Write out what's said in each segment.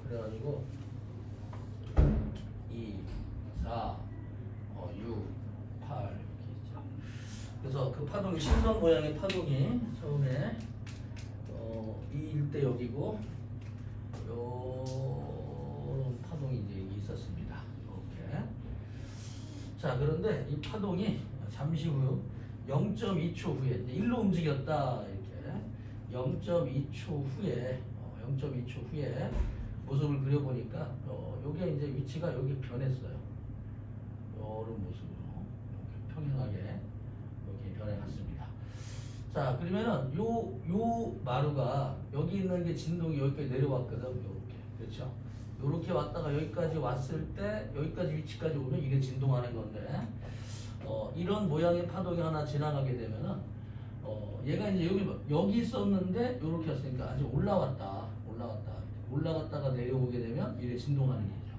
그래가지고 2, 4, 6, 8 이렇게 있죠. 그래서 그 파동이 신선 모양의 파동이 처음에 2일 때 여기고 요런 파동이 이제 여기 있었습니다. 이렇게. 자, 그런데 이 파동이 잠시 후 0.2초 후에 이제 1로 움직였다 이렇게 0.2초 후에 0.2초 후에 모습을 그려보니까 요게 이제 위치가 여기 변했어요. 요런 모습으로 이렇게 평행하게 여기 변해갔습니다. 자, 그러면은 요 마루가 여기 있는 게 진동이 여기까지 내려왔거든. 요렇게. 그렇죠? 요렇게 왔다가 여기까지 왔을 때 여기까지 위치까지 오면 이게 진동하는 건데 이런 모양의 파동이 하나 지나가게 되면은 얘가 이제 여기 있었는데 요렇게 왔으니까 아직 올라갔다가 내려오게 되면 이래 진동하는 거죠.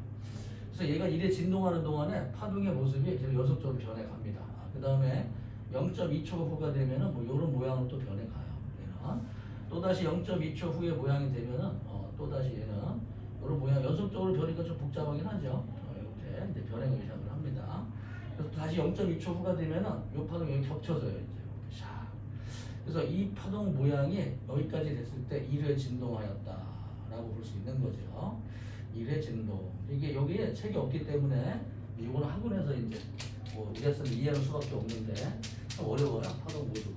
그래서 얘가 이래 진동하는 동안에 파동의 모습이 계속 연속적으로 변해갑니다. 그 다음에 0.2초 후가 되면은 뭐 요런 모양으로 또 변해가요. 얘는 또다시 0.2초 후의 모양이 되면은 또다시 얘는 요런 모양 연속적으로 변하니까 좀 복잡하긴 하죠. 이렇게 이제 변해가기 시작을 합니다. 그래서 다시 0.2초 후가 되면은 요 파동이 여기 겹쳐져요. 이제 이렇게 샥. 그래서 이 파동 모양이 여기까지 됐을 때 1회 진동하였다라고 볼 수 있는 거죠. 1회 진동. 이게 여기에 책이 없기 때문에 이거는 학원에서 이제 뭐 우리학생들 이해하는 수밖에 없는데 좀 어려워요. 파동 모습을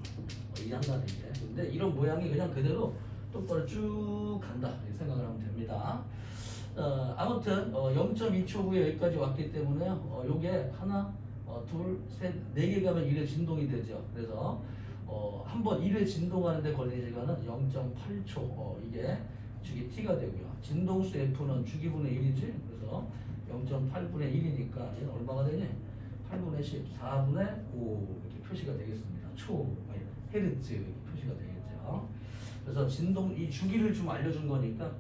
이해한다는 게. 근데 이런 모양이 그냥 그대로 똑바로 쭉 간다 이렇게 생각을 하면 됩니다. 아무튼 0.2초 후에 여기까지 왔기 때문에 요게 하나, 둘, 셋, 네 개 가면 1회 진동이 되죠. 그래서 한번 1회 진동하는데 걸리는 시간은 0.8초. 이게 주기 t가 되고요. 진동수 F는 주기분의 1이지. 그래서 0.8분의 1이니까 얘는 얼마가 되니? 8분의 10, 4분의 5 이렇게 표시가 되겠습니다. 헤르츠 이렇게 표시가 되겠죠. 그래서 진동 이 주기를 좀 알려준 거니까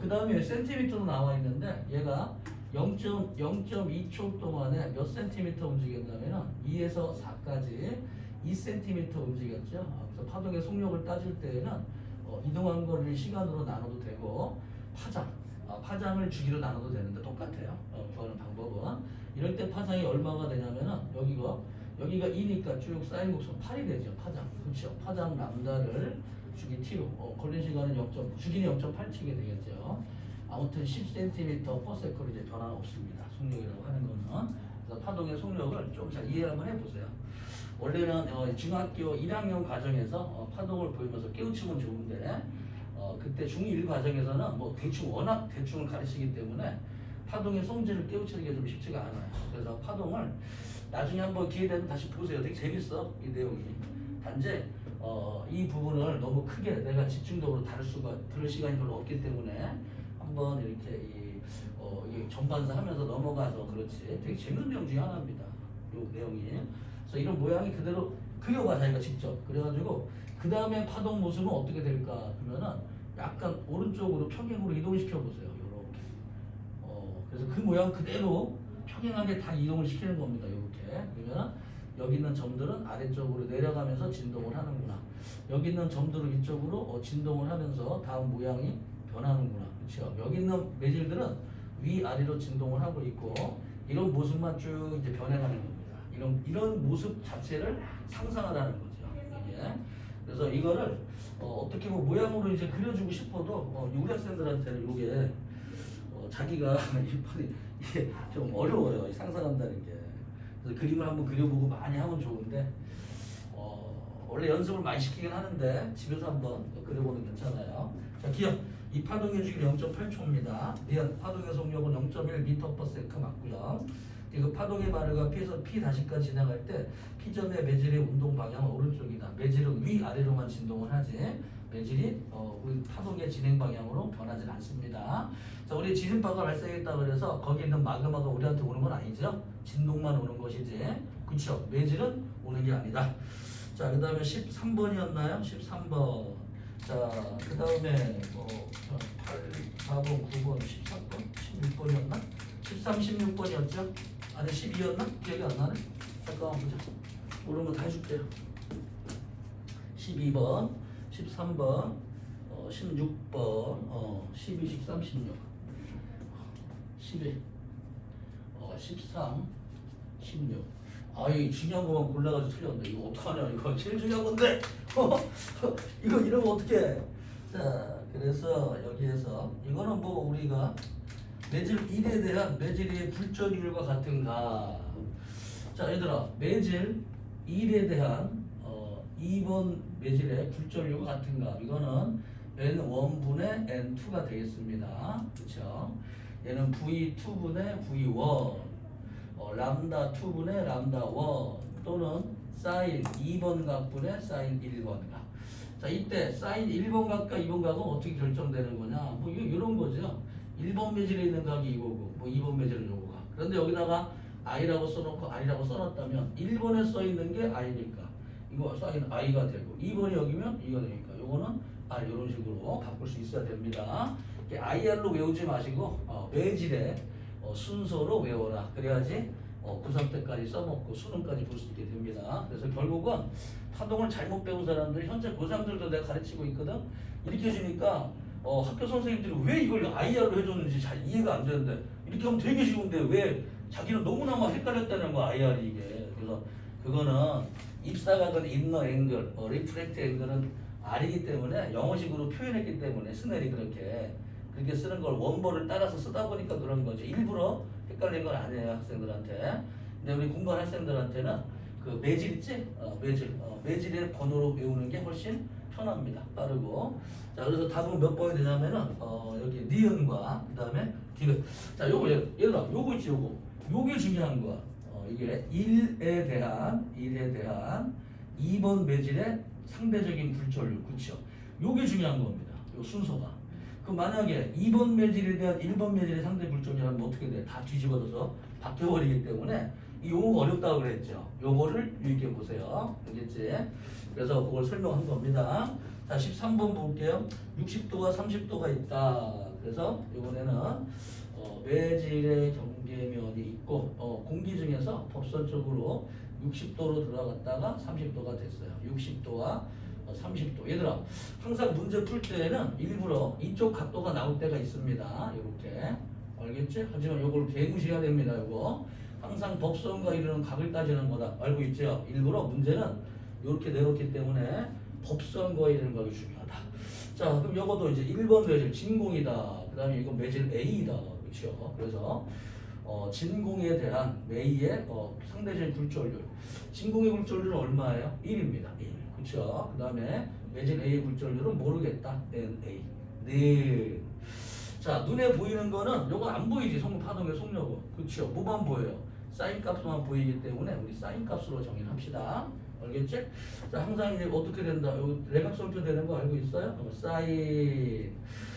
그 다음에 센티미터로 나와 있는데 얘가 0.2초 동안에 몇 센티미터 움직였냐면 2에서 4까지 2cm 움직였죠. 그래서 파동의 속력을 따질 때에는 이동한 거를 시간으로 나눠도 되고 파장을 주기로 나눠도 되는데 똑같아요. 구하는 방법은 이럴 때 파장이 얼마가 되냐면은 여기가 2니까 쭉 쌓인 곡선 8이 되죠. 파장. 그렇죠. 파장 람다를 주기 t로 걸린 시간은 주기는 0.8치게 되겠죠. 아무튼 10cm/s로 이제 변화 없습니다. 속력이라고 하는 거는. 그래서 파동의 속력을 좀 잘 이해 한번 해보세요. 원래는 중학교 1학년 과정에서 파동을 보이면서 깨우치면 좋은데 그때 중1 과정에서는 뭐 워낙 대충을 가르치기 때문에 파동의 성질을 깨우치는 게 좀 쉽지가 않아요. 그래서 파동을 나중에 한번 기회 되면 다시 보세요. 되게 재밌어 이 내용이. 단지 이 부분을 너무 크게 내가 집중적으로 들을 시간이 별로 없기 때문에 한번 이렇게 이 전반사 하면서 넘어가서 그렇지 되게 재밌는 내용 중에 하나입니다. 이 내용이. 그래서 이런 모양이 그대로 그려봐 자기가 직접. 그래가지고 그 다음에 파동 모습은 어떻게 될까 그러면은 약간 오른쪽으로 평행으로 이동시켜 보세요. 이렇게. 그래서 그 모양 그대로 평행하게 다 이동을 시키는 겁니다. 이렇게. 그러면 여기 있는 점들은 아래쪽으로 내려가면서 진동을 하는구나. 여기 있는 점들은 위쪽으로 진동을 하면서 다음 모양이 변하는구나. 그렇죠? 여기 있는 매질들은 위아래로 진동을 하고 있고 이런 모습만 쭉 이제 변해가는 겁니다. 이런 모습 자체를 상상하라는 거죠. 이게. 그래서 이거를 어떻게 뭐 모양으로 이제 그려주고 싶어도 우리 학생들한테는 이게 자기가 이게 좀 어려워요. 상상한다는 게. 그래서 그림을 한번 그려보고 많이 하면 좋은데 원래 연습을 많이 시키긴 하는데 집에서 한번 그려보면 괜찮아요. 자, 기억. 이 파동의 주기는 0.8초입니다. 파동의 속력은 0.1m/s 맞고요. 그 파동의 마르가 P에서 P-까지 지나갈 때 P점의 매질의 운동 방향은 오른쪽이다. 매질은 위아래로만 진동을 하지 매질이 우리 파동의 진행 방향으로 변하지 않습니다. 자, 우리 지진파가 발생했다 그래서 거기 있는 마그마가 우리한테 오는 건 아니죠. 진동만 오는 것이지. 그렇죠. 매질은 오는 게 아니다. 자, 그 다음에 13번이었나요? 13번. 자, 그 다음에 8, 4번, 9번, 14번, 16번이었나? 13, 16번이었죠? 아니 12였나? 기억이 안 나네? 잠깐만 보자. 모르는 거 다 해줄게요. 12번, 13번, 16번, 12, 13, 16. 11, 13, 16. 아이 중요한 것만 골라가지고 틀렸네. 이거 어떡하냐? 이거 제일 중요한 건데. 이거 이러면 어떡해? 자, 그래서 여기에서 이거는 뭐 우리가 매질 1에 대한 매질의 불적률과 같은가. 자, 얘들아, 매질 1에 대한 2번 매질의 불적률과 같은가. 이거는 N1분의 N2가 되겠습니다. 그렇죠? 얘는 V2분의 V1, 람다 2분의 람다 1 또는 사인 2번 각분의 사인 1번 각. 자, 이때 사인 1번 각과 2번 각은 어떻게 결정되는 거냐? 뭐 이런 거죠. 1번 매질에 있는 각이 이거고, 뭐 2번 매질은 요거 각. 그런데 여기다가 i라고 써놓고 i라고 써놨다면 1번에 써 있는 게 i니까 이거 사인 i가 되고 2번이 여기면 이거 되니까 요거는 이런 식으로 바꿀 수 있어야 됩니다. IR로 외우지 마시고 매질의 순서로 외워라. 그래야지 고3 때까지 써먹고 수능까지 볼 수 있게 됩니다. 그래서 결국은 파동을 잘못 배운 사람들이 현재 고3들도 내가 가르치고 있거든. 이렇게 해주니까 학교 선생님들이 왜 이걸 IR로 해줬는지 잘 이해가 안 되는데 이렇게 하면 되게 쉬운데 왜 자기는 너무나 막 헷갈렸다는 거야 IR이 이게. 그래서 그거는 입사각은 인너 앵글, 리프렉트 앵글은 R이기 때문에 영어식으로 표현했기 때문에 스넬이 그렇게 쓰는 걸 원본을 따라서 쓰다 보니까 그런 거죠. 일부러 헷갈린 건 아니에요 학생들한테. 근데 우리 공부하는 학생들한테는 그 매질 있지? 매질의 번호로 외우는 게 훨씬 편합니다. 빠르고. 자, 그래서 답은 몇 번이 되냐면은 여기 니은과 그 다음에 디귿. 자, 요거 얘들아, 요거 있지, 요게 중요한 거야. 이게 1에 대한 2번 매질의 상대적인 불철률, 그렇죠? 요게 중요한 겁니다. 요 순서가. 그 만약에 2번 매질에 대한 1번 매질의 상대 불철률이라면 어떻게 돼? 다 뒤집어져서 바뀌어버리기 때문에 이 용어가 어렵다고 그랬죠. 요거를 유익해 보세요. 알겠지? 그래서 그걸 설명한 겁니다. 자, 13번 볼게요. 60도와 30도가 있다. 그래서 이번에는 매질의 경계면이 있고 공기 중에서 법선적으로 60도로 들어갔다가 30도가 됐어요. 60도와 30도. 얘들아, 항상 문제 풀 때는 일부러 이쪽 각도가 나올 때가 있습니다. 이렇게. 알겠지? 하지만 이걸 개무시해야 됩니다. 이거. 항상 법선과 이르는 각을 따지는 거다. 알고 있죠? 일부러 문제는 이렇게 내놓기 때문에 법선과 이르는 각이 중요하다. 자, 그럼 이것도 이제 1번 매질 진공이다. 그 다음에 이건 매질 A다. 그렇죠? 그래서 진공에 대한 A의 상대적인 굴절률. 진공의 굴절률은 얼마예요? 1입니다. 1. 그렇죠? 그 다음에 매질 A의 굴절률은 모르겠다. NA. 네. 자, 눈에 보이는 거는 요거 안 보이지. 파동의 속력은. 그렇죠? 뭐만 보여요? 사인 값만 보이기 때문에 우리 사인 값으로 정의합시다. 알겠지? 자, 항상 이제 어떻게 된다? 여기 대각선표 되는 거 알고 있어요? 사인.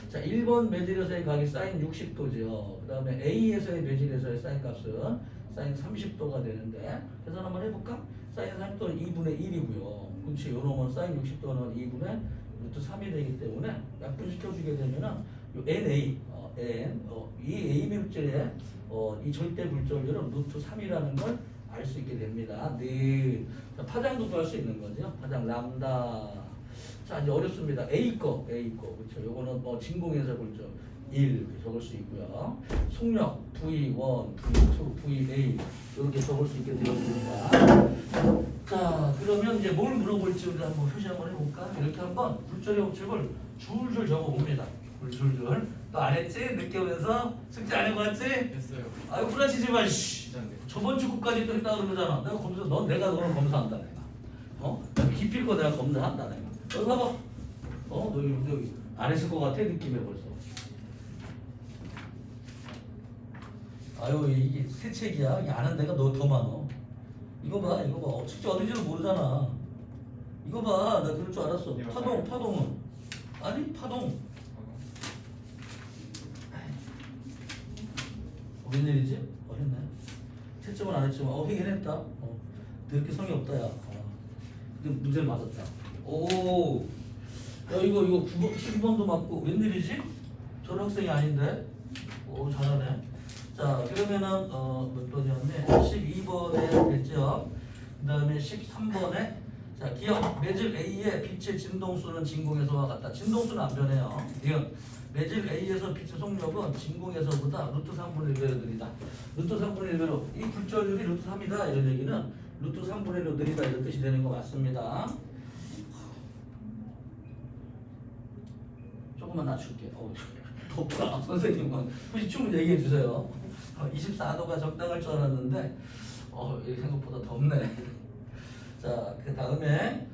자, 1번 매질에서의 각이 사인 60도죠. 그 다음에 A에서의 매질에서의 사인 값은 사인 30도가 되는데 계산 한번 해볼까? 사인 30도는 2분의 1이고요. 그렇지? 요놈은 사인 60도는 2분의 루트 3이 되기 때문에 약분시켜주게 되면은 요 NA, 이 A 물질의 이 절대 불절률은 루트 3이라는 걸 알 수 있게 됩니다. 네. 자, 파장도 구할 수 있는 거죠. 파장 람다. 자, 이제 어렵습니다. A 거. 그렇죠. 요거는 진공에서 불절 1 이렇게 적을 수 있고요. 속력 V1, V2, VA 이렇게 적을 수 있게 되었습니다. 자, 그러면 이제 뭘 물어볼지 우리 한번 표시 한번 해볼까? 이렇게 한번 불절의 법칙을 줄줄 적어봅니다. 줄줄. 너 안 했지? 늦게 오면서 숙제 안 해봤지? 했어요. 아유, 불안치지 마. 씨. 괜찮네. 저번 주까지 또 했다 그러잖아. 내가 검사, 내가 너를 검사한다 내가. 깊이 거 내가 검사한다 내가. 너 봐봐. 너 여기 안 했을 것 같아 느낌에 벌써. 아유, 이게 새 책이야. 이게 아는 데가 너 더 많어. 이거 봐. 숙제 어딘지도 모르잖아. 이거 봐. 나 그럴 줄 알았어. 파동은 아니 파동. 웬일이지? 했네. 채점은 안 했지만 해결했다. 그렇게 성의 없다 야. 근데 문제를 맞았다. 오. 야, 이거 9번, 12번도 맞고 웬일이지? 저런 학생이 아닌데. 오, 잘하네. 자, 그러면은 몇 번이었네? 12번에 됐죠. 그 다음에 13번에 자, 기억 매질 A의 빛의 진동수는 진공에서와 같다. 진동수는 안 변해요. 매질 A에서 빛의 속력은 진공에서보다 루트 3분의 1배로 느리다. 루트 3분의 1배로 이 굴절률이 루트 3이다 이런 얘기는 루트 3분의 1로 느리다 이런 뜻이 되는 거 맞습니다. 조금만 낮출게. 덥다. 선생님은 혹시 춤을 얘기해 주세요. 24도가 적당할 줄 알았는데 생각보다 덥네. 자, 그 다음에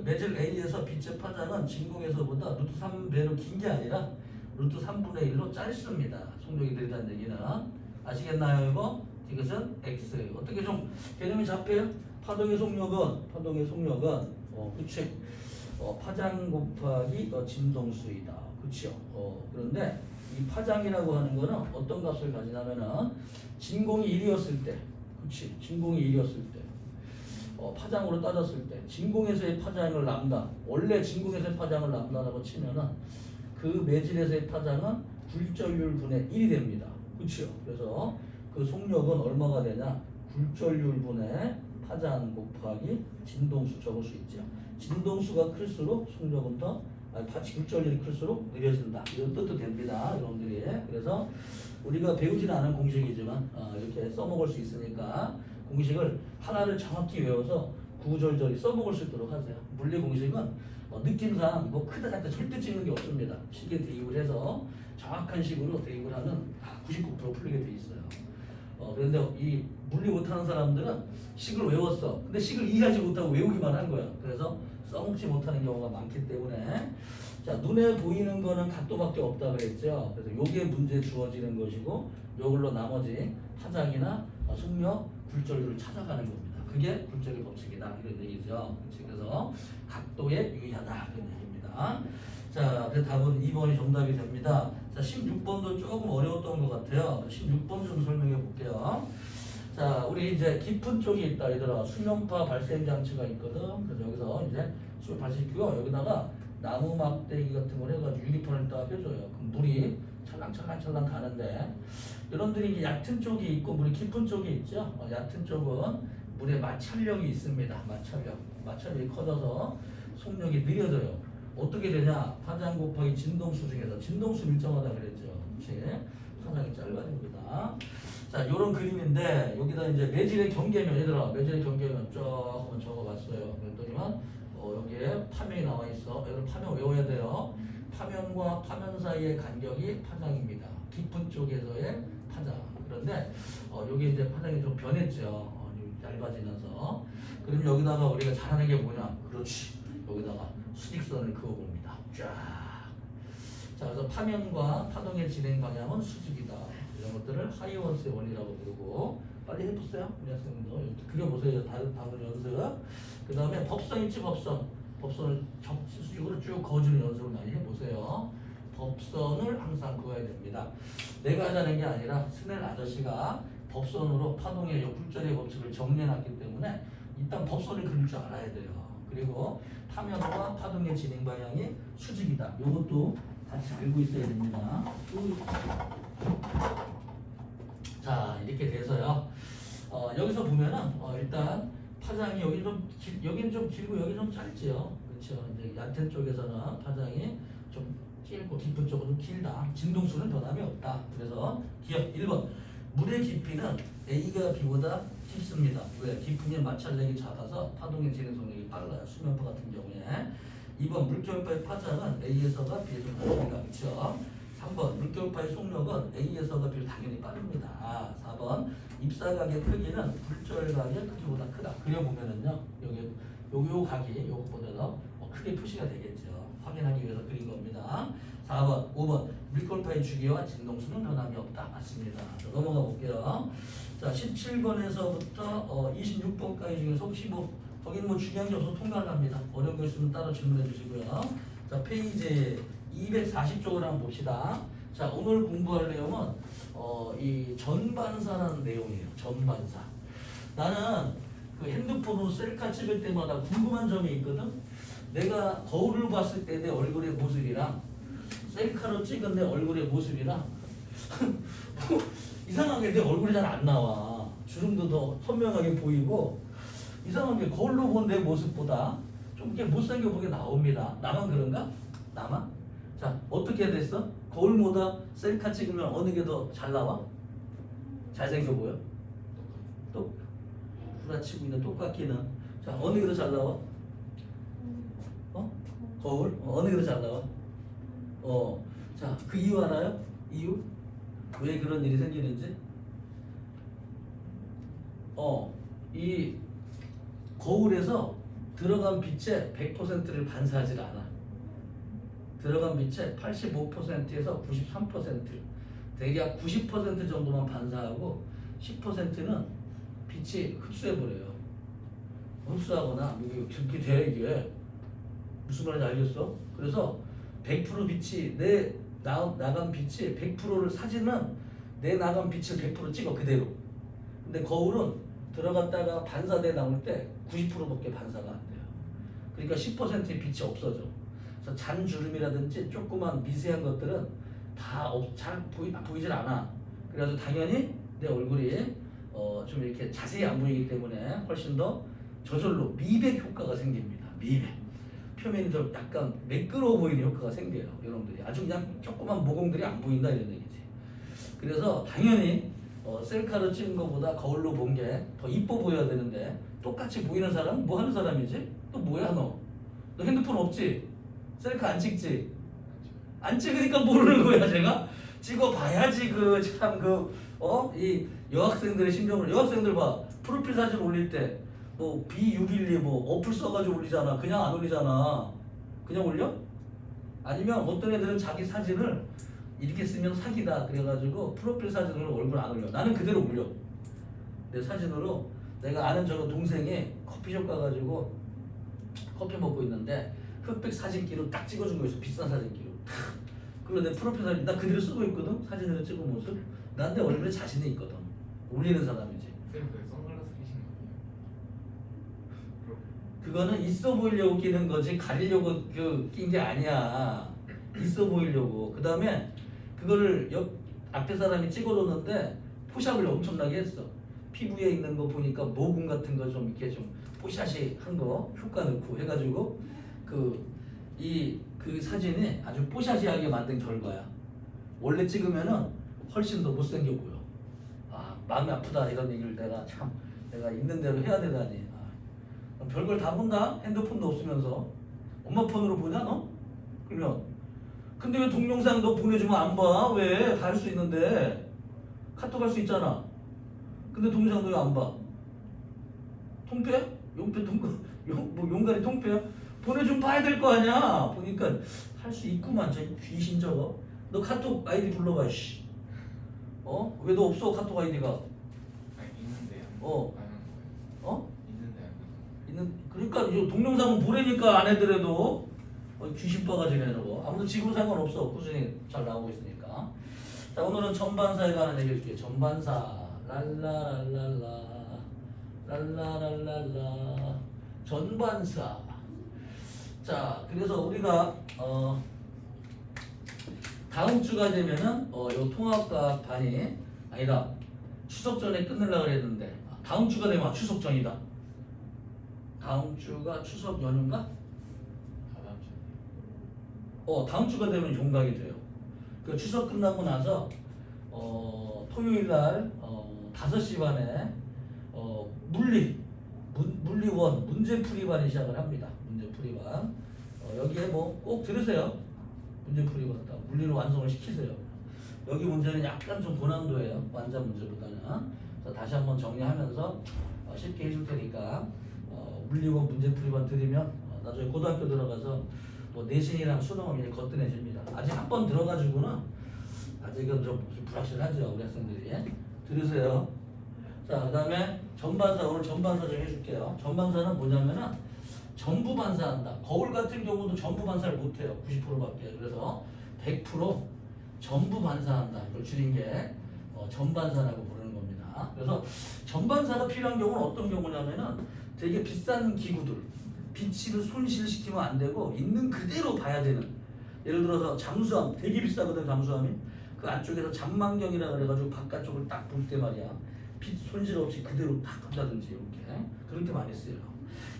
매질 A에서 빛의 파장은 진공에서보다 루트 3배로 긴 게 아니라 루트 3분의 1로 짧습니다. 속력이 느리다는 얘기는 아시겠나요 이거? 이것은 X. 어떻게 좀 개념이 잡혀요? 파동의 속력은 그치? 파장 곱하기 진동수이다. 그치요? 그런데 이 파장이라고 하는 거는 어떤 값을 가지냐면은 진공이 1이었을 때, 그치? 진공이 1이었을 때, 파장으로 따졌을 때, 진공에서의 파장을 람다, 원래 진공에서의 파장을 람다라고 치면은 그 매질에서의 파장은 굴절률 분의 1이 됩니다. 그치요? 그래서 그 속력은 얼마가 되냐? 굴절률 분의 파장 곱하기 진동수 적을 수 있죠. 진동수가 클수록 속력은 굴절률이 클수록 느려진다. 이런 뜻도 됩니다. 여러분들이. 그래서 우리가 배우진 않은 공식이지만 이렇게 써먹을 수 있으니까 공식을 하나를 정확히 외워서 구구절절히 써먹을 수 있도록 하세요. 물리 공식은 느낌상 뭐 크다 작다 절대 찍는 게 없습니다. 식에 대입을 해서 정확한 식으로 대입을 하면 99% 풀리게 돼 있어요. 그런데 이 물리 못하는 사람들은 식을 외웠어. 근데 식을 이해하지 못하고 외우기만 한 거야. 그래서 써먹지 못하는 경우가 많기 때문에 자, 눈에 보이는 거는 각도밖에 없다 그랬죠. 그래서 요게 문제 주어지는 것이고 요걸로 나머지 파장이나 속력, 굴절률을 찾아가는 겁니다. 그게 굴절의 법칙이다 이런 얘기죠. 그래서 각도에 유의하다 이런 얘기입니다. 자, 그래서 답은 2번이 정답이 됩니다. 자, 16번도 조금 어려웠던 것 같아요. 16번 좀 설명해 볼게요. 자, 우리 이제 깊은 쪽이 있다. 얘들아, 수면파 발생 장치가 있거든. 그래서 여기서 이제 수면 발생시키고 여기다가 나무 막대기 같은 걸 해가지고 유리판을 딱 해줘요. 그럼 물이 찰랑찰랑찰랑 가는데 여러분들이 이제 얕은 쪽이 있고 물이 깊은 쪽이 있죠. 얕은 쪽은 물에 마찰력이 있습니다. 마찰력이 커져서 속력이 느려져요. 어떻게 되냐? 파장 곱하기 진동수 중에서 진동수 일정하다 그랬죠. 그렇지? 파장이 짧아집니다. 자, 요런 그림인데 여기다 이제 매질의 경계면 얘들아, 매질의 경계면 쭉 한번 적어봤어요. 그랬더니만 여기에 파면이 나와 있어. 여러분 파면 외워야 돼요. 파면과 파면 사이의 간격이 파장입니다. 깊은 쪽에서의 파장. 그런데 여기 이제 파장이 좀 변했죠. 얇아지면서. 그럼 여기다가 우리가 잘하는 게 뭐냐? 그렇지. 여기다가 수직선을 그어봅니다. 쫙. 자, 그래서 파면과 파동의 진행 방향은 수직이다. 이런 것들을 하이원스의 원리라고 부르고 빨리 해보세요. 우리 학생도 그려보세요. 다른 연습. 그 다음에 법선 있지 법선. 법선을 수직으로 쭉 그어주는 연습을 많이 해보세요. 법선을 항상 그어야 됩니다. 내가 하자는 게 아니라 스넬 아저씨가 법선으로 파동의 굴절의 법칙을 정리해놨기 때문에 일단 법선을 그릴 줄 알아야 돼요. 그리고 파면과 파동의 진행 방향이 수직이다. 이것도 같이 알고 있어야 됩니다. 자, 이렇게 돼서요. 여기서 보면은 일단 파장이 여기는 좀 길고 여기 좀 짧지요. 그렇죠. 이제 얕은 쪽에서는 파장이 좀 길고 깊은 쪽은 좀 길다. 진동수는 변함이 없다. 그래서 기억 1번 물의 깊이는 A가 B보다 깊습니다. 왜? 깊은 게 마찰력이 작아서 파동의 진행 속력이 빨라요. 수면파 같은 경우에. 2번 물결파의 파장은 A에서가 B에서 다릅니다. 그렇죠? 3번 물결파의 속력은 A에서가 B로 당연히 빠릅니다. 4번 입사각의 크기는 굴절각의 크기보다 크다. 그려보면은요, 요 각이 요것보다 크게 표시가 되겠죠. 확인하기 위해서 그린 겁니다. 4번, 5번 물결파의 주기와 진동수는 변함이 없다. 맞습니다. 자, 넘어가 볼게요. 자, 17번에서부터 26번까지 중에서 혹시 거기는 중요한 게 없어서 통과를 합니다. 어려운 거 있으면 따로 질문해 주시고요. 자, 페이지 240쪽을 한번 봅시다. 자, 오늘 공부할 내용은 이 전반사라는 내용이에요. 전반사. 나는 그 핸드폰으로 셀카 찍을 때마다 궁금한 점이 있거든. 내가 거울을 봤을 때 내 얼굴의 모습이랑 셀카로 찍은 내 얼굴의 모습이랑 이상하게 내 얼굴이 잘 안 나와. 주름도 더 선명하게 보이고 이상하게 거울로 본 내 모습보다 좀 이렇게 못생겨 보게 나옵니다. 나만 그런가? 나만? 자, 어떻게 됐어? 거울보다 셀카 찍으면 어느 게 더 잘 나와? 잘생겨 보여? 또 구라치고 있는 똑같기는. 자, 어느 게 더 잘 나와? 거울? 어느 게 더 잘 나와? 자, 그 이유 알아요? 이유? 왜 그런 일이 생기는지? 이 거울에서 들어간 빛의 100%를 반사하지 않아. 들어간 빛의 85%에서 93%, 대략 90% 정도만 반사하고 10%는 빛이 흡수해버려요. 흡수하거나 이게 돼 이게. 무슨 말인지 알겠어? 그래서 100% 빛이 나간 빛이 100%를 사진은 내 나간 빛을 100% 찍어 그대로. 근데 거울은 들어갔다가 반사돼 나올 때 90%밖에 반사가 안 돼요. 그러니까 10%의 빛이 없어져. 그래서 잔주름이라든지 조그만 미세한 것들은 다 잘 보이질 않아. 그래서 당연히 내 얼굴이 좀 이렇게 자세히 안 보이기 때문에 훨씬 더 저절로 미백 효과가 생깁니다. 미백. 표면이 더 약간 매끄러워 보이는 효과가 생겨요. 여러분들이 아주 그냥 조그만 모공들이 안 보인다 이런 얘기지. 그래서 당연히 셀카로 찍은 것보다 거울로 본 게 더 이뻐 보여야 되는데 똑같이 보이는 사람은 뭐 하는 사람이지? 또 뭐야 너? 너 핸드폰 없지? 셀카 안 찍지? 안 찍으니까 모르는 거야 제가? 찍어봐야지 이 여학생들의 심정을. 여학생들 봐. 프로필 사진 올릴 때 뭐 B612 뭐 어플 써가지고 올리잖아. 그냥 안 올리잖아. 그냥 올려? 아니면 어떤 애들은 자기 사진을 이렇게 쓰면 사기다 그래가지고 프로필 사진으로 얼굴 안 올려. 나는 그대로 올려. 내 사진으로. 내가 아는 저 동생이 커피숍 가가지고 커피 먹고 있는데 흑백 사진기로 딱 찍어준 거 있어. 비싼 사진기로. 그리고 내 프로필 사진 나 그대로 쓰고 있거든. 사진으로 찍은 모습. 난 내 얼굴에 자신이 있거든. 올리는 사람이지. 쌤, 그 선글라스 끼신 거 아니에요? 그거는 있어 보이려고 끼는 거지 가리려고 낀 게 아니야. 있어 보이려고. 그 다음에 그거를 앞에 사람이 찍어줬는데 포샵을 엄청나게 했어. 피부에 있는 거 보니까 모공 같은 거 좀 이렇게 좀 포샷이 한 거 효과 넣고 해가지고 그 사진이 아주 뽀샤시하게 만든 결과야. 원래 찍으면은 훨씬 더 못생겨 보여. 아, 마음이 아프다 이런 얘기를 내가 있는 대로 해야 되다니. 별걸 다 본다? 핸드폰도 없으면서. 엄마 폰으로 보냐 너? 그러면 근데 왜 동영상 너 보내주면 안 봐? 왜? 다 할 수 있는데. 카톡 할 수 있잖아. 근데 동영상 너 왜 안 봐? 통폐? 용가리 통폐야? 보내주면 봐야 될 거 아니야. 보니까 할 수 있구만. 저 귀신 저거. 너 카톡 아이디 불러봐. 씨. 왜 너 없어 카톡 아이디가? 아니, 있는데 안 어. 하는 거예요. 있는데 안 하는 그러니까 이 동영상은 보내니까 안 해더라도 귀신 빠가지네 저거. 아무튼 지금 상관없어. 꾸준히 잘 나오고 있으니까. 자, 오늘은 전반사에 관한 얘기 해줄게. 전반사. 랄라랄랄라 랄라랄랄라 전반사. 자, 그래서 우리가 다음 주가 되면은 요 통합과학 반이 아니다. 추석 전에 끝내려고 그랬는데 다음 주가 되면 추석 전이다. 다음 주가 추석 연휴인가? 다음 주. 다음 주가 되면 종강이 돼요. 그 추석 끝나고 나서 토요일 날 5시 반에 물리원 문제풀이반이 시작을 합니다. 문제풀이반. 여기에 뭐 꼭 들으세요. 문제풀이반 물리로 완성을 시키세요. 여기 문제는 약간 좀 고난도예요. 완자 문제보다는. 그래서 다시 한번 정리하면서 쉽게 해줄 테니까 물리원 문제풀이반 들으면 나중에 고등학교 들어가서 뭐 내신이랑 수능을 그냥 거뜬해집니다. 아직 한 번 들어가지고는 아직은 좀 불확실하죠. 우리 학생들이. 들으세요. 자, 그 다음에 전반사. 오늘 전반사 좀 해줄게요. 전반사는 뭐냐면은 전부 반사한다. 거울 같은 경우도 전부 반사를 못해요. 90%밖에. 그래서 100% 전부 반사한다. 이걸 줄인 게 전반사라고 부르는 겁니다. 그래서 전반사가 필요한 경우는 어떤 경우냐면은 되게 비싼 기구들, 빛을 손실시키면 안 되고 있는 그대로 봐야 되는. 예를 들어서 잠수함 되게 비싸거든. 잠수함이 그 안쪽에서 잠망경이라 그래가지고 바깥쪽을 딱 볼 때 말이야 빛 손실 없이 그대로 딱 한다든지 이렇게 그렇게 많이 써요.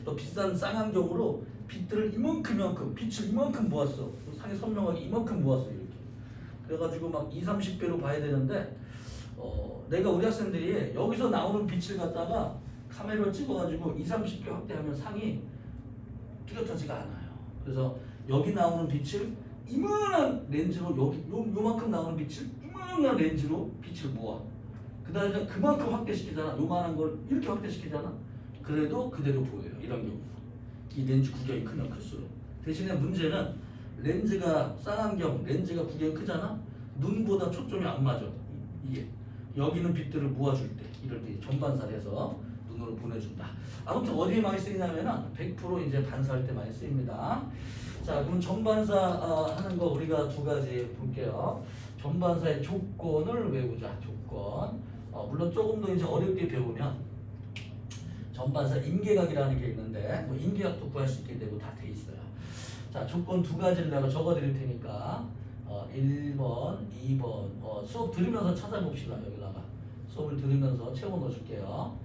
또 비싼 쌍안경으로 빛들을 이만큼 빛을 이만큼 모았어. 상에 선명하게 이만큼 모았어 이렇게. 그래가지고 막 2, 30배로 봐야 되는데 내가 우리 학생들이 여기서 나오는 빛을 갖다가 카메라로 찍어가지고 2, 30배 확대하면 상이 뚜렷하지가 않아요. 그래서 여기 나오는 빛을 이만한 렌즈로 요만큼 나오는 빛을 이만한 렌즈로 빛을 모아. 그 다음에 그만큼 확대시키잖아. 요만한 걸 이렇게 확대시키잖아. 그래도 그대로 보여요. 이런 경우. 이 렌즈 구경이 크면 클수록. 대신에 문제는 렌즈가 쌍안경 렌즈가 구경이 크잖아. 눈보다 초점이 안 맞아. 이게 여기는 빛들을 모아줄 때 이럴 때 전반사를 해서 눈으로 보내준다. 아무튼 어디에 많이 쓰이냐면은 100% 이제 반사할 때 많이 쓰입니다. 자, 그럼 전반사 하는 거 우리가 두 가지 볼게요. 전반사의 조건을 외우자. 조건. 물론 조금 더 이제 어렵게 배우면 전반사 임계각이라는 게 있는데 뭐 임계각도 구할 수 있게 되고 다 돼 있어요. 자, 조건 두 가지를 내가 적어 드릴 테니까 1번, 2번 수업 들으면서 찾아봅시다. 여기다가 수업을 들으면서 채워 넣어줄게요.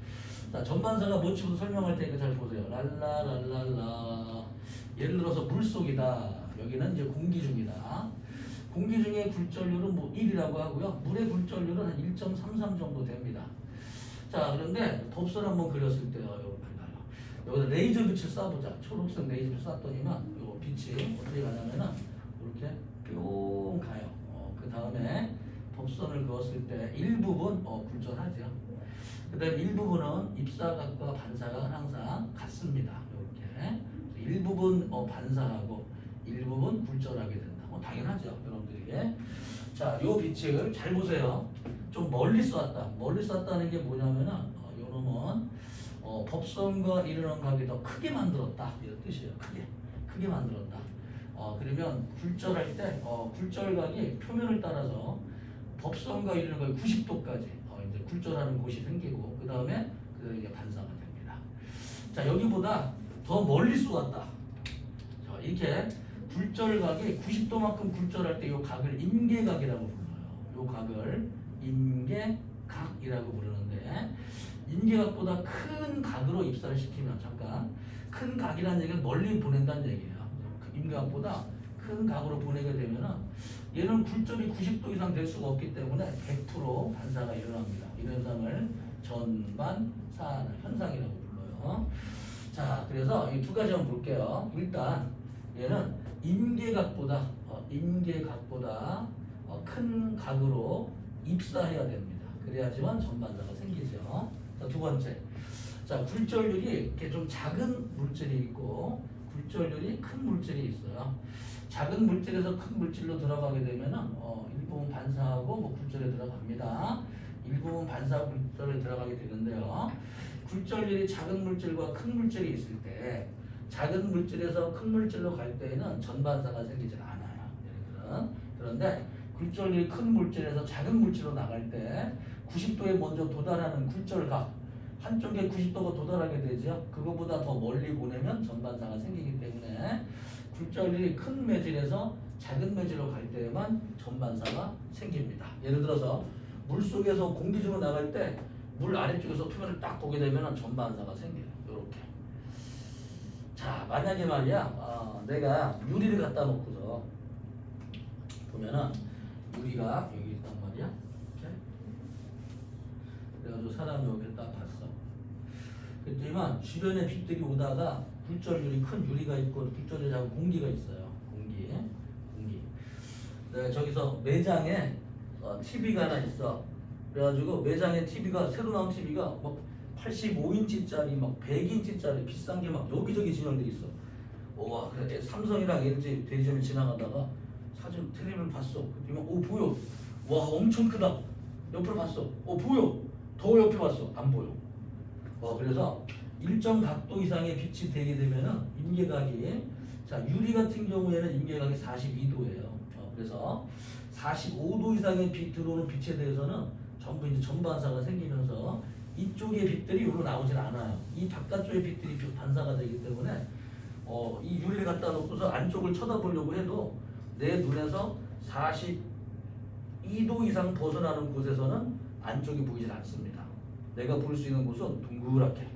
자, 전반사가 모치부터 설명할 테니까 잘 보세요. 랄라랄랄라. 예를 들어서 물속이다. 여기는 이제 공기 중이다. 공기 중에 굴절률은 뭐 1이라고 하고요. 물의 굴절률은 한 1.33 정도 됩니다. 자, 그런데 덥선 한번 그렸을 때요. 여기다 레이저 빛을 쏴보자. 초록색 레이저 빛을 쐈더니만 요 빛이 어떻게 가냐면은 이렇게 뿅 가요. 그 다음에 덥선을 그었을 때 일부분 굴절하죠. 그 다음에 일부분은 입사각과 반사각은 항상 같습니다. 이렇게 일부분 반사하고 일부분 굴절하게 된다. 당연하죠, 여러분들이. 자, 요 빛을 잘 보세요. 좀 멀리 쐈다. 멀리 쐈다는 게 뭐냐면은 요 놈은 법선과 이르는 각이 더 크게 만들었다 이런 뜻이에요. 크게 만들었다. 그러면 굴절할 때 굴절각이 표면을 따라서 법선과 이르는 각이 90도까지 이제 굴절하는 곳이 생기고 그 다음에 이게 반사가 됩니다. 자, 여기보다 더 멀리 쏘았다. 자, 이렇게 굴절각이 90도만큼 굴절할 때 이 각을 임계각이라고 불러요. 이 각을 임계각이라고 부르는데 임계각보다 큰 각으로 입사를 시키면 잠깐 큰 각이라는 얘기는 멀리 보낸다는 얘기예요. 임계각보다 큰 각으로 보내게 되면은 얘는 굴절이 90도 이상 될 수가 없기 때문에 100% 반사가 일어납니다. 이 현상을 전반사 현상이라고 불러요. 자, 그래서 이 두 가지 한번 볼게요. 일단 얘는 임계각보다 큰 각으로 입사해야 됩니다. 그래야지만 전반사가 생기죠. 자, 두 번째. 자, 굴절률이 이렇게 좀 작은 물질이 있고 굴절률이 큰 물질이 있어요. 작은 물질에서 큰 물질로 들어가게 되면은 일부분 반사하고 뭐 굴절에 들어갑니다. 일부분 반사하고 굴절에 들어가게 되는데요. 굴절률이 작은 물질과 큰 물질이 있을 때 작은 물질에서 큰 물질로 갈 때에는 전반사가 생기질 않아요. 얘네들은. 그런데 굴절률이 큰 물질에서 작은 물질로 나갈 때 90도에 먼저 도달하는 굴절각 한쪽에 90도가 도달하게 되죠. 그거보다 더 멀리 보내면 전반사가 생기기 때문에 굴절률이 큰 매질에서 작은 매질로 갈 때에만 전반사가 생깁니다. 예를 들어서 물속에서 공기 중으로 나갈 때 물 아래쪽에서 표면을 딱 보게 되면 전반사가 생겨요. 이렇게. 자, 만약에 말이야 내가 유리를 갖다 놓고서 보면은 유리가 여기 있단 말이야. 이렇게. 그래가지고 사람이 여기 딱 봤어. 그랬더니만 주변에 빛들이 오다가 굴절률이 큰 유리가 있고 굴절이 작은 공기가 있어요. 공기. 네, 저기서 매장에 TV가 하나 있어. 그래가지고 매장에 TV가 새로 나온 TV가 막 85인치짜리 막 100인치짜리 비싼 게 막 여기저기 진열돼 있어. 와, 그래 삼성이랑 LG 대리점에 지나가다가 사진 텔레비전 봤어. 그랬더니 오 보여. 와, 엄청 크다. 옆으로 봤어. 보여. 더 옆에 봤어. 안 보여. 그래서 일정 각도 이상의 빛이 되게 되면은 임계각이 자, 유리 같은 경우에는 임계각이 42도예요. 그래서 45도 이상의 빛 들어오는 빛에 대해서는 전부 이제 전반사가 생기면서 이쪽의 빛들이 여기로 나오질 않아요. 이 바깥쪽의 빛들이 반사가 되기 때문에 이 유리를 갖다 놓고서 안쪽을 쳐다보려고 해도 내 눈에서 42도 이상 벗어나는 곳에서는 안쪽이 보이질 않습니다. 내가 볼 수 있는 곳은 둥그랗게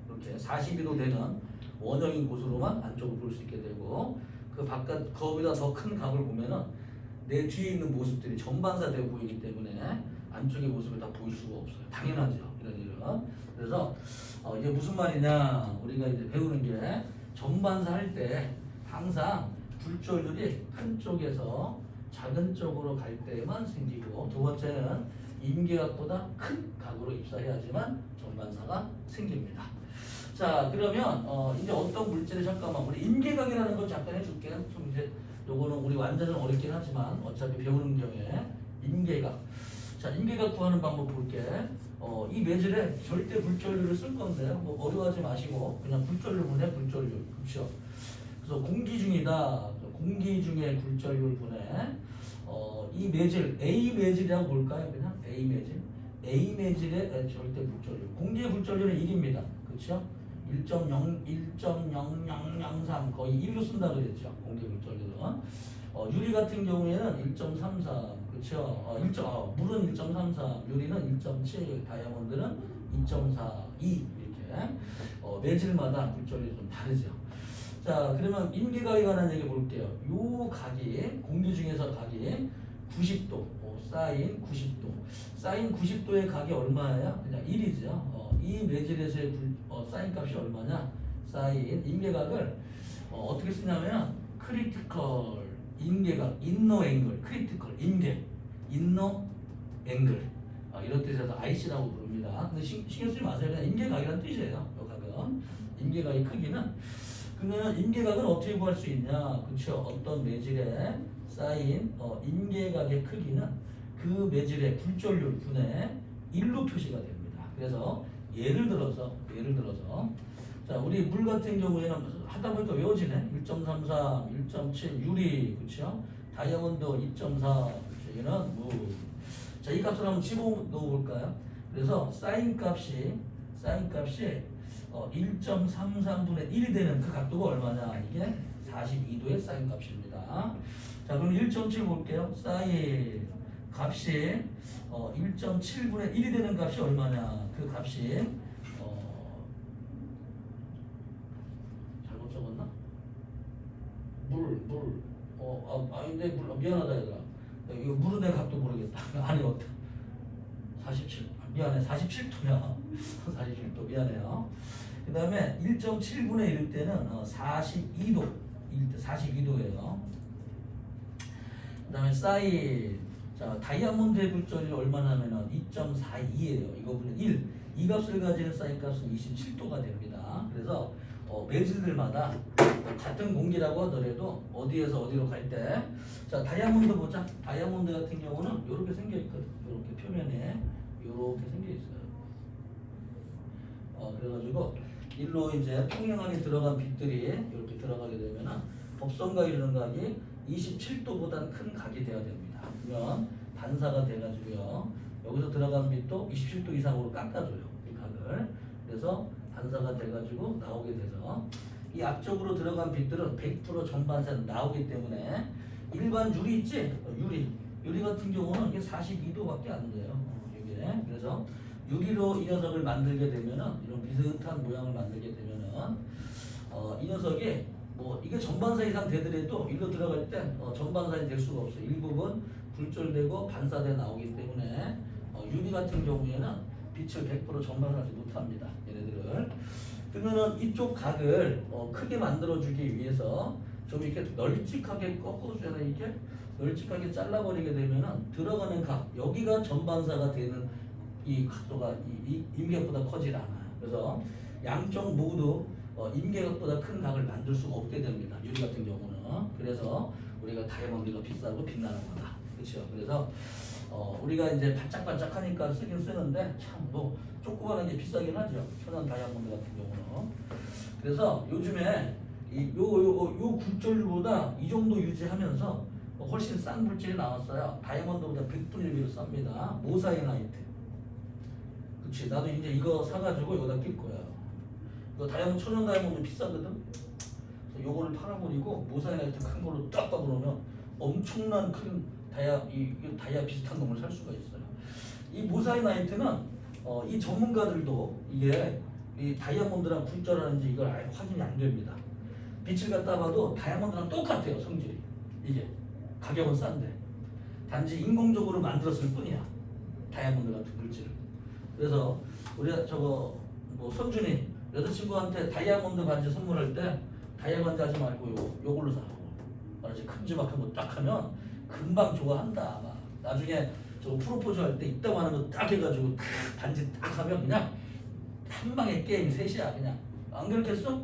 이렇게 42도 되는 원형인 곳으로만 안쪽을 볼 수 있게 되고 그 바깥 거기다 더 큰 각을 보면은 내 뒤에 있는 모습들이 전반사되어 보이기 때문에 안쪽의 모습을 다 보일 수가 없어요. 당연하죠. 이런 일은. 그래서 이게 무슨 말이냐 우리가 이제 배우는 게 전반사 할 때 항상 굴절률이 큰 쪽에서 작은 쪽으로 갈 때만 생기고 두 번째는 임계각보다 큰 각으로 입사해야지만 전반사가 생깁니다. 자 그러면 이제 어떤 물질을 잠깐만 우리 임계각이라는 걸 잠깐 해줄게요. 좀 이제 요거는 우리 완전은 어렵긴 하지만 어차피 배우는 경우에 임계각. 자 임계각 구하는 방법 볼게. 이 매질에 절대 굴절률을 쓸 건데 뭐 어려워하지 마시고 그냥 굴절률 분해 굴절률 그렇죠. 그래서 공기 중이다. 공기 중에 굴절률 분해. 이 매질 A 매질이라고 볼까요? 그냥 A 매질. A 매질의 절대 굴절률. 공기의 굴절률은 1입니다. 그렇죠? 1.0003 거의 1로 쓴다 그랬죠. 공기 굴절률은. 유리 같은 경우에는 1.33 그렇죠. 물은 1.33 유리는 1.7 다이아몬드는 2.42 이렇게 매질마다 굴절률이 좀 다르죠. 자 그러면 임계각에 관한 얘기 볼게요. 요 각이 공기 중에서 각이 90도 사인 90도 사인 90도의 각이 얼마예요? 그냥 1이죠. 이 매질에서의 사인 값이 얼마냐? 사인 임계각을 어떻게 쓰냐면 크리티컬 임계각 인너 앵글 크리티컬 임계 인너 앵글 이런 뜻에서 IC라고 부릅니다. 근데 신경 쓰지 마세요. 그냥 임계각이라는 뜻이에요. 요 각은 임계각의 크기는 그러면 임계각은 어떻게 구할 수 있냐? 그렇죠. 어떤 매질에 쌓인 임계각의 크기는 그 매질의 굴절률 분의 1로 표시가 됩니다. 그래서 예를 들어서 자 우리 물 같은 경우에는 하다 보니까 외워지네. 1.33, 1.7 유리 그렇죠. 다이아몬드 2.4 그렇죠. 얘는 무. 자 이 값을 한번 집어 넣어 볼까요? 그래서 사인 값이 1.33분의 1이 되는 그 각도가 얼마냐? 이게 42도의 사인 값입니다. 자 그럼 1.7 볼게요. 사인 값이 1.7분의 1이 되는 값이 얼마냐? 그 값이 잘못 적었나? 근데 미안하다 얘들아. 이거 물은 내 각도 모르겠다. 아니 없다. 47. 미안해. 47도야. 47도 미안해요. 그 다음에 1.7분의 1일 때는 42도 42도예요. 그 다음에 사인 자 다이아몬드의 굴절이 얼마냐면 2.42예요. 이거분의 1. 이 값을 가지는 사인 값은 27도가 됩니다. 그래서 매질들마다 같은 공기라고 하더라도 어디에서 어디로 갈 때 자 다이아몬드 보자. 다이아몬드 같은 경우는 이렇게 생겨 있거든. 이렇게 표면에 이렇게 생겨 있어요. 그래가지고 일로 이제 평행하게 들어간 빛들이 이렇게 들어가게 되면은 법선과 이루는 각이 27도보다 큰 각이 돼야 됩니다. 그러면 반사가 돼가지고요. 여기서 들어간 빛도 27도 이상으로 깎아줘요. 이 각을. 그래서 반사가 돼가지고 나오게 돼서 이 앞쪽으로 들어간 빛들은 100% 전반사는 나오기 때문에 일반 유리 있지? 유리 같은 경우는 이게 42도밖에 안 돼요. 이게 그래서 유리로 이 녀석을 만들게 되면은 이런 비슷한 모양을 만들게 되면은 이 녀석이 뭐 이게 전반사 이상 되더라도 일로 들어갈 때 전반사이 될 수가 없어요. 일부분 굴절되고 반사돼 나오기 때문에 유리 같은 경우에는 빛을 100% 전반하지 못합니다. 얘네들을. 그러면은 이쪽 각을 크게 만들어주기 위해서 좀 이렇게 널찍하게 꺾어줘야 돼. 이렇게 널찍하게 잘라버리게 되면은 들어가는 각 여기가 전반사가 되는 이 각도가 이 임계각보다 커질 않아요. 그래서 양쪽 모두 임계각보다 큰 각을 만들 수가 없게 됩니다. 유리 같은 경우는. 그래서 우리가 다이아몬드가 비싸고 빛나는 거다. 그렇죠. 그래서 우리가 이제 반짝반짝하니까 쓰긴 쓰는데 참 뭐 조그마한 게 비싸긴 하죠. 천연 다이아몬드 같은 경우는. 그래서 요즘에 요 굴절보다 이 정도 유지하면서 훨씬 싼 물질이 나왔어요. 다이아몬드보다 100분의 1로 쌉니다. 모사이나이트. 그치. 나도 이제 이거 사가지고 여기다 낄 거야. 이거 다이아몬드 천연 다이아몬드 비싸거든. 그래서 요거를 팔아버리고 모사이나이트 큰 걸로 딱 박으면 엄청난 큰 다이아 비슷한 놈을 살 수가 있어요. 이 모사이나이트는 이 전문가들도 이게 이 다이아몬드랑 굴절하는지 이걸 아예 확인이 안 됩니다. 빛을 갖다 봐도 다이아몬드랑 똑같아요, 성질이. 이게 가격은 싼데 단지 인공적으로 만들었을 뿐이야, 다이아몬드 같은 물질을. 그래서 우리가 저거 뭐 손준이 여자친구한테 다이아몬드 반지 선물할 때 다이아몬드 하지 말고 요걸로 사라고. 알았지? 큼지막한 거 딱 하면 금방 좋아한다. 아마 나중에 저 프로포즈 할 때 이따고 하는 거 딱 해가지고 딱 반지 딱 하면 그냥 한 방에 게임 셋이야 그냥. 안 그렇겠어?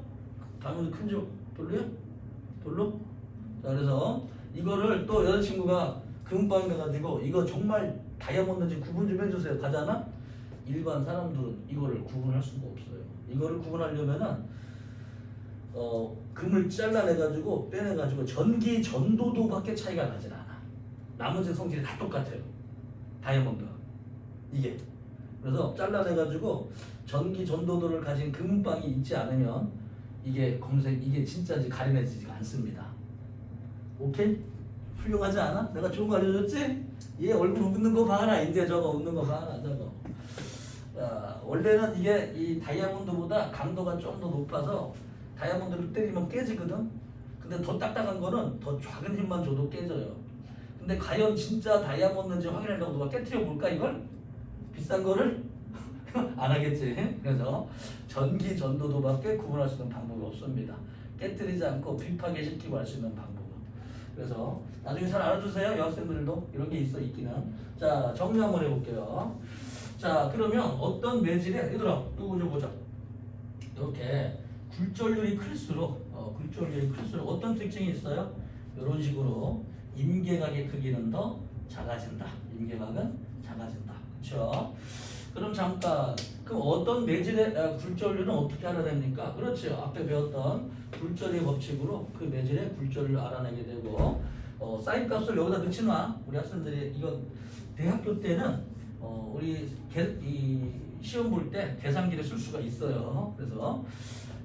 다이아몬드 큰지 별로야? 별로? 자, 그래서 이거를 또 여자친구가 금방에 가가지고 이거 정말 다이아몬드인지 구분 좀 해주세요 가잖아? 일반 사람들은 이거를 구분할 수가 없어요. 이거를 구분하려면은 금을 잘라내가지고 빼내가지고 전기 전도도밖에 차이가 나질 않아. 나머지 성질이 다 똑같아요, 다이아몬드가. 이게 그래서 잘라내가지고 전기 전도도를 가진 금빵이 있지 않으면 이게 이게 진짜인지 가려내지가 않습니다. 오케이? 훌륭하지 않아? 내가 좋은 거 알려줬지? 얘 얼굴 웃는 거 봐라. 이제 저거 웃는 거 봐라. 저거. 원래는 이게 이 다이아몬드보다 강도가 좀 더 높아서 다이아몬드를 때리면 깨지거든. 근데 더 딱딱한 거는 더 작은 힘만 줘도 깨져요. 근데 과연 진짜 다이아몬드인지 확인하려고 누가 깨트려 볼까 이걸? 비싼 거를? 안 하겠지. 그래서 전기 전도도밖에 구분할 수 있는 방법이 없습니다. 깨트리지 않고 비파괴시키고 할 수 있는 방법은. 그래서 나중에 잘 알아두세요. 여학생들도 이런 게 있기는. 자, 정리 한번 해볼게요. 자, 그러면 어떤 매질에 얘들아 이거 좀 보자. 이렇게 굴절률이 클수록 어떤 특징이 있어요? 이런 식으로 임계각의 크기는 더 작아진다. 임계각은 작아진다. 그렇죠? 그럼 잠깐 그럼 어떤 매질의 굴절률은 어떻게 알아냅니까? 그렇죠. 앞에 배웠던 굴절의 법칙으로 그 매질의 굴절률을 알아내게 되고 사인 값을 여기다 넣지 마. 우리 학생들이 이거 대학교 때는 우리 이 시험 볼 때 계산기를 쓸 수가 있어요. 그래서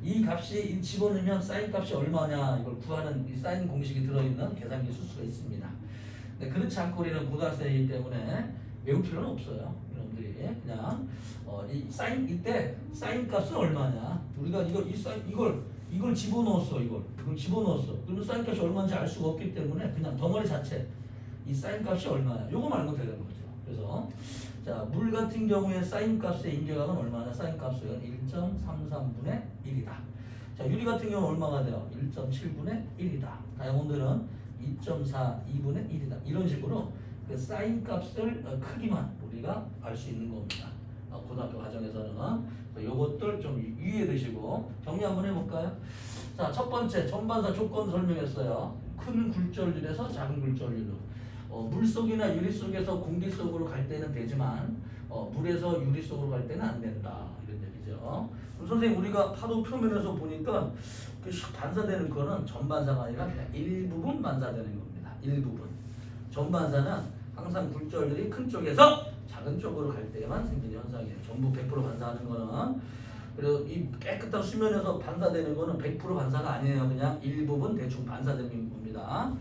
이 값이 집어넣으면 사인 값이 얼마냐 이걸 구하는 이 사인 공식이 들어있는 계산기 쓸 수가 있습니다. 근데 그렇지 않고 우리는 고등학생이기 때문에 외울 필요는 없어요. 여러분들이 그냥 이 사인 이때 사인 값은 얼마냐 우리가 이걸 집어넣었어. 이걸 집어넣었어. 그러면 사인 값이 얼마인지 알 수가 없기 때문에 그냥 덩어리 자체 이 사인 값이 얼마냐 요거 알면 되는 거죠. 그래서 자, 물 같은 경우에 사인 값의 임계각은 얼마냐? 사인 값은 1.33분의 1이다. 자, 유리 같은 경우는 얼마가 돼요? 1.7분의 1이다. 다이아몬드는 2.42분의 1이다. 이런 식으로 그 사인 값을 크기만 우리가 알 수 있는 겁니다. 고등학교 과정에서는 요것들 좀 유의해 두시고 정리 한번 해볼까요? 자, 첫 번째 전반사 조건 설명했어요. 큰 굴절률에서 작은 굴절률로. 물속이나 유리 속에서 공기 속으로 갈 때는 되지만 물에서 유리 속으로 갈 때는 안 된다. 이런 얘기죠. 그럼 선생님 우리가 파도 표면에서 보니까 그 반사되는 거는 전반사가 아니라 그냥 일부분 반사되는 겁니다. 일부분. 전반사는 항상 굴절들이 큰 쪽에서 작은 쪽으로 갈 때만 생기는 현상이에요. 전부 100% 반사하는 거는. 그리고 이 깨끗한 수면에서 반사되는 거는 100% 반사가 아니에요. 그냥 일부분 대충 반사되는 겁니다.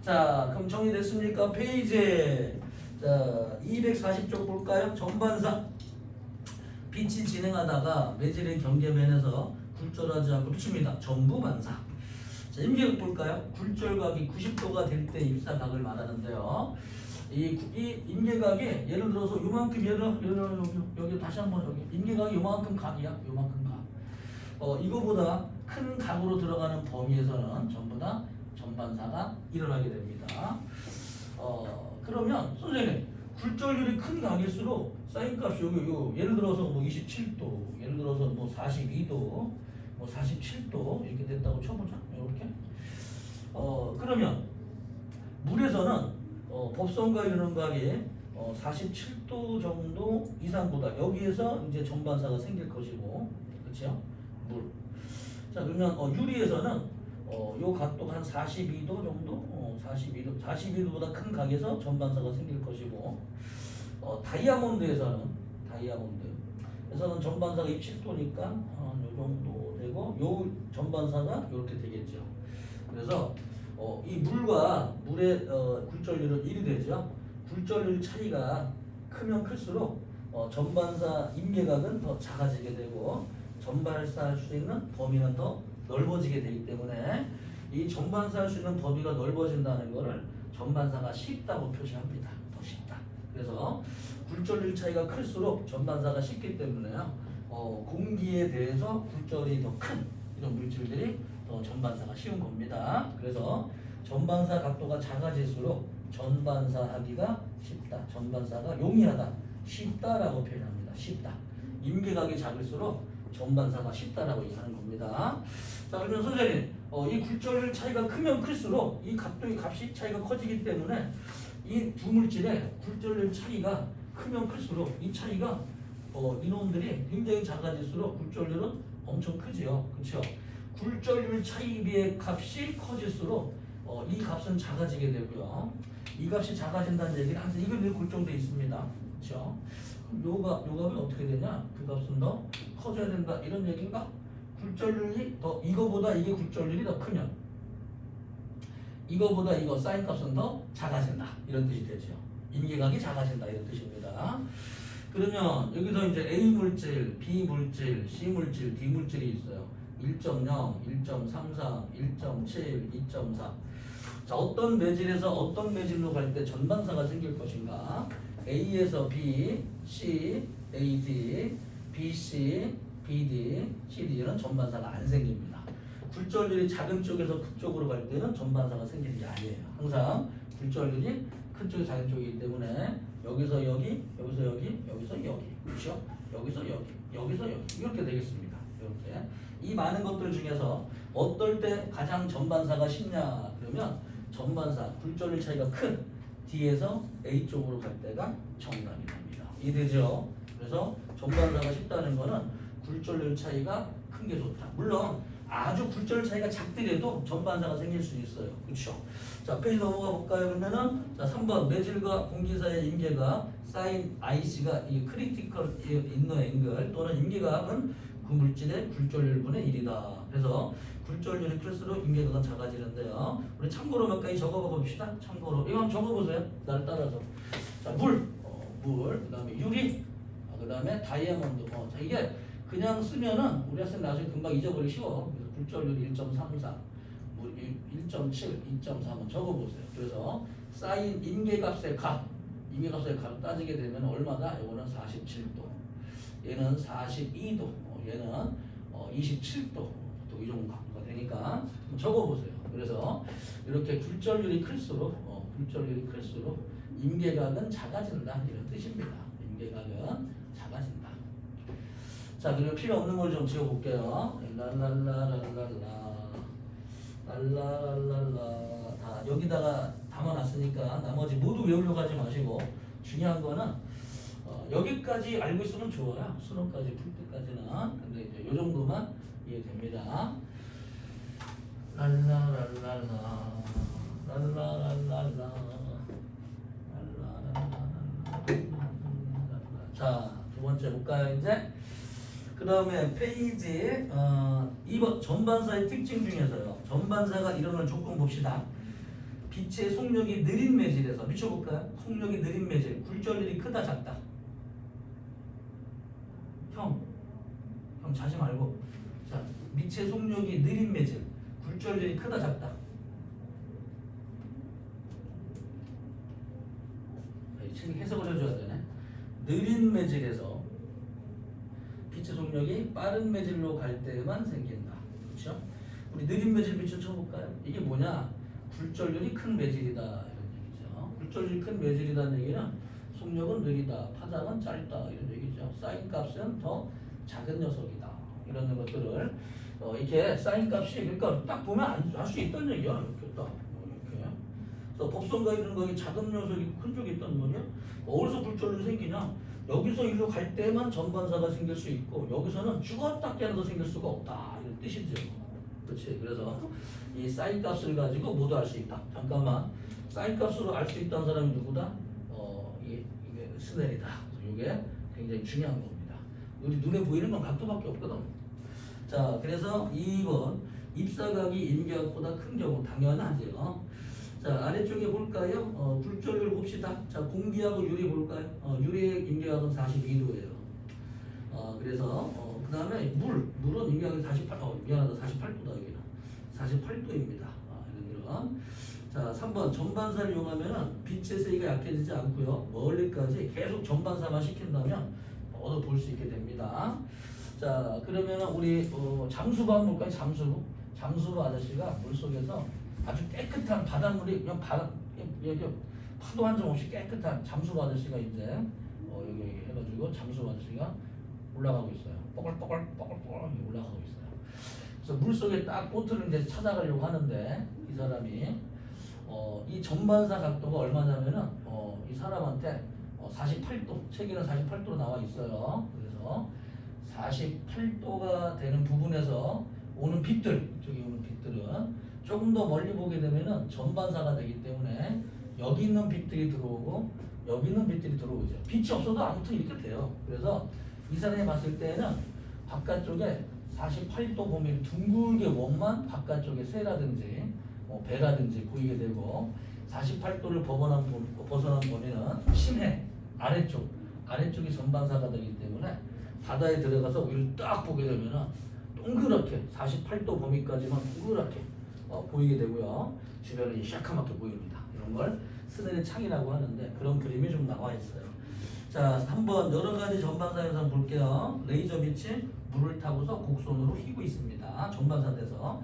자, 그럼 정리됐습니까? 페이지 자 240쪽 볼까요? 전반사 빛이 진행하다가 매질의 경계면에서 굴절하지 않고 비춥니다. 전부 반사. 자, 임계각 볼까요? 굴절각이 90도가 될 때 입사각을 말하는데요. 이 임계각이 예를 들어서 요만큼 여기 다시 한번 여기 임계각이 요만큼 각이야. 요만큼 각. 이거보다 큰 각으로 들어가는 범위에서는 전부 다 전반사가 일어나게 됩니다. 그러면 선생님 굴절률이 큰 각일수록 사인 값이 여기 예를 들어서 뭐 27도, 예를 들어서 뭐 42도, 뭐 47도 이렇게 됐다고 쳐보자. 이렇게. 그러면 물에서는 법선과 이르는 각이 47도 정도 이상보다 여기에서 이제 전반사가 생길 것이고, 그렇죠? 물. 자, 그러면 유리에서는 요 각도가 한 42도 정도, 42도보다 큰 각에서 전반사가 생길 것이고, 다이아몬드에서는 전반사가 27도니까 요 정도 되고, 요 전반사가 이렇게 되겠죠. 그래서 이 물과 물의 굴절률은 1이 되죠. 굴절률 차이가 크면 클수록 전반사 임계각은 더 작아지게 되고 전발사할 수 있는 범위는 더 넓어지게 되기 때문에 이 전반사할 수 있는 범위가 넓어진다는 것을 전반사가 쉽다고 표시합니다. 더 쉽다. 그래서 굴절률 차이가 클수록 전반사가 쉽기 때문에요. 공기에 대해서 굴절이 더 큰 이런 물질들이 더 전반사가 쉬운 겁니다. 그래서 전반사 각도가 작아질수록 전반사하기가 쉽다. 전반사가 용이하다. 쉽다라고 표현합니다. 쉽다. 임계각이 작을수록 전반사가 쉽다라고 얘기하는 겁니다. 자, 그러면 선생님, 이 굴절률 차이가 크면 클수록 이 각도의 값이 차이가 커지기 때문에 이 두 물질의 굴절률 차이가 크면 클수록 이 차이가 이놈들이 굉장히 작아질수록 굴절률은 엄청 크지요. 그렇죠? 굴절률 차이비의 값이 커질수록 이 값은 작아지게 되고요. 이 값이 작아진다는 얘기는 항상 이걸 늘 골정돼 있습니다. 그렇죠? 그럼 요 값은 어떻게 되냐? 그 값은 더 커져야 된다 이런 얘기인가? 굴절률이 더 이거보다 이게 굴절률이 더 크면 이거보다 이거 사인 값은 더 작아진다 이런 뜻이 되죠. 임계각이 작아진다 이런 뜻입니다. 그러면 여기서 이제 A 물질, B 물질, C 물질, D 물질이 있어요. 1.0, 1.33, 1.7, 2.4. 자, 어떤 매질에서 어떤 매질로 갈 때 전반사가 생길 것인가? A에서 B, C, AD, BC, BD, CD는 전반사가 안 생깁니다. 굴절률이 작은 쪽에서 큰 쪽으로 갈 때는 전반사가 생기는 게 아니에요. 항상 굴절률이 큰 쪽이 작은 쪽이기 때문에 여기서 여기, 여기서 여기, 여기서 여기, 그렇죠? 여기서 여기, 여기서 여기 이렇게 되겠습니다. 이렇게 이 많은 것들 중에서 어떨 때 가장 전반사가 쉽냐? 그러면 전반사 굴절률 차이가 큰 D에서 A 쪽으로 갈 때가 정답이 됩니다. 이해되죠? 그래서 전반사가 쉽다는 거는 굴절률 차이가 큰 게 좋다. 물론 아주 굴절 차이가 작더라도 전반사가 생길 수 있어요. 그렇죠? 자, 페이지 넘어가 볼까요? 그러면은 자, 3번 매질과 공기 사이의 임계가 사인 IC가 이 크리티컬 인너 앵글 또는 임계각은 그 물질의 굴절률분의 1이다. 그래서 굴절률이 클수록 임계각은 작아지는데요. 우리 참고로 몇 가지 적어봐 봅시다. 참고로 이거 한번 적어보세요. 나를 따라서. 자, 물, 그다음에 유리, 그다음에 다이아몬드. 자, 이게 그냥 쓰면은 우리 학생 나중에 금방 잊어버리기 쉬워. 그래서 굴절률 1.34, 1.7, 2.3은 적어보세요. 그래서 사인 임계값의 값, 임계값의 값 따지게 되면 얼마다? 이거는 47도, 얘는 42도, 얘는 27도, 또 이 정도 각도가 되니까 적어보세요. 그래서 이렇게 굴절률이 클수록, 임계각은 작아진다 이런 뜻입니다. 임계각은 작아진다. 자, 그리고 필요 없는 걸 좀 지워볼게요. 랄랄라 다 여기다가 담아놨으니까 나머지 모두 외우려고 하지 마시고 중요한 거는 여기까지 알고 있으면 좋아요. 수능까지 풀 때까지는. 근데 이제 요 정도만 이해됩니다. 자, 두 번째 볼까요 이제? 그 다음에 페이지 2번 전반사의 특징 중에서요. 전반사가 일어날 조건 봅시다. 빛의 속력이 느린 매질에서 미쳐볼까요? 속력이 느린 매질 굴절률이 크다 작다? 형 자지 말고. 자, 빛의 속력이 느린 매질 굴절률이 크다 작다? 지금 해석을 해줘야 되네. 느린 매질에서 빛의 속력이 빠른 매질로 갈 때만 생긴다. 그렇죠? 우리 느린 매질 빛을 쳐볼까요? 이게 뭐냐? 굴절률이 큰 매질이다 이런 얘기죠. 굴절률이 큰 매질이라는 얘기는 속력은 느리다, 파장은 짧다 이런 얘기죠. 사인 값은 더 작은 녀석이다 이런 것들을 이렇게 사인 값이 그러니까 딱 보면 알 수 있다는 얘기야. 이렇게 딱 이렇게. 그래서 법성과 이런 거기 작은 녀석이 큰 쪽이 있다는 거냐? 어디서 굴절률이 생기냐? 여기서 일로 갈 때만 전반사가 생길 수 있고 여기서는 죽었다 깨어나도 생길 수가 없다 이런 뜻이죠. 그렇지? 그래서 이 사인 값을 가지고 모두 알 수 있다. 잠깐만, 사인 값으로 알 수 있다는 사람이 누구다? 이게 스넬이다. 이게 굉장히 중요한 겁니다. 우리 눈에 보이는 건 각도밖에 없거든. 자, 그래서 2번 입사각이 임계각보다 큰 경우 당연하죠. 자, 아래쪽에 볼까요? 굴절률 봅시다. 자, 공기하고 유리 볼까요? 유리의 임계각은 42도예요. 그래서 그 다음에 물은 임의하게 48, 미안하다. 48도다, 여기는. 48도입니다. 얘네들은. 자, 3번. 전반사를 이용하면은 빛의 세기가 약해지지 않고요. 멀리까지 계속 전반사만 시킨다면 얻어 볼 수 있게 됩니다. 자, 그러면은 우리 잠수부 한번 볼까요? 잠수부 아저씨가 물속에서 아주 깨끗한 바닷물이 그냥 여기 파도 한 점 없이 깨끗한 잠수부 아저씨가 이제 여기 해가지고 잠수부 아저씨가 올라가고 있어요. 뽀글뽀글 올라가고 있어요. 그래서 물속에 딱 보트를 이제 찾아가려고 하는데 이 사람이 이 전반사 각도가 얼마냐면은 이 사람한테 48도, 책에는 48도로 나와 있어요. 그래서 48도가 되는 부분에서 오는 빛들, 이쪽에 오는 빛들은 조금 더 멀리 보게 되면은 전반사가 되기 때문에 여기 있는 빛들이 들어오고 여기 있는 빛들이 들어오죠. 빛이 없어도 아무튼 이렇게 돼요. 그래서 이 사람이 봤을 때는 바깥쪽에 48도 보면 둥글게 원만 바깥쪽에 새라든지 배라든지 보이게 되고 48도를 벗어난 범위는 심해 아래쪽이 전반사가 되기 때문에 바다에 들어가서 위를 딱 보게 되면은 동그랗게 48도 범위까지만 동그랗게 보이게 되고요. 주변이 시커멓게 보입니다. 이런 걸 스네르 창이라고 하는데 그런 그림이 좀 나와 있어요. 자, 한번 여러 가지 전반사에서 한번 볼게요. 레이저 빛이 물을 타고서 곡선으로 휘고 있습니다. 전반사돼서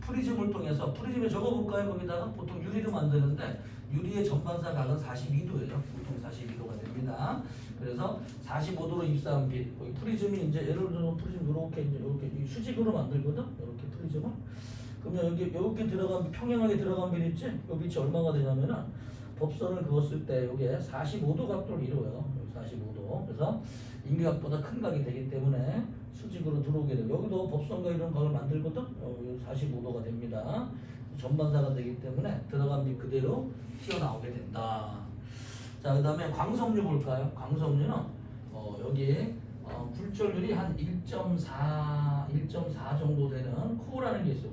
프리즘을 통해서 프리즘에 적어볼까요? 거기다가 보통 유리로 만드는데 유리의 전반사 각은 42도예요. 보통 42도가 됩니다. 그래서 45도로 입사한 빛. 여기 프리즘이 이제 예를 들어 프리즘 이렇게 수직으로 만들거든. 이렇게 프리즘을. 그러면 여기 들어간 평행하게 들어간 빛 있지? 이 빛이 얼마가 되냐면은 법선을 그었을 때 이게 45도 각도를 이루어요. 45도. 그래서 임계각보다 큰 각이 되기 때문에 수직으로 들어오게 돼요. 여기도 법선과 이런 각을 만들거든. 45도가 됩니다. 전반사가 되기 때문에 들어간 빛 그대로 튀어나오게 된다. 자, 그 다음에 광석류 볼까요? 광석류는 여기 굴절률이 한 1.4 정도 되는 코어라는 게 있어요.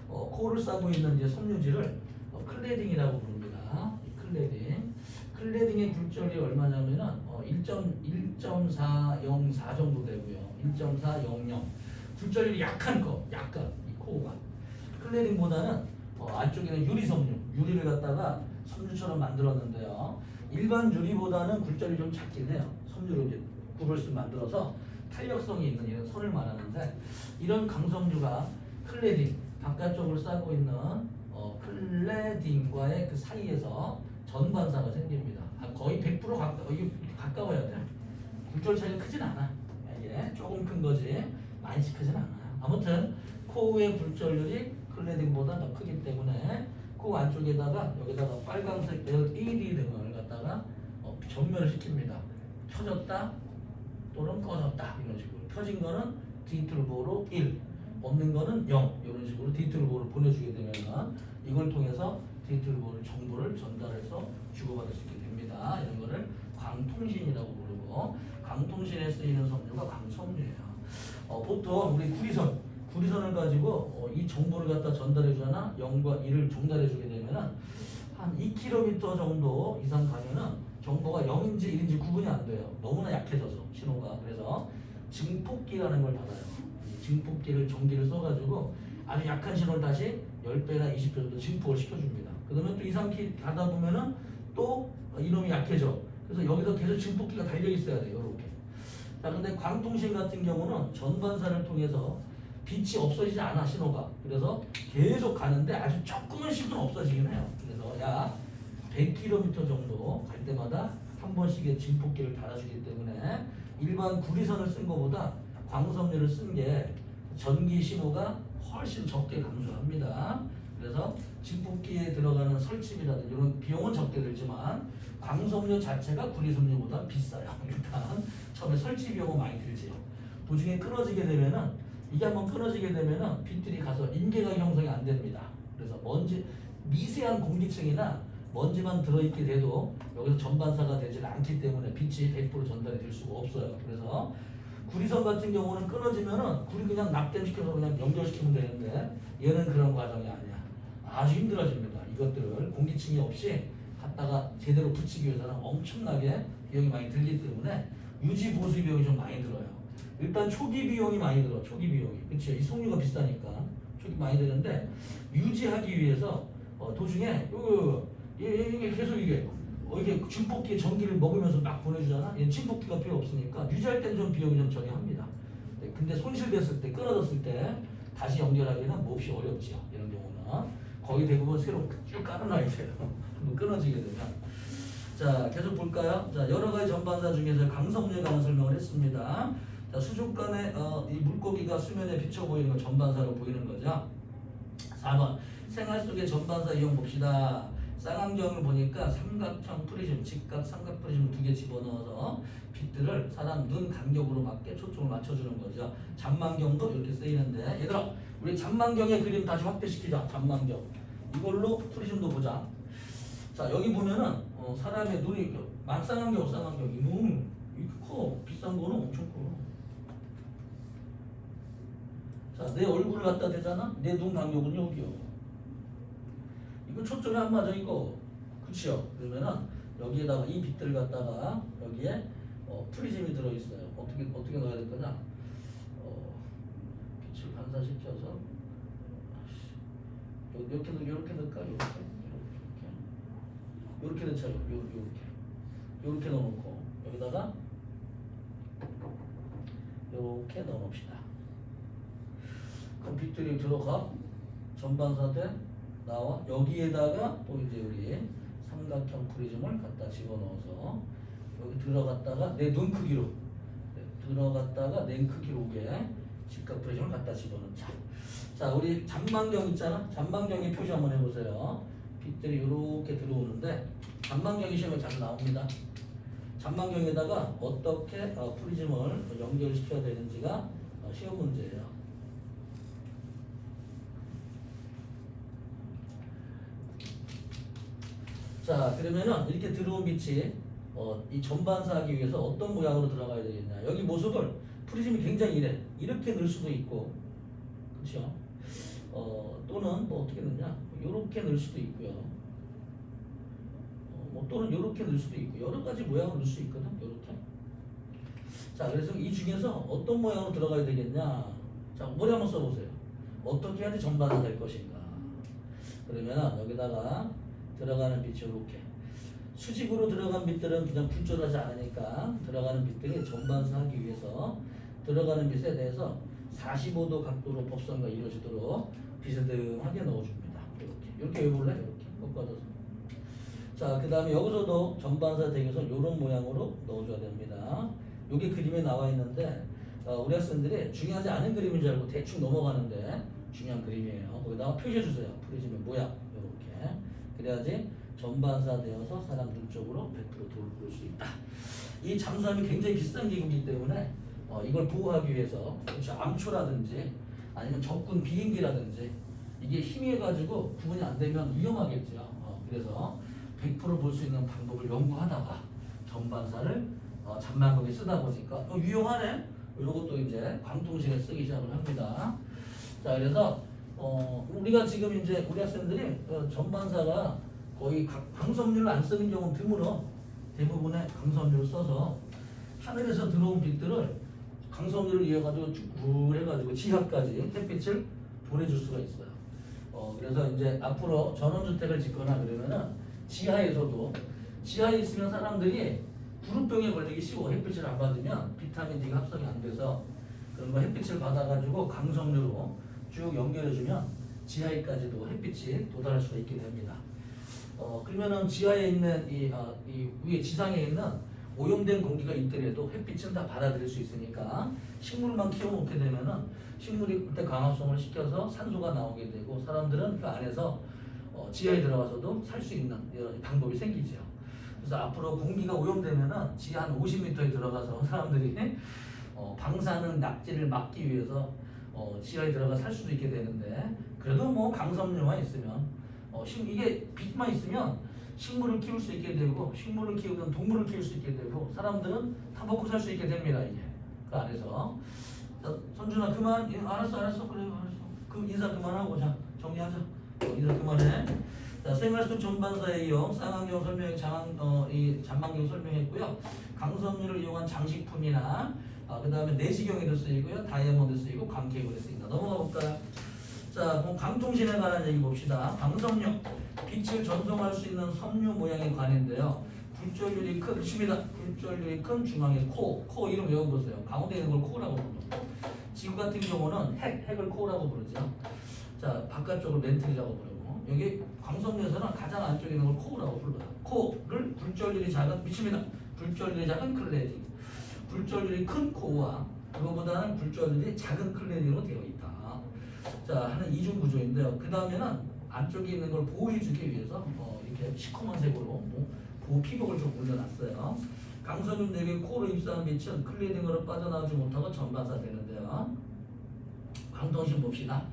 코어를 싸고 있는 이제 섬유질을 클레딩이라고 부릅니다. 클레딩의 굴절이 얼마냐면은 1.404 정도 되고요. 1.400 굴절률이 약한 이 코어가 클레딩보다는 안쪽에는 유리를 갖다가 섬유처럼 만들었는데요. 일반 유리보다는 굴절이 좀 작긴 해요. 섬유로 이제 굽을 만들어서 탄력성이 있는 이런 선을 말하는데 이런 강섬유가 클레딩 바깥쪽을 싸고 있는 클레딩과의 그 사이에서 전반사가 생깁니다. 거의 100% 가까워야 돼. 굴절 차이가 크진 않아. 이게 조금 큰 거지 많이 크진 않아요. 아무튼 코어의 굴절률이 클레딩보다 더 크기 때문에 코어 안쪽에다가 여기다가 빨간색 LED 등을 갖다가 전멸을 시킵니다. 켜졌다 또는 꺼졌다 이런 식으로. 켜진 거는 디지털보로 1, 없는 거는 0 이런 식으로 디지털보로 보내주게 되면 이걸 통해서 디지털보를 정보를 전달해서 주고받을 수 있게 됩니다. 이런 거를 광통신이라고 부르고 강통신에 쓰이는 섬유가 강섬유예요. 보통 우리 구리선을 가지고 이 정보를 갖다 전달해 주잖아. 0과 1을 전달해 주게 되면은 한 2km 정도 이상 가면은 정보가 0인지 1인지 구분이 안 돼요. 너무나 약해져서 신호가. 그래서 증폭기라는 걸 받아요. 이 증폭기를 전기를 써가지고 아주 약한 신호를 다시 10배나 20배 정도 증폭을 시켜줍니다. 그러면 또 2, 3km 가다 보면은 또 이놈이 약해져. 그래서 여기서 계속 증폭기가 달려 있어야 돼요. 이렇게. 자, 근데 광통신 같은 경우는 전반사를 통해서 빛이 없어지지 않아, 신호가. 그래서 계속 가는데 아주 조금씩은 없어지긴 해요. 그래서 약 100km 정도 갈 때마다 한 번씩의 증폭기를 달아주기 때문에 일반 구리선을 쓴 것보다 광섬유를 쓴 게 전기 신호가 훨씬 적게 감소합니다. 그래서 증폭기에 들어가는 설치비라든지 이런 비용은 적게 들지만 광섬유 자체가 구리섬유보다 비싸요. 일단 처음에 설치 비용은 많이 들지요. 도중에 끊어지게 되면은 이게 한번 끊어지게 되면은 빛들이 가서 임계각 형성이 안 됩니다. 그래서 미세한 공기층이나 먼지만 들어있게 돼도 여기서 전반사가 되지 않기 때문에 빛이 100% 전달이 될 수가 없어요. 그래서 구리선 같은 경우는 끊어지면은 굴이 그냥 납땜시켜서 그냥 연결시키면 되는데 얘는 그런 과정이 아니야. 아주 힘들어집니다. 이것들을 공기층이 없이 갖다가 제대로 붙이기 위해서는 엄청나게 비용이 많이 들기 때문에 유지 보수 비용이 좀 많이 들어요. 일단 초기 비용이 많이 들어. 초기 비용이. 그치? 이 석유가 비싸니까 초기 많이 드는데 유지하기 위해서 도중에 이게 계속 이게 이게 증폭기에 전기를 먹으면서 막 보내주잖아. 얘는 증폭기가 필요 없으니까 유지할 땐 좀 비용이 좀 저렴합니다. 네, 근데 손실됐을 때 끊어졌을 때 다시 연결하기는 몹시 어렵지요. 이런 경우는 거의 대부분 새로 쭉 깔아놔야 돼요. 한번 끊어지게 되면. 자, 계속 볼까요? 자, 여러 가지 전반사 중에서 강성유에 관한 설명을 했습니다. 자, 수족관에 이 물고기가 수면에 비쳐 보이는 건 전반사로 보이는 거죠. 4번 생활 속의 전반사 이용 봅시다. 쌍안경을 보니까 삼각형 프리즘, 직각 삼각 프리즘 2개 집어넣어서 빛들을 사람 눈 간격으로 맞게 초점을 맞춰주는 거죠. 잔망경도 이렇게 쓰이는데 얘들아 우리 잔망경의 그림 다시 확대시키자. 잔망경 이걸로 프리즘도 보자. 자 여기 보면은 사람의 눈이 쌍안경 쌍안경 이놈 이렇게 커. 비싼 거는 엄청 커. 자 내 얼굴을 갖다 대잖아. 내 눈 간격은 여기요. 이거 초점이 안 맞아 이거. 그치요? 그러면은 여기에다가 이 빛들을 갖다가 여기에 프리즘이 들어있어요. 어떻게 넣어야 될 거냐? 빛을 반사시켜서 이렇게 넣을까? 이렇게 넣자요. 이렇게 넣어놓고 여기다가 이렇게 넣어놓읍시다. 그럼 빛들이 들어가 전반사대 나와 여기에다가 또 이제 우리 삼각형 프리즘을 갖다 집어넣어서 여기 들어갔다가 내 눈 크기로 들어갔다가 내 크기로 오게 직각 프리즘을 갖다 집어넣자. 자 우리 잔망경 있잖아. 잔망경의 표시 한번 해보세요. 빛들이 이렇게 들어오는데 잔망경이 시험에 자주 나옵니다. 잔망경에다가 어떻게 프리즘을 연결시켜야 되는지가 시험 문제예요. 자 그러면은 이렇게 들어온 빛이 이 전반사하기 위해서 어떤 모양으로 들어가야 되겠냐. 여기 모습을 프리즘이 굉장히 이렇게 넣을 수도 있고 그렇죠. 또는 뭐 어떻게 넣냐 이렇게 넣을 수도 있고요. 뭐 또는 이렇게 넣을 수도 있고 여러 가지 모양을 넣을 수 있거든. 이렇게. 자 그래서 이 중에서 어떤 모양으로 들어가야 되겠냐. 자 머리 한번 써보세요. 어떻게 해야지 전반사 될 것인가. 그러면 여기다가 들어가는 빛이 이렇게 수직으로 들어간 빛들은 그냥 굴절하지 않으니까 들어가는 빛들이 전반사하기 위해서 들어가는 빛에 대해서 45도 각도로 법선과 이루어지도록 비스듬하게 넣어줍니다. 이렇게 외울래? 이렇게 꺾어서. 자, 그 다음에 여기서도 전반사 댁에서 이런 모양으로 넣어줘야 됩니다. 이게 그림에 나와 있는데 우리 학생들이 중요하지 않은 그림인 줄 알고 대충 넘어가는데 중요한 그림이에요. 거기다가 표시해주세요. 프리즘의 모양 이렇게. 그래야지 전반사 되어서 사람 눈 쪽으로 100% 돌 수 있다. 이 잠수함이 굉장히 비싼 기구이기 때문에 이걸 보호하기 위해서 그렇죠. 암초라든지 아니면 적군 비행기라든지 이게 희미해가지고 구분이 안 되면 위험하겠죠. 그래서 100% 볼 수 있는 방법을 연구하다가 전반사를 잔망경에 쓰다 보니까 유용하네. 이것도 이제 광통식에 쓰기 시작을 합니다. 자 그래서 우리가 지금 이제 우리 학생들이 전반사가 거의 광섬유를 안 쓰는 경우는 드물어. 대부분의 광섬유를 써서 하늘에서 들어온 빛들을 광섬유를 이어가지고 쭉 해가지고 지하까지 햇빛을 보내줄 수가 있어요. 그래서 이제 앞으로 전원주택을 짓거나 그러면은 지하에서도 지하에 있으면 사람들이 구루병에 걸리기 쉬워. 햇빛을 안 받으면 비타민 D가 합성이 안 돼서 그런 거 햇빛을 받아가지고 광섬유로 쭉 연결해주면 지하에까지도 햇빛이 도달할 수가 있게 됩니다. 그러면은 지하에 있는 이 위에 지상에 있는 오염된 공기가 있더라도 햇빛은 다 받아들일 수 있으니까 식물만 키워놓게 되면은 식물이 그때 광합성을 시켜서 산소가 나오게 되고 사람들은 그 안에서 지하에 들어가서도 살 수 있는 이런 방법이 생기죠. 그래서 앞으로 공기가 오염되면은 지하 한 50m에 들어가서 사람들이 방사능 낙지를 막기 위해서 지하에 들어가 살 수도 있게 되는데 그래도 뭐 강섬유만 있으면 이게 빛만 있으면 식물을 키울 수 있게 되고 식물을 키우는 동물을 키울 수 있게 되고 사람들은 다 먹고 살 수 있게 됩니다. 이게 그 안에서. 자, 선준아 그만. 알았어 그래 알았어. 그럼 인사 그만하고 자 정리하자. 인사 그만해. 자 생활 속 전반사의 이용 쌍안경 설명 이 잔망경 설명했고요. 강섬유를 이용한 장식품이나 그 다음에 내시경에도 쓰이고요. 다이아몬드 쓰이고 광케이블에 쓰인다. 넘어가 볼까요? 자, 그럼 강통신에 관한 얘기 봅시다. 강섬유, 빛을 전송할 수 있는 섬유 모양의 관인데요. 굴절률이 큰, 칩니다. 굴절률이 큰 중앙에 코 이름 외워보세요. 가운데 있는 걸 코라고 부르고, 지구 같은 경우는 핵을 코라고 부르죠. 자, 바깥쪽을 멘틀이라고 부르고, 여기 광섬유에서는 가장 안쪽에 있는 걸 코라고 불러요. 코를 굴절률이 작은, 미칩니다. 굴절률이 작은 클레딩. 굴절률이 큰 코와 그거보다는 굴절률이 작은 클레딩으로 되어 있다. 자, 하는 이중 구조인데요. 그 다음에는 안쪽에 있는 걸 보호해주기 위해서 이렇게 시커먼 색으로 보호 피복을 좀 올려놨어요. 강섬유 내게 코로 입사한 빛은 클레딩으로 빠져나오지 못하고 전반사되는데요. 강통신 봅시다.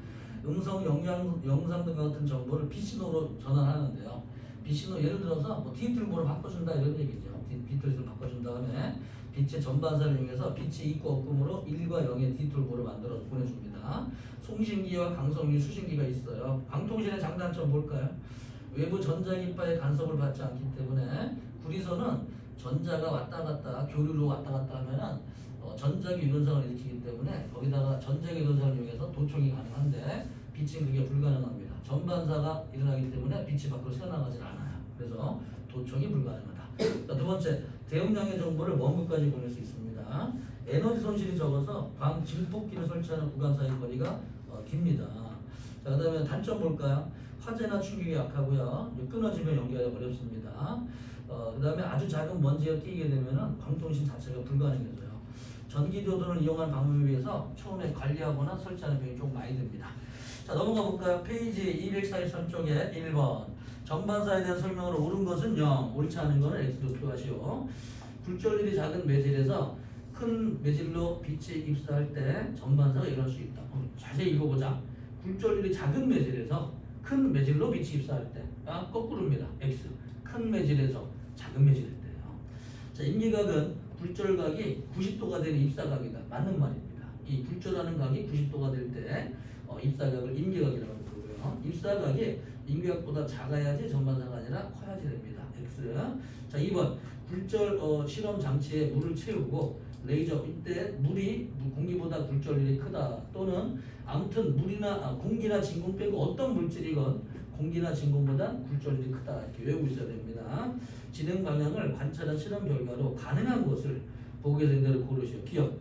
음성, 영상 등 같은 정보를 비신호로 전환하는데요. 비신호 예를 들어서 뭐 디지털보로 바꿔준다 이런 얘기죠. 디지털로 바꿔준 다음에 빛의 전반사를 이용해서 빛의 입구 없음으로 1과 0의 디지털보를 만들어서 보내줍니다. 송신기와 강섬유 수신기가 있어요. 강통신의 장단점 뭘까요? 외부 전자기파의 간섭을 받지 않기 때문에 구리선은 전자가 왔다 갔다 교류로 왔다 갔다 하면은 전자기 유전상을 일으키기 때문에 거기다가 전자기 유전상을 이용해서 도청이 가능한데 빛은 그게 불가능합니다. 전반사가 일어나기 때문에 빛이 밖으로 새어나가질 않아요. 그래서 도청이 불가능하다. 자, 두 번째, 대용량의 정보를 먼 곳까지 보낼 수 있습니다. 에너지 손실이 적어서 광 증폭기를 설치하는 구간 사이 거리가 깁니다. 자, 그 다음에 단점 볼까요? 화재나 충격이 약하고요. 끊어지면 연기하기 어렵습니다. 그 다음에 아주 작은 먼지가 끼게 되면은 광통신 자체가 불가능해져요. 전기조도를 이용한 방법에 비해서 처음에 관리하거나 설치하는 비용이 좀 많이 듭니다. 자, 넘어가 볼까요? 페이지 243쪽에 1번. 전반사에 대한 설명으로 옳은 것은 0, 옳지 않은 것은 X로 표하시오. 굴절률이 작은 매질에서 큰 매질로 빛이 입사할 때 전반사가 일어날 수 있다. 자세히 읽어보자. 굴절률이 작은 매질에서 큰 매질로 빛이 입사할 때, 거꾸로입니다. X. 큰 매질에서 작은 매질일 때요. 자, 임기각은 굴절각이 90도가 되는 입사각이다. 맞는 말입니다. 이 굴절하는 각이 90도가 될 때 입사각을 임기각이라고 부르고요. 입사각이 임기각보다 작아야지 전반사가 아니라 커야지 됩니다. X. 자, 2번. 굴절 실험 장치에 물을 채우고 레이저, 이때 물이 공기보다 굴절률이 크다. 또는 아무튼 공기나 진공 빼고 어떤 물질이건 공기나 진공보다 굴절률이 크다. 이렇게 외우고 있어야 됩니다. 진행 방향을 관찰한 실험 결과로 가능한 것을 보고에서 인대로 고르시오. 기억.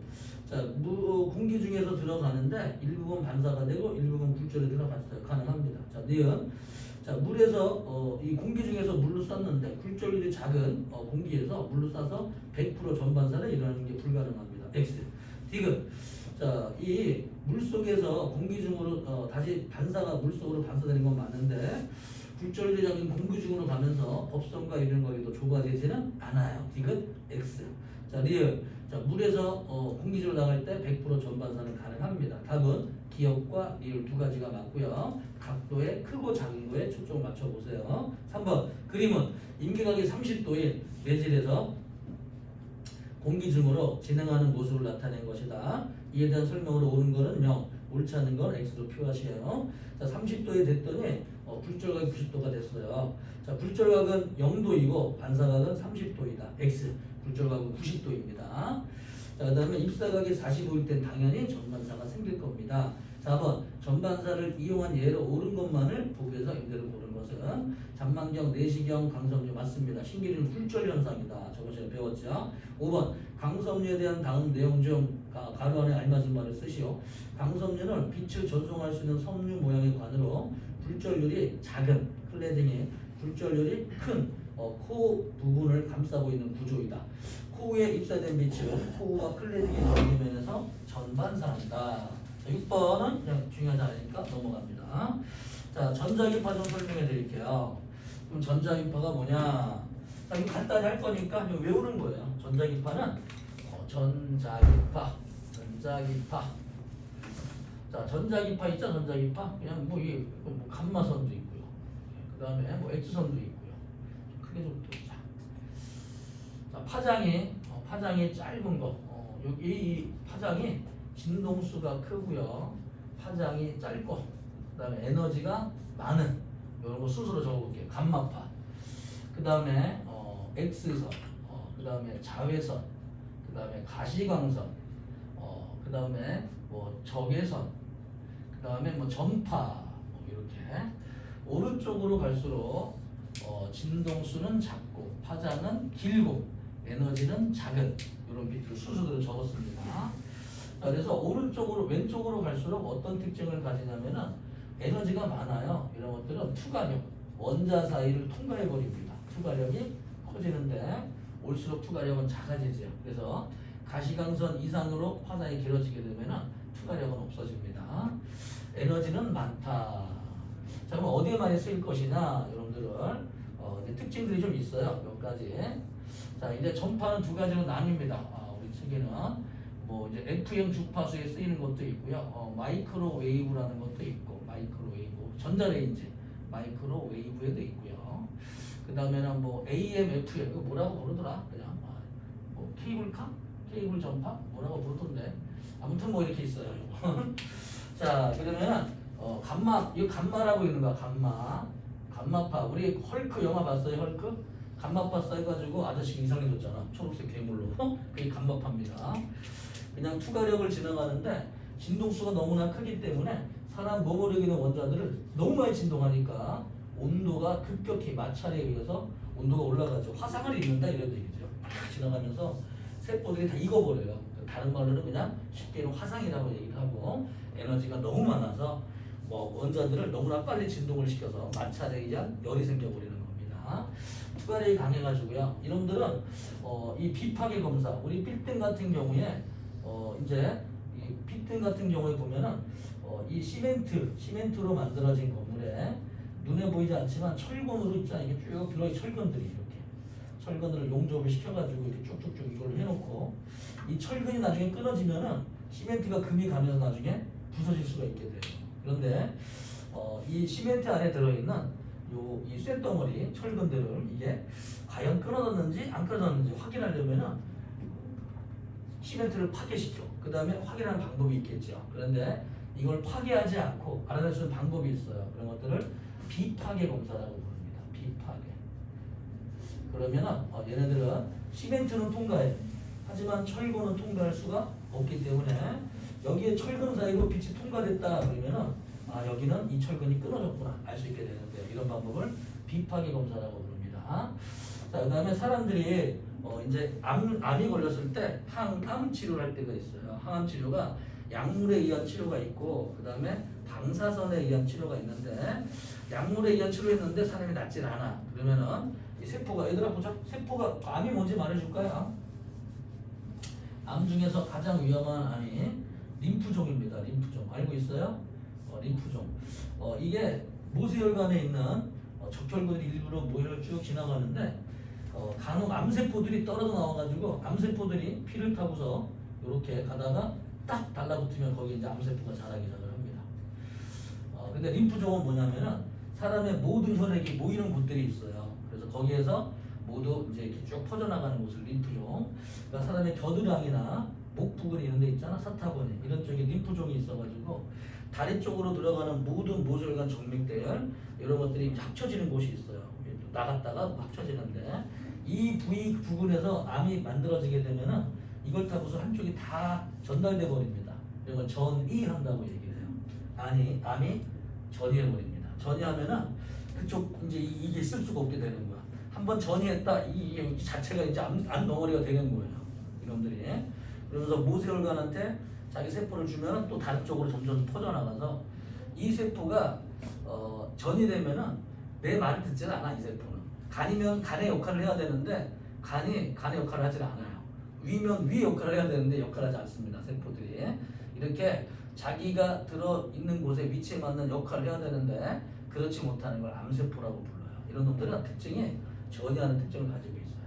자, 공기 중에서 들어가는데 일부분 반사가 되고 일부분 굴절이 들어갔어요. 가능합니다. 자, 니은. 자, 물에서 이 공기 중에서 물로 쐈는데 굴절률이 작은 공기에서 물로 쏴서 100% 전반사를 일어나는 게 불가능합니다. X. 디귿. 자, 이 물 속에서 공기 중으로 다시 반사가 물 속으로 반사되는 건 맞는데 굴절률이 작은 공기 중으로 가면서 법선과 이런 거리도 좁아지지는 않아요. 디귿 X. 자, 리을. 자, 물에서 공기 중으로 나갈 때 100% 전반사는 가능합니다. 답은 기억과 리을 두 가지가 맞고요. 각도에 크고 작은 거에 초점을 맞춰보세요. 3번 그림은 임기각이 30도인 매질에서 공기 중으로 진행하는 모습을 나타낸 것이다. 이에 대한 설명으로 옳은 거는 0, 옳지 않은 건 X로 표하시에요. 자, 30도에 됐더니 굴절각이 90도가 됐어요. 자, 굴절각은 0도이고 반사각은 30도이다. X. 굴절각은 90도입니다. 자, 그 다음에 입사각이 45일 땐 당연히 전반사가 생길 겁니다. 4번 전반사를 이용한 예로 옳은 것만을 보고해서 임대를 고른 것은 잔망경, 내시경, 강섬유 맞습니다. 신기류는 굴절 현상이다. 저번 시간에 배웠죠. 5번 강섬유에 대한 다음 내용 중 가로 안에 알맞은 말을 쓰시오. 강섬유는 빛을 전송할 수 있는 섬유 모양의 관으로 굴절률이 작은 클레딩이 굴절률이 큰 코 부분을 감싸고 있는 구조이다. 코에 입사된 빛은 코와 클레딩의 전기면에서 전반사한다. 6번은 그냥 중요하지 않으니까 넘어갑니다. 자, 전자기파 좀 설명해 드릴게요. 그럼 전자기파가 뭐냐? 자, 이거 간단히 할 거니까 이거 외우는 거예요. 전자기파는 전자기파. 자, 전자기파 있죠? 전자기파. 그냥 뭐 이게 뭐 감마선도 있고요. 그 다음에 뭐 X선도 있고요. 크게 좀 보자. 자, 파장이 짧은 거. 여기 이 파장이 진동수가 크고요. 파장이 짧고, 그 다음에 에너지가 많은 이런 거 순서로 적어볼게요. 감마파. 그 다음에 X선. 그 다음에 자외선, 그 다음에 가시광선, 그 다음에 뭐 적외선, 그 다음에 뭐 전파, 뭐 이렇게 오른쪽으로 갈수록 진동수는 작고 파장은 길고 에너지는 작은 이런 빛들 수수들을 적었습니다. 자, 그래서 오른쪽으로 왼쪽으로 갈수록 어떤 특징을 가지냐면은 에너지가 많아요. 이런 것들은 투과력, 원자 사이를 통과해 버립니다. 투과력이 커지는데 올수록 투과력은 작아지죠. 그래서 가시광선 이상으로 화살이 길어지게 되면은 투과력은 없어집니다. 에너지는 많다. 자, 그럼 어디에 많이 쓰일 것이냐, 여러분들은 이제 특징들이 좀 있어요. 몇 가지. 자, 이제 전파는 두 가지로 나뉩니다. 우리 책에는 뭐 이제 FM 주파수에 쓰이는 것도 있고요. 마이크로웨이브라는 것도 있고, 마이크로웨이브, 전자레인지, 마이크로웨이브에도 있고요. 그 다음에는 뭐 AM, FM 이거 뭐라고 부르더라? 그냥 뭐 케이블카, 케이블 전파 뭐라고 부르던데. 아무튼 뭐 이렇게 있어요. 자, 그러면 감마, 이거 감마라고 있는 거야. 감마파. 우리 헐크 영화 봤어요? 헐크? 감마파 써가지고 아저씨가 이상해졌잖아. 초록색 괴물로. 그게 감마파입니다. 그냥 투과력을 지나가는데 진동수가 너무나 크기 때문에 사람 몸을 이기는 원자들을 너무 많이 진동하니까 온도가 급격히 마찰에 의해서 온도가 올라가죠. 화상을 입는다 이런 얘기죠. 지나가면서 세포들이 다 익어버려요. 다른 말로는 그냥 쉽게는 화상이라고 얘기를 하고, 에너지가 너무 많아서 뭐 원자들을 너무나 빨리 진동을 시켜서 마찰에 의한 열이 생겨버리는 겁니다. 투과력이 강해가지고요. 이놈들은 이 비파괴 검사, 우리 빌딩 같은 경우에 이제 이 빌딩 같은 경우에 보면은 이 시멘트로 만들어진 건물에 눈에 보이지 않지만 철근으로 있잖아요. 이게 쭉 들어있는 철근들이 이렇게 철근들을 용접을 시켜가지고 이렇게 쭉쭉쭉 이걸 해놓고, 이 철근이 나중에 끊어지면은 시멘트가 금이 가면서 나중에 부서질 수가 있게 돼요. 그런데 이 시멘트 안에 들어있는 이 쇳덩어리 철근들을 이게 과연 끊어졌는지 안 끊어졌는지 확인하려면은 시멘트를 파괴시켜. 그 다음에 확인하는 방법이 있겠죠. 그런데 이걸 파괴하지 않고 알아낼 수 있는 방법이 있어요. 그런 것들을 비파괴 검사라고 부릅니다. 비파괴. 그러면은 얘네들은 시멘트는 통과해. 하지만 철근은 통과할 수가 없기 때문에 여기에 철근 사이로 빛이 통과됐다 그러면은 여기는 이 철근이 끊어졌구나 알 수 있게 되는데, 이런 방법을 비파괴 검사라고 부릅니다. 자, 그다음에 사람들이 이제 암이 걸렸을 때 항암 치료를 할 때가 있어요. 항암 치료가 약물에 의한 치료가 있고, 그다음에 방사선에 의한 치료가 있는데, 약물에 의한 치료했는데 사람이 낫질 않아. 그러면은 이 세포가, 얘들아 보자. 세포가 암이 뭔지 말해줄까요? 암 중에서 가장 위험한 암이 림프종입니다. 림프종 알고 있어요? 림프종. 이게 모세혈관에 있는 적혈구들이 일부러 모혈을 쭉 지나가는데 간혹 암세포들이 떨어져 나와가지고 암세포들이 피를 타고서 이렇게 가다가 딱 달라붙으면 거기 이제 암세포가 자라기 시작을 합니다. 근데 림프종은 뭐냐면은 사람의 모든 혈액이 모이는 곳들이 있어요. 그래서 거기에서 모두 이제 이렇게 쭉 퍼져나가는 곳을 림프종. 그러니까 사람의 겨드랑이나 목 부근 이런 데 있잖아, 사타구니 이런 쪽에 림프종이 있어가지고 다리 쪽으로 들어가는 모든 모세혈관 정맥대열 이런 것들이 합쳐지는 곳이 있어요. 나갔다가 합쳐지는데 이 부위 부근에서 암이 만들어지게 되면은 이걸 타고서 한쪽이 다 전달돼 버립니다. 이걸 전이한다고 얘기를 해요. 암이 전이해 버립니다. 전이하면은 그쪽 이제 이게 쓸 수가 없게 되는 거야. 한번 전이했다 이게 자체가 이제 암 덩어리가 되는 거예요. 이놈들이. 그러면서 모세혈관한테 자기 세포를 주면 또 다른 쪽으로 점점 퍼져나가서 이 세포가 전이 되면은 내 말을 듣지는 않아. 이 세포는 간이면 간의 역할을 해야 되는데 간이 간의 역할을 하지 않아요. 위면 위 역할을 해야 되는데 역할을 하지 않습니다. 세포들이 이렇게 자기가 들어 있는 곳에 위치에 맞는 역할을 해야 되는데 그렇지 못하는 걸 암세포라고 불러요. 이런 놈들은 특징이 전이하는 특징을 가지고 있어요.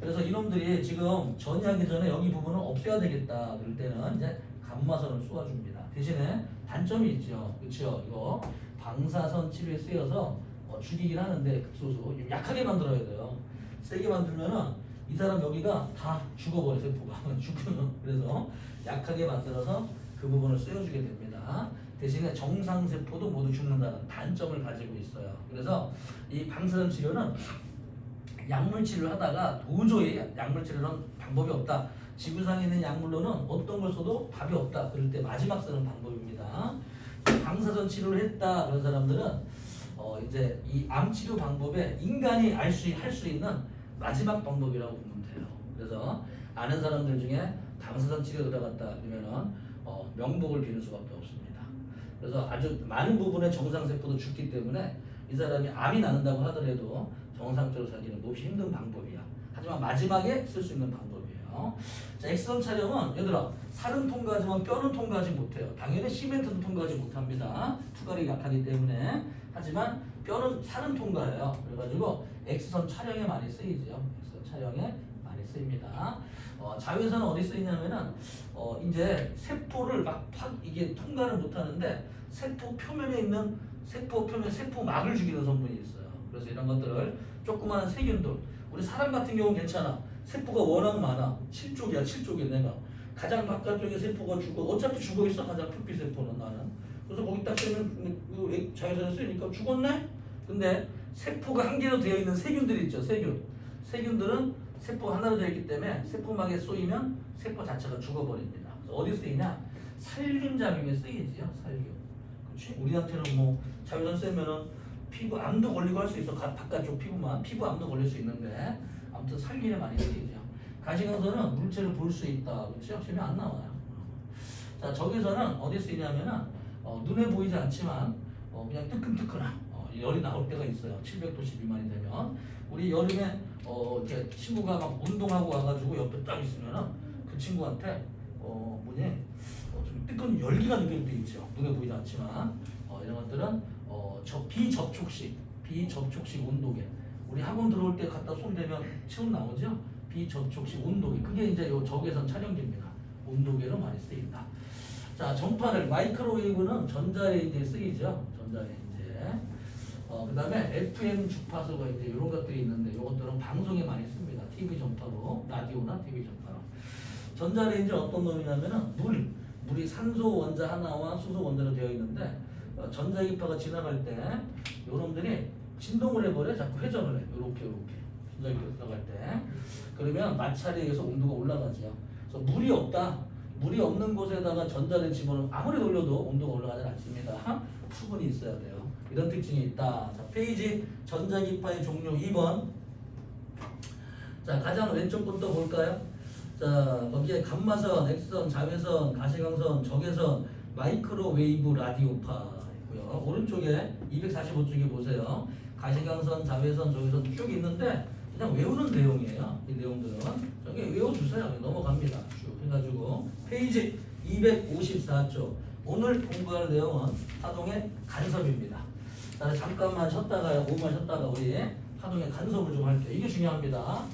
그래서 이놈들이 지금 전이하기 전에 여기 부분을 없애야 되겠다 그럴 때는 이제 감마선을 쏘아줍니다. 대신에 단점이 있죠. 그렇죠? 이거 방사선 치료에 쓰여서 죽이긴 하는데 극소수 약하게 만들어야 돼요. 세게 만들면은 이 사람 여기가 다 죽어버려. 세포가 죽으면. 그래서 약하게 만들어서 그 부분을 쓰여주게 됩니다. 대신에 정상세포도 모두 죽는다는 단점을 가지고 있어요. 그래서 이 방사선 치료는 약물치료를 하다가 도저히 약물치료는 방법이 없다. 지구상에 있는 약물로는 어떤 걸 써도 답이 없다. 그럴 때 마지막 쓰는 방법입니다. 방사선 치료를 했다 그런 사람들은 이제 이 암치료 방법에 인간이 할 수 있는 마지막 방법이라고 보면 돼요. 그래서 아는 사람들 중에 방사선 치료 들어갔다 그러면은 명복을 비는 수밖에 없습니다. 그래서 아주 많은 부분의 정상세포도 죽기 때문에 이 사람이 암이 낫는다고 하더라도 정상적으로 살기는 몹시 힘든 방법이야. 하지만 마지막에 쓸 수 있는 방법이에요. 자, 엑스선 촬영은 얘들아 살은 통과하지만 뼈는 통과하지 못해요. 당연히 시멘트도 통과하지 못합니다. 투과력이 약하기 때문에. 하지만 뼈는 살은 통과해요. 그래가지고 엑스선 촬영에 많이 쓰이죠. 엑스선 촬영에 많이 쓰입니다. 자외선은 어디 쓰이냐면은 이제 세포를 이게 통과를 못하는데 세포 표면에 있는 세포막을 죽이는 성분이 있어요. 그래서 이런 것들을 조그마한 세균들, 우리 사람 같은 경우는 괜찮아. 세포가 워낙 많아. 7쪽이야 내가. 가장 바깥쪽에 세포가 어차피 죽어 있어. 가장 표피 세포는 나는. 그래서 거기 딱 쓰면 자외선을 쓰니까 죽었네. 근데 세포가 한 개로 되어 있는 세균들이 있죠. 세균들은 세포 하나로 되어 있기 때문에 세포막에 쏘이면 세포 자체가 죽어버립니다. 그래서 어디 쓰이냐? 살균 작용에 쓰이지요. 살균. 그렇지? 우리한테는 뭐 자외선 쐬면은 피부 암도 걸리고 할 수 있어. 바깥쪽 피부 암도 걸릴 수 있는데 아무튼 살균에 많이 쓰이죠. 가시광선은 물체를 볼 수 있다. 그렇죠? 시험에 안 나와요. 자, 저기서는 어디 쓰이냐면은 눈에 보이지 않지만 그냥 뜨끈뜨끈한 열이 나올 때가 있어요. 700도씨 미만이 되면 우리 여름에 이렇게 친구가 막 운동하고 와가지고 옆에 딱 있으면은 그 친구한테 좀 뜨끈 열기가 느껴질 때 있죠. 눈에 보이지 않지만 이런 것들은 비접촉식 온도계. 우리 학원 들어올 때 갖다 손대면 체온 나오죠. 비접촉식 온도계. 그게 이제 요 적외선 촬영기입니다. 온도계로 많이 쓰인다. 자, 전파를 마이크로웨이브는 전자레인지에 쓰이죠. 전자레인지. 그 다음에 FM 주파수가 이제 이런 것들이 있는데 이것들은 방송에 많이 씁니다. TV 전파로, 라디오나 TV 전파로. 전자레인지는 어떤 놈이냐면은 물이 산소 원자 하나와 수소 원자로 되어 있는데 전자기파가 지나갈 때 요놈들이 진동을 해버려. 자꾸 회전을 해. 요렇게 전자기파 들어갈 때. 그러면 마찰에 의해서 온도가 올라가죠. 그래서 물이 없다. 물이 없는 곳에다가 전자를 집어넣으면 아무리 돌려도 온도가 올라가지 않습니다. 수분이 있어야 돼요. 이런 특징이 있다. 자, 페이지 전자기파의 종류 2번. 자, 가장 왼쪽 부터 볼까요? 자, 거기에 감마선, 엑스선, 자외선, 가시광선, 적외선, 마이크로웨이브, 라디오파 있고요. 오른쪽에 245쪽에 보세요. 가시광선, 자외선, 적외선 쭉 있는데 그냥 외우는 내용이에요. 이 내용들은 저기 외워주세요. 넘어갑니다. 쭉 해가지고 페이지 254쪽. 오늘 공부할 내용은 파동의 간섭입니다. 잠깐만 쉬었다가 5분만 쉬었다가 우리 파동의 간섭을 좀 할게요. 이게 중요합니다.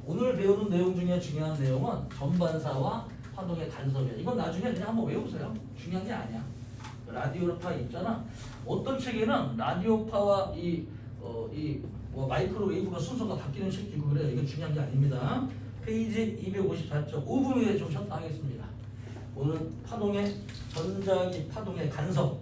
오늘 배우는 내용 중에 중요한 내용은 전반사와 파동의 간섭이에요. 이건 나중에 그냥 한번 외우세요. 중요한 게 아니야. 라디오파 있잖아. 어떤 책에는 라디오파와 마이크로웨이브가 순서가 바뀌는 책도 있고 그래요. 이게 중요한 게 아닙니다. 페이지 254쪽 5분 후에 좀 쉬었다 하겠습니다. 오늘 전자기 파동의 간섭.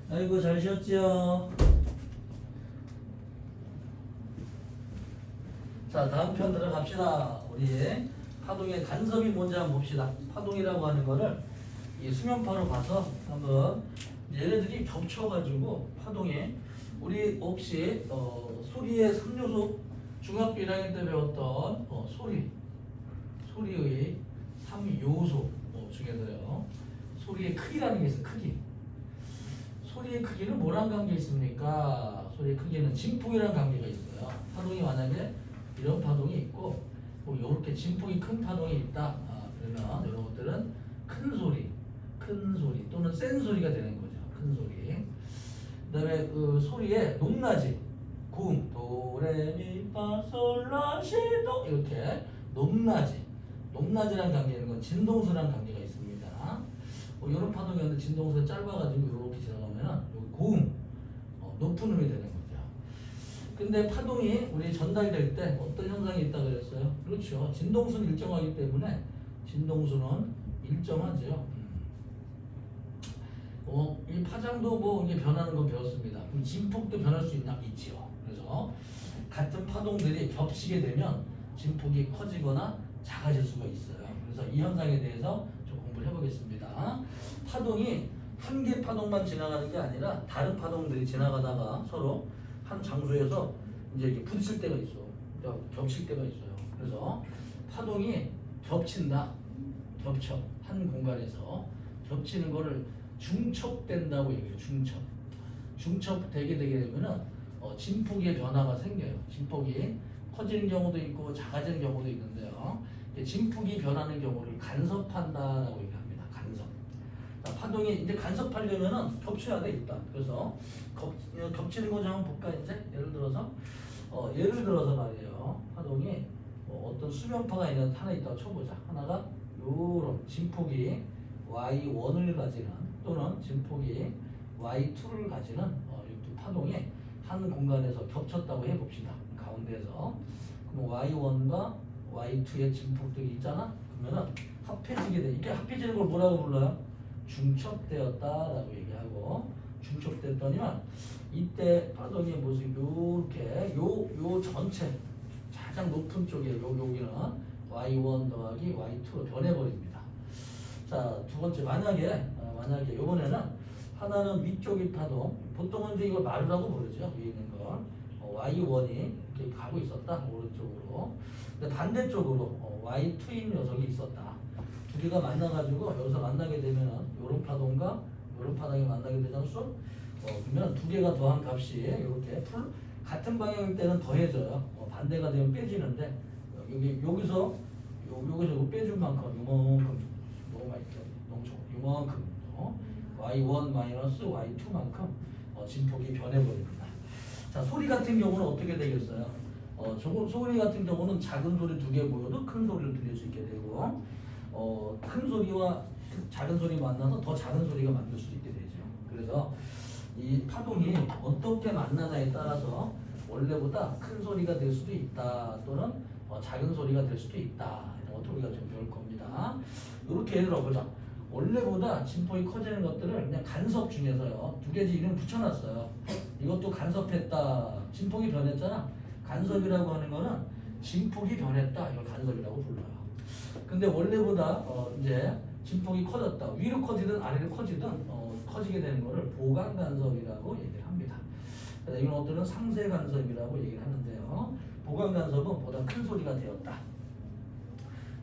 아이고 잘 쉬었지요? 자 다음 편 들어갑시다. 우리 파동의 간섭이 뭔지 한번 봅시다. 파동이라고 하는 거를 이 수면파로 봐서 한번 얘네들이 겹쳐가지고 파동이 우리 혹시 소리의 3요소 중학교 1학년 때 배웠던 소리의 3요소 중에서요 소리의 크기라는 게 있어요. 크기. 소리의 크기는 뭐랑 관계 있습니까? 소리의 크기는 진폭이랑 관계가 있어요. 파동이 만약에 이런 파동이 있고 뭐 이렇게 진폭이 큰 파동이 있다. 그러면 이런 것들은 큰 소리 또는 센 소리가 되는 거죠. 큰 소리. 그다음에 그 소리의 높낮이, 고음, 도레미파솔라시도 이렇게 높낮이랑 관계 있는 건 진동수랑 관계가 있습니다. 뭐 이런 파동이었는데 진동수가 짧아가지고 이렇게 지나가면은 여기 고음, 높은 음이 되는 거죠. 근데 파동이 우리 전달될 때 어떤 현상이 있다 그랬어요? 그렇죠. 진동수는 일정하기 때문에 진동수는 일정하죠. 이 파장도 뭐 이게 변하는 거 배웠습니다. 그럼 진폭도 변할 수 있나? 있지요. 그래서 같은 파동들이 겹치게 되면 진폭이 커지거나 작아질 수가 있어요. 그래서 이 현상에 대해서 좀 공부를 해보겠습니다. 파동이 한 개 파동만 지나가는 게 아니라 다른 파동들이 지나가다가 서로 한 장소에서 이제 이렇게 부딪힐 때가 있어. 겹칠 때가 있어요. 그래서 파동이 겹친다. 한 공간에서 겹치는 거를 중첩된다고 얘기해요. 중첩되게 되면은 진폭의 변화가 생겨요. 진폭이 커지는 경우도 있고 작아지는 경우도 있는데요. 진폭이 변하는 경우를 간섭한다라고 얘기합니다. 간섭. 자, 파동이 이제 간섭하려면은 겹쳐야 돼 일단. 그래서 겹치는 거 좀 한번 볼까 이제 예를 들어서 말이에요. 파동이 어떤 수면파가 하나 있다고 쳐보자. 하나가 요런 진폭이 y1을 가지는 또는 진폭이 y2를 가지는 이 파동이 한 공간에서 겹쳤다고 해봅시다. 가운데에서 그럼 y1과 y2의 진폭들이 있잖아. 그러면은 합해지게 돼. 이게 합해지는 걸 뭐라고 불러요? 중첩되었다라고 얘기하고 중첩됐더니만 이때 파동의 모습이 요렇게 요 전체 가장 높은 쪽에 여기는 y1 더하기 y2로 변해버립니다. 자, 두 번째 만약에 이번에는 하나는 위쪽의 파동, 보통은 이제 이걸 마루라고 부르죠. 위에 있는 걸 y1이 이렇게 가고 있었다 오른쪽으로. 근데 반대쪽으로 y2인 녀석이 있었다. 두 개가 만나가지고 여기서 만나게 되면은 이런 파동과 이런 파동이 만나게 되지 않소? 그러면 두 개가 더한 값이 이렇게 같은 방향일 때는 더해져요. 반대가 되면 빼지는데 여기서 빼준 만큼 요만큼 너무 많이 요만큼 y1 마이너스 y2만큼 진폭이 변해버립니다. 자, 소리 같은 경우는 어떻게 되겠어요? 소리 같은 경우는 작은 소리 두 개 모여도 큰 소리를 들릴 수 있게 되고 큰 소리와 작은 소리 만나서 더 작은 소리가 만들 수 있게 되죠. 그래서 이 파동이 어떻게 만나냐에 따라서 원래보다 큰 소리가 될 수도 있다 또는 작은 소리가 될 수도 있다 이런 것도 우리가 좀 배울 겁니다. 이렇게 예를 들어보자. 원래보다 진폭이 커지는 것들을 그냥 간섭 중에서요 두 개지 이름 붙여놨어요. 이것도 간섭했다. 진폭이 변했잖아. 간섭이라고 하는 거는 진폭이 변했다. 이걸 간섭이라고 불러요. 근데 원래보다 이제 진폭이 커졌다. 위로 커지든 아래로 커지든 커지게 되는 거를 보강 간섭이라고 얘기를 합니다. 그래서 이런 것들은 상쇄 간섭이라고 얘기를 하는데요. 보강 간섭은 보다 큰 소리가 되었다.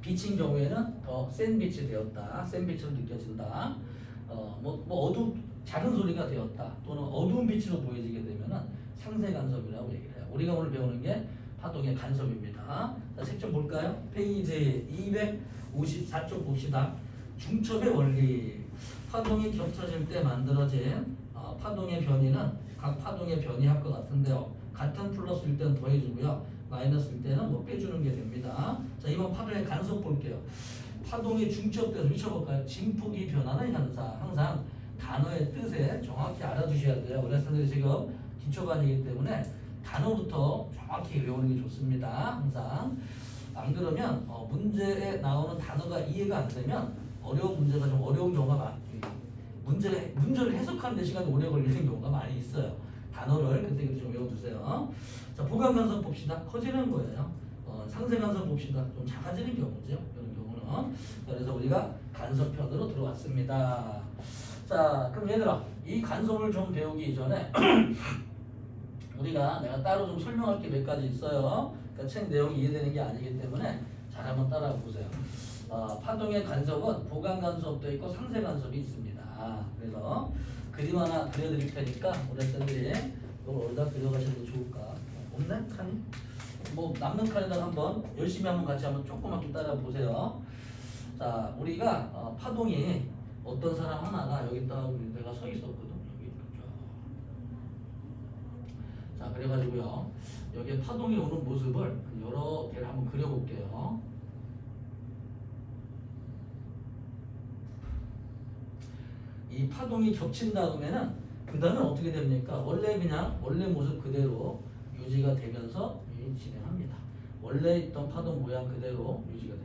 빛인 경우에는 더 센 빛이 되었다. 센 빛으로 느껴진다. 작은 소리가 되었다. 또는 어두운 빛으로 보여지게 되면은 상쇄 간섭이라고 얘기를 해요. 우리가 오늘 배우는 게 파동의 간섭입니다. 자, 책 좀 볼까요? 페이지 254쪽 봅시다. 중첩의 원리. 파동이 겹쳐질 때 만들어진 파동의 변이는 각 파동의 변이 할 것 같은데요. 같은 플러스일 때는 더해주고요. 마이너스일 때는 뭐 빼주는 게 됩니다. 자, 이번 파동의 간섭 볼게요. 파동이 중첩돼서 미쳐볼까요? 진폭이 변하는 현상. 항상 단어의 뜻에 정확히 알아두셔야 돼요. 우리 학생들이 지금 기초반이기 때문에 단어부터 정확히 외우는 게 좋습니다. 항상. 안 그러면 문제에 나오는 단어가 이해가 안 되면 어려운 문제가 좀 어려운 경우가 많아요. 문제를 해석하는 데 시간이 오래 걸리는 경우가 많이 있어요. 단어를 그때 좀 외워두세요. 자, 보강 간섭 봅시다. 커지는 거예요. 상쇄 간섭 봅시다. 좀 작아지는 경우죠. 이런 경우는. 그래서 우리가 간섭편으로 들어왔습니다. 자, 그럼 얘들아, 이 간섭을 좀 배우기 전에 내가 따로 좀 설명할 게 몇 가지 있어요. 그러니까 책 내용이 이해되는 게 아니기 때문에 잘 한번 따라와 보세요. 파동의 간섭은 보강 간섭도 있고 상쇄 간섭이 있습니다. 그래서 그림 하나 그려드릴 테니까 우리 학생들이 이걸 어디다 그려가시는 게 좋을까? 없네? 칸이? 뭐 남는 칸에다가 한번 열심히 한번 같이 한번 조그맣게 따라 보세요. 자, 우리가 파동이 어떤 사람 하나가 여기 딱 내가 서 있었거든. 여기 있죠. 자, 그래가지고요. 여기에 파동이 오는 모습을 여러 개를 한번 그려볼게요. 이 파동이 겹친 다음에는 그 다음에 어떻게 됩니까? 원래 모습 그대로 유지가 되면서 진행합니다. 원래 있던 파동 모양 그대로 유지가 돼요.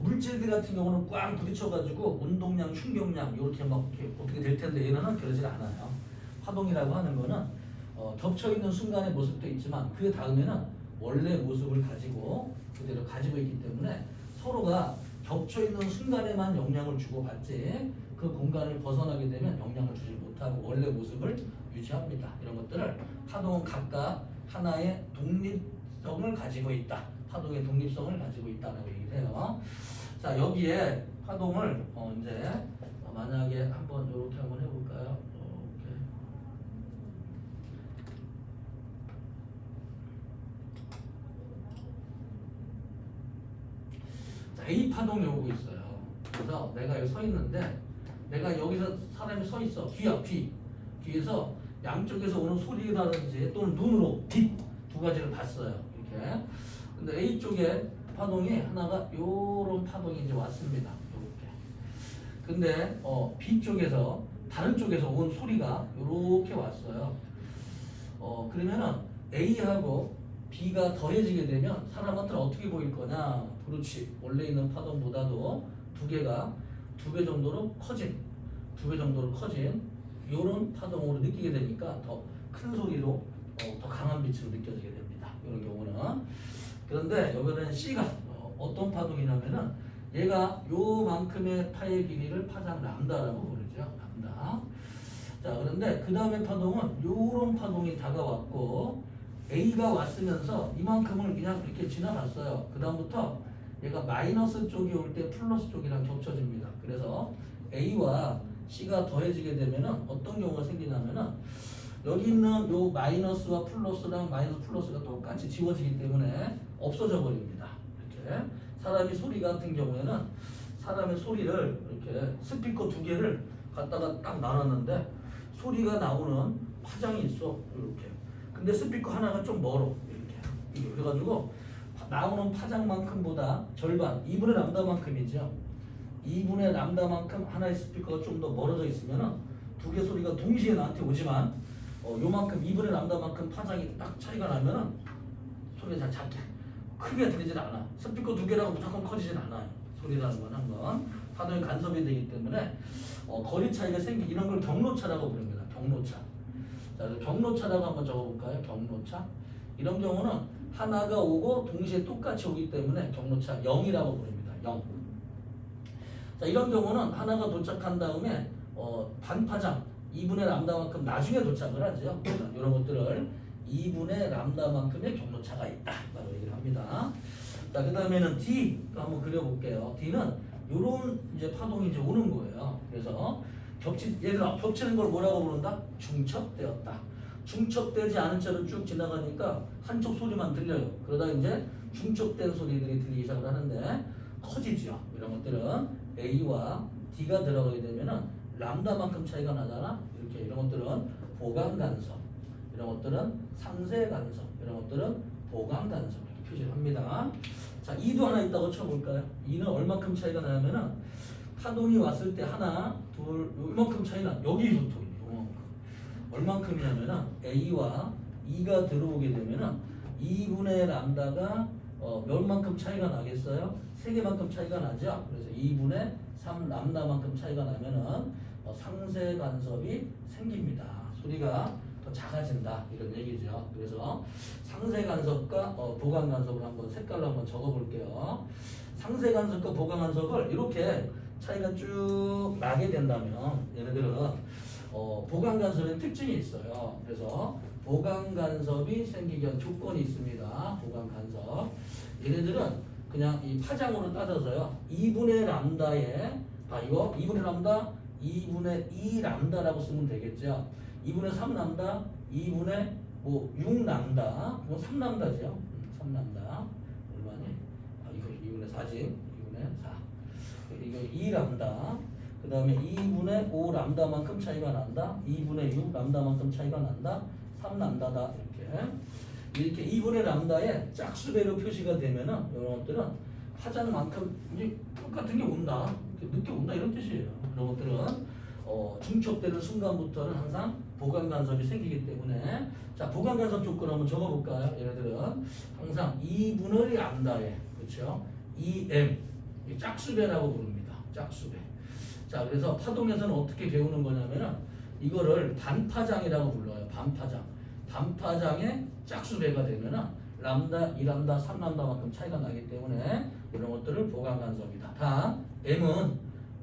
물질들 같은 경우는 꽝 부딪혀가지고 운동량, 충격량 이렇게 막 이렇게 어떻게 될 텐데 얘는 그러질 않아요. 파동이라고 하는 거는 겹쳐 있는 순간의 모습도 있지만 그 다음에는 원래 모습을 가지고 그대로 가지고 있기 때문에 서로가 겹쳐 있는 순간에만 영향을 주고받지 그 공간을 벗어나게 되면 영향을 주지 못하고 원래 모습을 유지합니다. 이런 것들을 파동은 각각 하나의 독립성을 가지고 있다. 파동의 독립성을 가지고 있다라고 얘기를 해요. 자, 여기에 파동을 이제 만약에 한번 이렇게 한번 해볼까요? 이렇게. 자, A 파동이 오고 있어요. 그래서 내가 여기 서 있는데 내가 여기서 사람이 서 있어. 귀에서 양쪽에서 오는 소리라든지 또는 눈으로 빛 두 가지를 봤어요. 이렇게. 근데 A 쪽에 파동이 하나가 요런 파동이 이제 왔습니다. 요렇게. 근데 B 쪽에서 다른 쪽에서 온 소리가 요렇게 왔어요. 그러면은 A하고 B가 더해지게 되면 사람한테는 어떻게 보일 거냐? 그렇지. 원래 있는 파동보다도 두 배 정도로 커진 요런 파동으로 느끼게 되니까 더 큰 소리로 더 강한 빛으로 느껴지게 됩니다. 이런 경우는. 그런데 여기는 C가 어떤 파동이냐면은 얘가 요만큼의 파의 길이를 파장 람다라고 부르죠. 람다. 자, 그런데 그 다음에 파동은 요런 파동이 다가왔고 A가 왔으면서 이만큼을 그냥 이렇게 지나갔어요. 그 다음부터 얘가 마이너스 쪽이 올 때 플러스 쪽이랑 겹쳐집니다. 그래서 A와 C가 더해지게 되면은 어떤 경우가 생기냐면은 여기 있는 요 마이너스와 플러스랑 마이너스 플러스가 똑같이 지워지기 때문에 없어져 버립니다. 이렇게 사람이 소리 같은 경우에는 사람의 소리를 이렇게 스피커 두 개를 갖다가 딱 나눴는데 소리가 나오는 파장이 있어. 이렇게. 근데 스피커 하나가 좀 멀어. 이렇게. 그래가지고 나오는 파장만큼보다 절반, 2분의 람다만큼이죠. 2분의 람다만큼 하나의 스피커가 좀 더 멀어져 있으면은 두 개 소리가 동시에 나한테 오지만 요만큼 2분의 람다만큼 파장이 딱 차이가 나면은 소리가 잘 작게 크게 들리진 않아. 스피커 두 개라고 무조건 커지진 않아요. 소리라는 건 한번 파동이 간섭이 되기 때문에 거리 차이가 생기 이런 걸 경로차라고 부릅니다. 경로차. 자, 경로차라고 한번 적어볼까요? 경로차. 이런 경우는 하나가 오고 동시에 똑같이 오기 때문에 경로차 0이라고 부릅니다. 0. 자, 이런 경우는 하나가 도착한 다음에 반파장 2분의 람다만큼 나중에 도착을 하죠. 이런 것들을 2분의 람다만큼의 경로차가 있다. 라고 얘기를 합니다. 자, 그 다음에는 D 한번 그려볼게요. D는 요런 이제 파동이 이제 오는 거예요. 그래서 얘들아 겹치는 걸 뭐라고 부른다? 중첩되었다. 중첩되지 않은 채로 쭉 지나가니까 한쪽 소리만 들려요. 그러다 이제 중첩된 소리들이 들리기 시작을 하는데 커지죠. 이런 것들은 A와 D가 들어가게 되면은 람다만큼 차이가 나잖아. 이렇게 이런 것들은 보강 간섭, 이런 것들은 상세 간섭, 이런 것들은 보강 간섭 이렇게 표시를 합니다. 자, 2도 하나 있다고 쳐볼까요? 2는 얼마큼 차이가 나냐면은 파동이 왔을 때 하나, 둘, 요만큼 차이 나. 여기부터 요만큼. 얼만큼이냐면은 A와 E가 들어오게 되면은 2분의 람다가 몇만큼 차이가 나겠어요? 3개만큼 차이가 나죠. 그래서 2분의 3 람다만큼 차이가 나면은 상세 간섭이 생깁니다. 소리가 더 작아진다 이런 얘기죠. 그래서 상세 간섭과 보강 간섭을 한번 색깔로 한번 적어볼게요. 상세 간섭과 보강 간섭을 이렇게 차이가 쭉 나게 된다면 얘네들은 보강 간섭의 특징이 있어요. 그래서 보강 간섭이 생기기 위한 조건이 있습니다. 보강 간섭. 얘네들은 그냥 이 파장으로 따져서요. 2분의 람다에 이거 2분의 람다, 2분의 2 람다라고 쓰면 되겠죠. 2분의 3 람다, 2분의 6 람다, 이건 3 람다죠. 3 람다 얼마니? 이거 2분의 4지. 2분의 4. 이거 2 람다. 그 다음에 2분의 5 람다만큼 차이가 난다. 2분의 6 람다만큼 차이가 난다. 3 람다다 이렇게 2분의 람다에 짝수배로 표시가 되면은 이런 것들은 파장만큼 이제 똑같은 게 온다. 늦게 온다 이런 뜻이에요. 이런 것들은 중첩되는 순간부터는 항상 보강 간섭이 생기기 때문에 자 보강 간섭 조건 한번 적어볼까요? 얘네들은 항상 2분의 람다에 그렇죠? 2m 이 짝수배라고 부릅니다. 짝수배. 자 그래서 파동에서는 어떻게 배우는 거냐면은 이거를 단파장이라고 불러요. 반파장. 단파장의 짝수배가 되면은 람다, 2람다, 3람다만큼 차이가 나기 때문에 이런 것들을 보강 간섭이다. 단 m은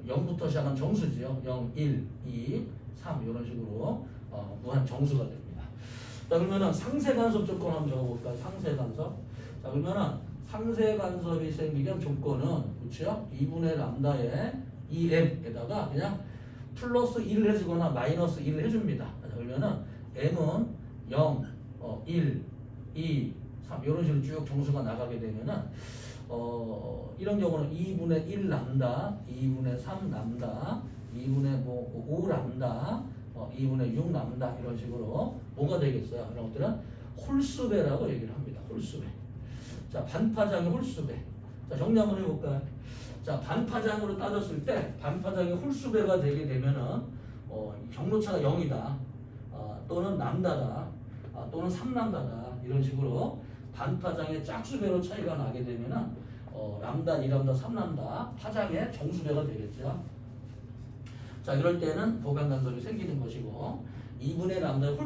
0부터 시작한 정수지요. 0, 1, 2, 3 이런 식으로 무한 정수가 됩니다. 자 그러면은 상세 간섭 조건 한번 적어볼까요? 상세 간섭. 자 그러면은 상세 간섭이 생기기 위한 조건은 그렇죠? 2분의 람다에 2m에다가 그냥 플러스 1을 해주거나 마이너스 1을 해줍니다. 자, 그러면은 m은 0, 1, 2, 3 이런 식으로 쭉 정수가 나가게 되면은 이런 경우는 2분의 1 람다, 2분의 3 람다, 2분의 5 람다, 2분의 6 람다 이런 식으로 뭐가 되겠어요? 이런 것들은 홀수배라고 얘기를 합니다. 홀수배. 자 반파장의 홀수배. 자 정리 한번 해볼까요? 자 반파장으로 따졌을 때 반파장이 홀수배가 되게 되면은 경로차가 0이다. 또는 람다다. 또는 3람다다. 이런 식으로 반파장의 짝수배로 차이가 나게 되면은 람다, 2람다, 3람다 파장의 정수배가 되겠죠. 자 이럴 때는 보강 간섭이 생기는 것이고 2분의 람다의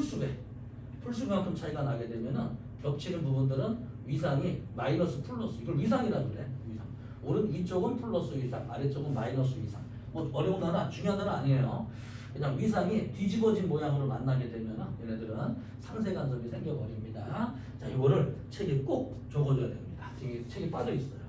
홀수배만큼 차이가 나게 되면은 겹치는 부분들은 위상이 마이너스 플러스 이걸 위상이라고 그래. 위상. 오른 위쪽은 플러스 위상, 아래쪽은 마이너스 위상. 뭐 어려운 단어, 중요한 단어 아니에요. 그냥 위상이 뒤집어진 모양으로 만나게 되면은 얘네들은 상세 간섭이 생겨버립니다. 자, 이거를 책에 꼭 적어줘야 됩니다. 지금 책이 빠져 있어요.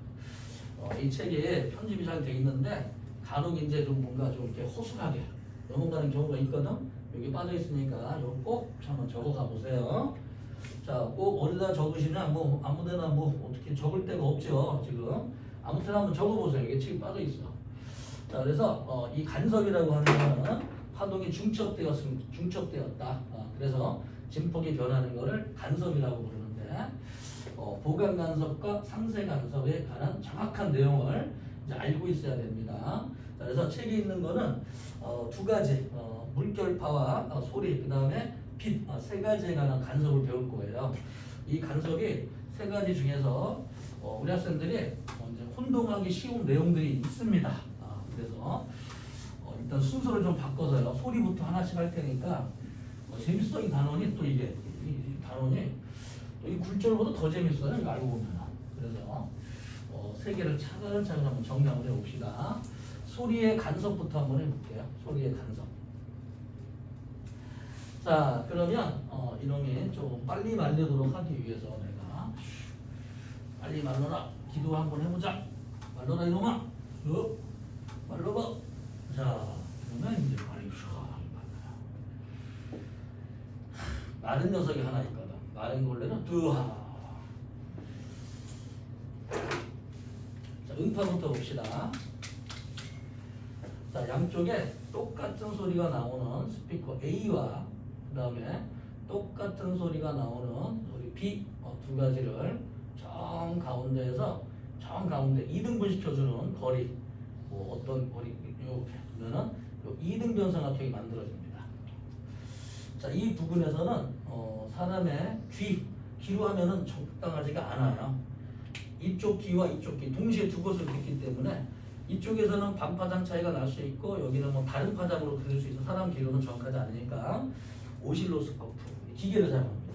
이 책에 편집이 잘 돼 있는데 간혹 이제 좀 뭔가 좀 이렇게 허술하게 넘어가는 경우가 있거든. 여기 빠져 있으니까 이거 꼭 한번 적어가 보세요. 자, 꼭 어디다 적으시냐? 뭐 아무데나 뭐 어떻게 적을 데가 없죠. 지금 아무튼 한번 적어보세요. 이게 책이 빠져 있어. 자, 그래서 이 간섭이라고 하는 거는 파동이 중첩되었다. 그래서 진폭이 변하는 거를 간섭이라고 부르는데 보강 간섭과 상세 간섭에 관한 정확한 내용을 이제 알고 있어야 됩니다. 자, 그래서 책에 있는 거는 두 가지 물결파와 소리 그 다음에 빛 세 가지에 관한 간섭을 배울 거예요. 이 간섭이 세 가지 중에서 우리 학생들이 이제 혼동하기 쉬운 내용들이 있습니다. 그래서 일단 순서를 좀 바꿔서요. 소리부터 하나씩 할 테니까 재밌어. 이 단원이 또 이게 이 단원이 또 이 굴절보다 더 재밌어요. 이거 알고 보면. 그래서 세 개를 차근차근 한번 정리를 해봅시다. 소리의 간섭부터 한번 해볼게요. 소리의 간섭. 자, 그러면 이놈이 좀 빨리 말리도록 하기 위해서 내가 빨리 말러라. 기도 한번 해보자. 말러라 이놈아. 말러봐. 자, 그러면 이제 말이 시원하게 말라요. 마른 녀석이 하나 있거든. 마른 걸레는 드하. 자, 음파부터 봅시다. 자, 양쪽에 똑같은 소리가 나오는 스피커 A와 그 다음에 똑같은 소리가 나오는 우리 B 두 가지를 정 가운데에서 정 가운데 2등분 시켜주는 거리 어떤 거리 이렇게 그러면은 2등 변성합형이 만들어집니다. 자, 이 부분에서는 사람의 귀로 하면은 적당하지가 않아요. 이쪽 귀와 이쪽 귀 동시에 두 곳을 듣기 때문에 이쪽에서는 반파장 차이가 날 수 있고 여기는 뭐 다른 파장으로 들을 수 있어. 사람 귀로는 정확하지 않으니까 오실로스코프 기계를 사용합니다.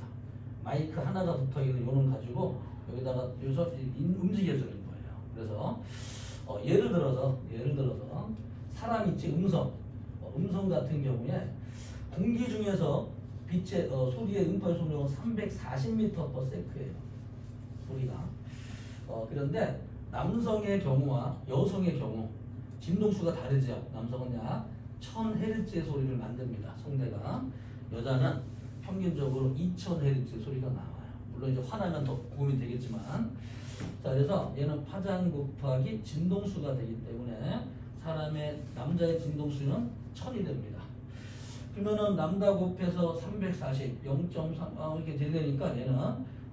마이크 하나가 붙어있는 요놈 가지고 여기다가 여기서 움직여주는 거예요. 그래서 예를 들어서 사람 있지 음성 같은 경우에 공기 중에서 빛의 소리의 음파 속력은 340m/s예요. 소리가. 그런데 남성의 경우와 여성의 경우 진동수가 다르죠. 남성은 약 1000Hz의 소리를 만듭니다. 성대가. 여자는 평균적으로 2000Hz 소리가 나와요. 물론 이제 화나면 더 고음이 되겠지만. 자, 그래서 얘는 파장 곱하기 진동수가 되기 때문에 사람의 남자의 진동수는 1000이 됩니다. 그러면은 남자 곱해서 340, 0.3 이렇게 되려니까 얘는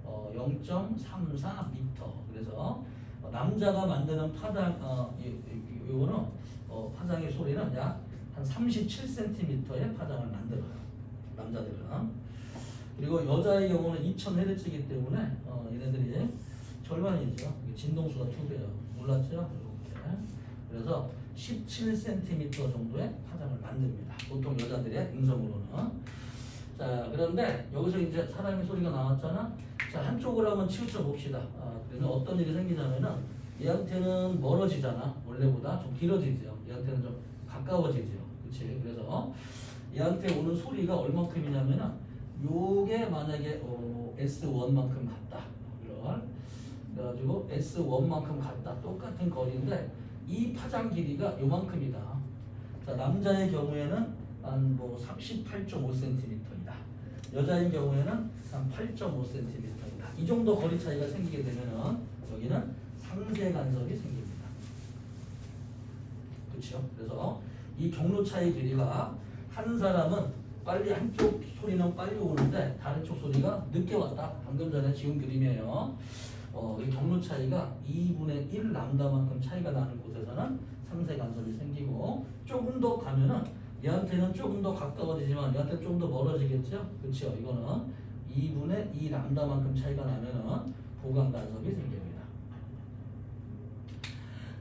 0.34m. 그래서 남자가 만드는 파장 이거는 파장의 소리는 약 한 37cm의 파장을 만들어요. 남자들은. 그리고 여자의 경우는 2000Hz이기 때문에 얘네들이 절반이죠. 진동수가 2배예요. 몰랐죠? 이렇게. 그래서 17cm 정도의 파장을 만듭니다. 보통 여자들의 음성으로는. 자, 그런데 여기서 이제 사람의 소리가 나왔잖아. 자, 한쪽으로 한번 치우쳐 봅시다. 그러면 어떤 일이 생기냐면은 얘한테는 멀어지잖아. 원래보다 좀 길어지죠. 얘한테는 좀 가까워지죠. 그치? 그래서 얘한테 오는 소리가 얼마큼이냐면은 요게 만약에 S1만큼 같다. 그래가지고 S1만큼 같다. 똑같은 거리인데 이 파장 길이가 요만큼이다. 자, 남자의 경우에는 한 뭐 38.5cm이다. 여자인 경우에는 한 8.5cm이다. 이 정도 거리 차이가 생기게 되면은 여기는 상세 간섭이 생깁니다. 그렇죠? 그래서 이 경로 차이 길이가 한 사람은 빨리 한쪽 소리는 빨리 오는데 다른 쪽 소리가 늦게 왔다. 방금 전에 지운 그림이에요. 이 경로 차이가 2분의 1 람다만큼 차이가 나는 곳에서는 상세 간섭이 생기고 조금 더 가면은 얘한테는 조금 더 가까워지지만 얘한테 좀 더 멀어지겠죠? 그렇죠? 이거는 2분의 2 람다만큼 차이가 나면은 보강 간섭이 생깁니다.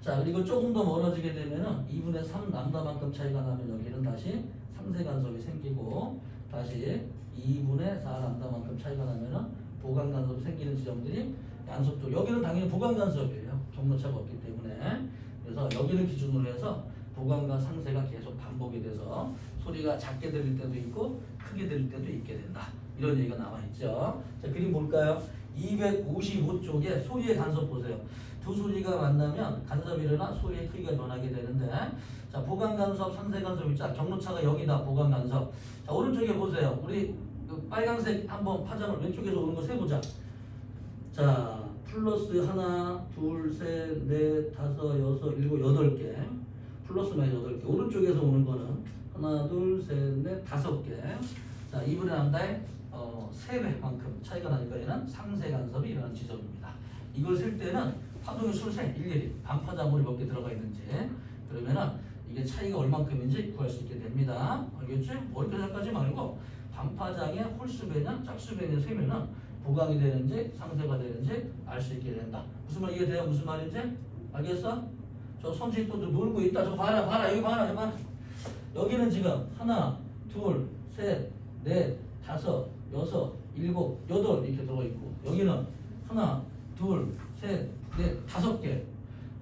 자, 그리고 조금 더 멀어지게 되면은 2분의 3 람다만큼 차이가 나면 여기는 다시 상세 간섭이 생기고 다시 2분의 4 람다만큼 차이가 나면은 보강 간섭이 생기는 지점들이 간섭 쪽. 여기는 당연히 보강 간섭이에요. 경로차가 없기 때문에. 그래서 여기를 기준으로 해서 보강과 상세가 계속 반복이 돼서 소리가 작게 들릴 때도 있고 크게 들릴 때도 있게 된다. 이런 얘기가 나와 있죠. 자, 그림 볼까요? 255쪽에 소리의 간섭 보세요. 두 소리가 만나면 간섭이 일어나 소리의 크기가 변하게 되는데, 자, 보강 간섭, 상세 간섭 있자. 경로차가 여기다. 보강 간섭. 자, 오른쪽에 보세요. 우리 그 빨간색 한번 파장을 왼쪽에서 오는 거 세보자. 자, 플러스 하나, 둘, 셋, 넷, 다섯, 여섯, 일곱, 8개. 플러스 마이너스 8개. 오른쪽에서 오는 거는 하나, 둘, 셋, 넷, 5개. 자, 2분의 람다에 3배만큼 차이가 나니까 얘는 상세 간섭이 일어나는 지점입니다. 이걸 쓸 때는 파동의 술세 일일이 반파자물이 몇 개 들어가 있는지 그러면은 이게 차이가 얼만큼인지 구할 수 있게 됩니다. 알겠지? 어렵게 생각하지 말고 반파장의 홀수배냐 짝수배냐 세면은 보강이 되는지 상세가 되는지 알 수 있게 된다. 무슨 말 이해돼요? 무슨 말인지? 알겠어? 저 손짓 또 놀고 있다. 저거 봐라 여기 봐라 여기 봐라. 여기는 지금 하나 둘 셋 넷 다섯 여섯 일곱 여덟 이렇게 들어가 있고 여기는 하나 둘 셋 넷 다섯 개.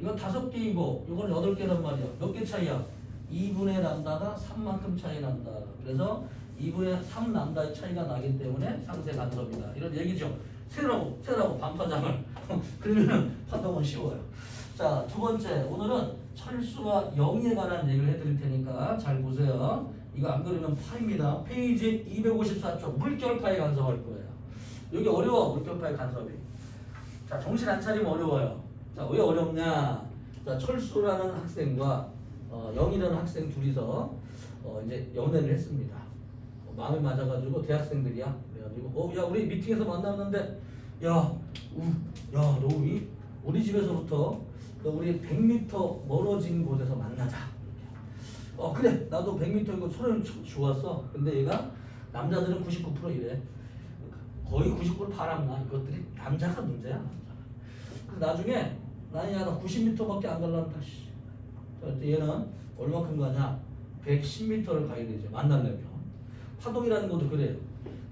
이건 5개이고 이건 8개란 말이야. 몇 개 차이야? 2분의 람다가 3만큼 차이 난다. 그래서 2분의 3 람다의 차이가 나기 때문에 상세 간섭이다. 이런 얘기죠. 세라고 반파장을. 그러면 파동은 쉬워요. 자, 두 번째 오늘은 철수와 영에 관한 얘기를 해드릴 테니까 잘 보세요. 이거 안 그러면 파입니다. 페이지 254쪽 물결파에 간섭할 거예요. 여기 어려워 물결파의 간섭이. 자, 정신 안 차리면 어려워요. 자, 왜 어렵냐? 자, 철수라는 학생과 영이라는 학생 둘이서 이제 연애를 했습니다. 마음이 맞아가지고 대학생들이야. 그래가지고 야 우리 미팅에서 만났는데 너 우리 집에서부터 우리 100m 멀어진 곳에서 만나자. 그래 나도 100m이고 서로 좋았어. 근데 얘가 남자들은 99% 이래. 거의 99% 바람나. 이것들이 남자가 문제야. 그래서 나중에 나 90m밖에 안 갈란다. 얘는 얼마큼 가냐? 110m를 가야 되죠. 만나려면. 파동이라는 것도 그래요.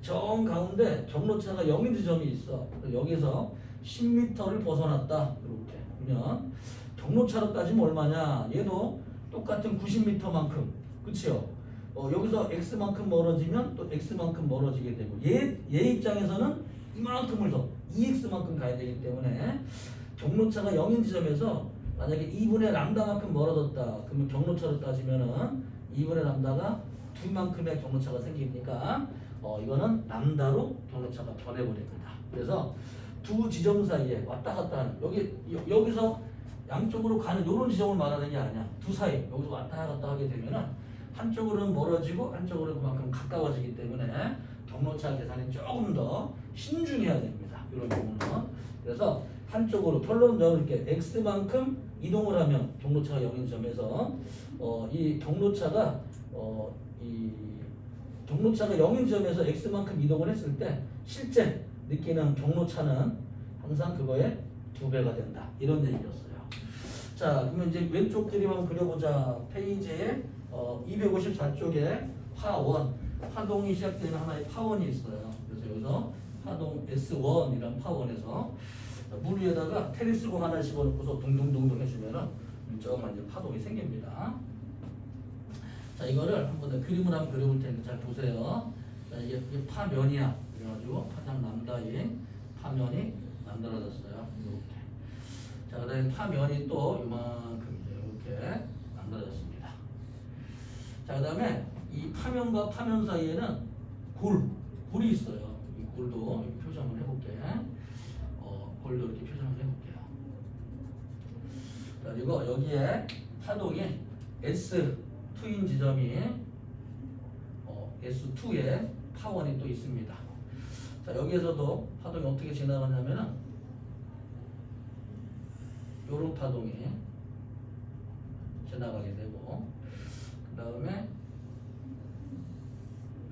정 가운데 경로차가 0인 지점이 있어. 여기서 10m를 벗어났다. 이렇게. 그러면 경로차로 따지면 얼마냐? 얘도 똑같은 90m만큼. 그치요? 여기서 x만큼 멀어지면 또 x만큼 멀어지게 되고 얘 입장에서는 이만큼을 더 2x만큼 가야 되기 때문에 경로차가 0인 지점에서 만약에 2분의 람다만큼 멀어졌다. 그러면 경로차로 따지면은 2분의 람다가 2만큼의 경로차가 생기니까 이거는 람다로 경로차가 변해버립니다. 그래서 두 지점 사이에 왔다 갔다 하는 여기서 양쪽으로 가는 이런 지점을 말하는 게 아니야. 두 사이 여기서 왔다 갔다 하게 되면은 한쪽으로는 멀어지고 한쪽으로는 그만큼 가까워지기 때문에 경로차 계산이 조금 더 신중해야 됩니다. 이런 경우는. 그래서 한쪽으로 결론은 이렇게 x만큼 이동을 하면 경로차가 0인 점에서 이 경로차가 0인 점에서 x만큼 이동을 했을 때 실제 느끼는 경로차는 항상 그거의 2배가 된다. 이런 얘기였어요. 자, 그러면 이제 왼쪽 그림 한번 그려보자. 페이지에 254쪽에 파동이 시작되는 하나의 파원이 있어요. 그래서 여기서 파동 S1이라는 파원에서 물 위에다가 테니스공 하나 집어넣고서 둥둥둥둥 해주면은 조금만 이제 파동이 생깁니다. 자, 이거를 한번 더 그림을 한번 그려볼 테니까 잘 보세요. 자, 이게 파면이야. 그래가지고 파장 람다인 파면이 만들어졌어요. 이렇게. 자, 그다음에 파면이 또 이만큼 이렇게 만들어졌습니다. 자, 그다음에 이 파면과 파면 사이에는 골이 있어요. 이 골도 이렇게 표정을 해볼게. 골도 이렇게 표정을 해볼게요. 그리고 여기에 파동이 S2인 지점이 S2에 파원이 또 있습니다. 자, 여기에서도 파동이 어떻게 지나가냐면은 요런 파동이 지나가게 되고 그 다음에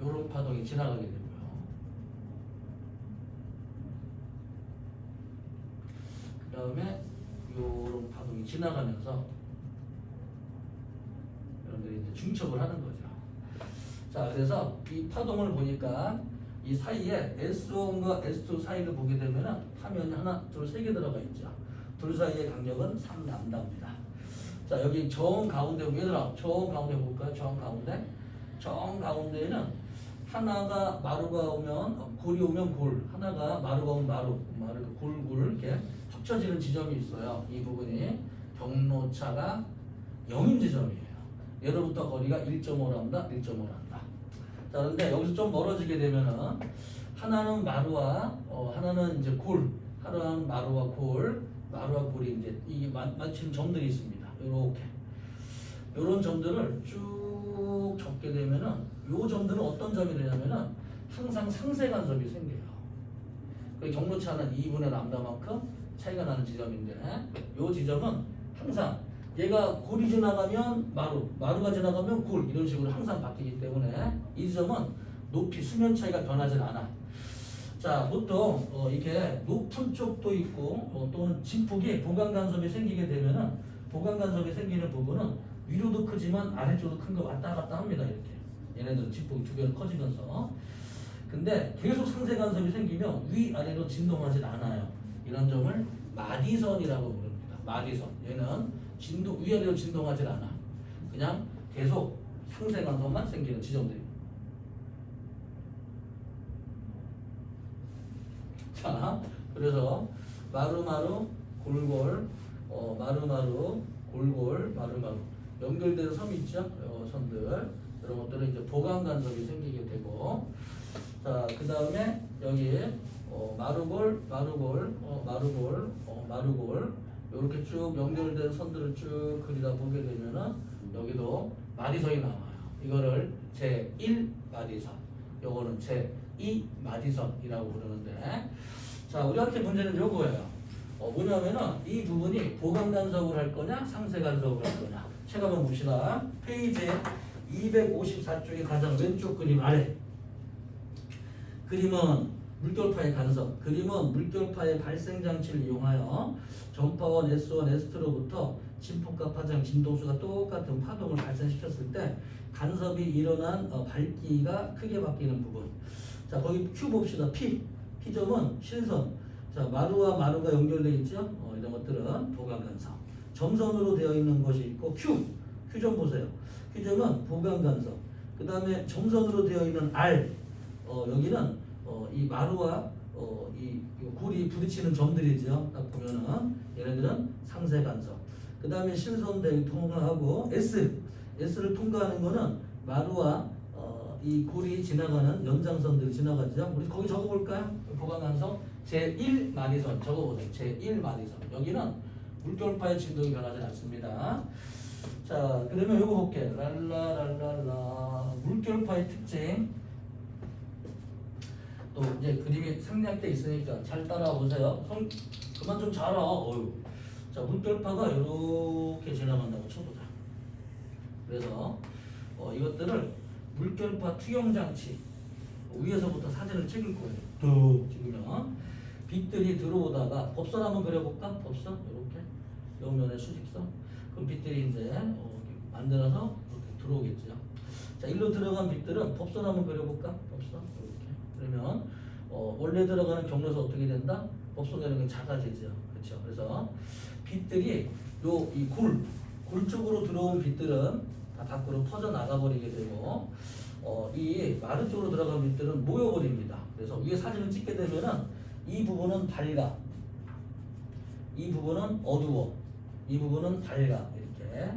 요런 파동이 지나가게 되고요. 그 다음에 요런 파동이 지나가면서 여러분들이 이제 중첩을 하는 거죠. 자, 그래서 이 파동을 보니까 이 사이에 S1과 S2 사이를 보게 되면은 파면이 하나, 둘, 세 개 들어가 있죠. 둘 사이의 간격은 3람다입니다. 자, 여기 정 가운데 얘들아, 정 가운데 볼까요? 정 가운데. 정 가운데에는 하나가 마루가 오면 골이 오면 골, 하나가 마루가 오면 마루 골 이렇게 합쳐지는 지점이 있어요. 이 부분이 경로차가 0인 지점이에요. 얘로부터 거리가 1.5람다, 1.5람다. 자, 그런데 여기서 좀 멀어지게 되면은 하나는 마루와 하나는 이제 골, 하나는 마루와 골이 이제 이 맞추는 점들이 있습니다. 요런 점들을 쭉 적게 되면은 요 점들은 어떤 점이 되냐면은 항상 상세 간섭이 생겨요. 그 경로차는 2분의 람다만큼 차이가 나는 지점인데 이 지점은 항상 얘가 골이 지나가면 마루가 지나가면 골 이런 식으로 항상 바뀌기 때문에 이 지점은 높이 수면 차이가 변하지 않아. 자, 보통 이렇게 높은 쪽도 있고 또는 진폭이 보강 간섭이 생기게 되면은 보강 간섭이 생기는 부분은 위로도 크지만 아래쪽도 큰 거 왔다 갔다 합니다. 이렇게 얘네들은 진폭이 두 배로 커지면서 근데 계속 상세 간섭이 생기면 위아래로 진동하진 않아요. 이런 점을 마디선이라고 부릅니다. 마디선. 얘는 위아래로 진동하진 않아. 그냥 계속 상세 간섭만 생기는 지점들입니다. 자, 그래서 마루마루 골골 마루마루 골골 마루마루 연결된 섬이 있죠. 선들 이런 것들은 이제 보강 간섭이 생기게 되고 자, 그 다음에 여기 마루골 마루골 이렇게 쭉 연결된 선들을 쭉 그리다 보게 되면은 여기도 마디선이 나와요. 이거를 제1 마디선, 요거는 제2 마디선이라고 부르는데 자, 우리한테 문제는 요거예요. 뭐냐면은 이 부분이 보강 간섭을 할 거냐 상세 간섭을 할 거냐. 책 한번 봅시다. 페이지 254쪽의 가장 왼쪽 그림 아래. 그림은 물결파의 간섭. 그림은 물결파의 발생 장치를 이용하여 전파원 S1, S2로부터 진폭과 파장, 진동수가 똑같은 파동을 발생시켰을 때 간섭이 일어난 밝기가 크게 바뀌는 부분. 자, 거기 Q 봅시다. P점은 실선. 자, 마루와 마루가 연결되어 있죠. 이런 것들은 보강 간섭. 점선으로 되어 있는 것이 있고 Q점 보세요. Q점은 보강 간섭. 그 다음에 점선으로 되어 있는 R. 여기는 이 마루와 이 골이 부딪히는 점들이죠. 딱 보면은 얘네들은 상세 간섭. 그 다음에 실선대 통과하고 S를 통과하는 거는 마루와 이 골이 지나가는 연장선들이 지나가죠. 우리 거기 적어볼까요? 보강 간섭 제1 마디선 적어보세요. 제1 마디선. 여기는 물결파의 진동이 변하지 않습니다. 자, 그러면 요거 볼게. 랄라랄랄라 물결파의 특징. 또 이제 그림이 생략돼 있으니까 잘 따라보세요. 그만 좀 자라. 자, 물결파가 이렇게 지나간다고 쳐보자. 그래서 이것들을 물결파 투영 장치 위에서부터 사진을 찍을 거예요. 뚝 찍으면 빛들이 들어오다가 법선 한번 그려볼까? 법선 이렇게 옆면에 수직선. 그럼 빛들이 이제 만들어서 이렇게 들어오겠죠. 자, 일로 들어간 빛들은 법선 한번 그려볼까? 법선 이렇게. 그러면 원래 들어가는 경로에서 어떻게 된다? 법선 되는 건 작아지죠. 그렇죠. 그래서 빛들이 이 골 쪽으로 들어온 빛들은 다 밖으로 퍼져 나가 버리게 되고 이 마루 쪽으로 들어간 빛들은 모여버립니다. 그래서 위에 사진을 찍게 되면은 이 부분은 밝아, 이 부분은 어두워, 이 부분은 밝아. 이렇게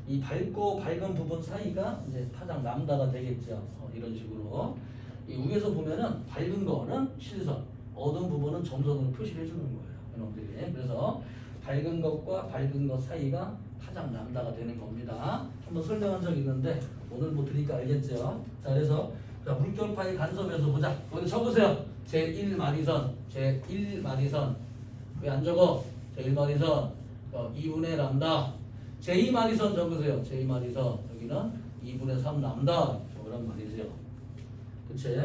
이 밝고 밝은 부분 사이가 이제 파장 람다가 되겠죠. 이런 식으로 이 위에서 보면은 밝은 거는 실선, 어두운 부분은 점선으로 표시를 해주는 거예요. 이놈들이. 그래서 밝은 것과 밝은 것 사이가 파장 람다가 되는 겁니다. 한번 설명한 적이 있는데 오늘 못 들으니까 알겠죠. 자, 그래서 물결파의 간섭에서 보자. 거기 적으세요. 제1 마디선, 제1 마디선. 왜 안 적어? 제1마디선 2분의 람다. 제2 마디선 적으세요. 제2 마디선. 여기는 2분의 3 람다. 적으란 말이죠. 그치?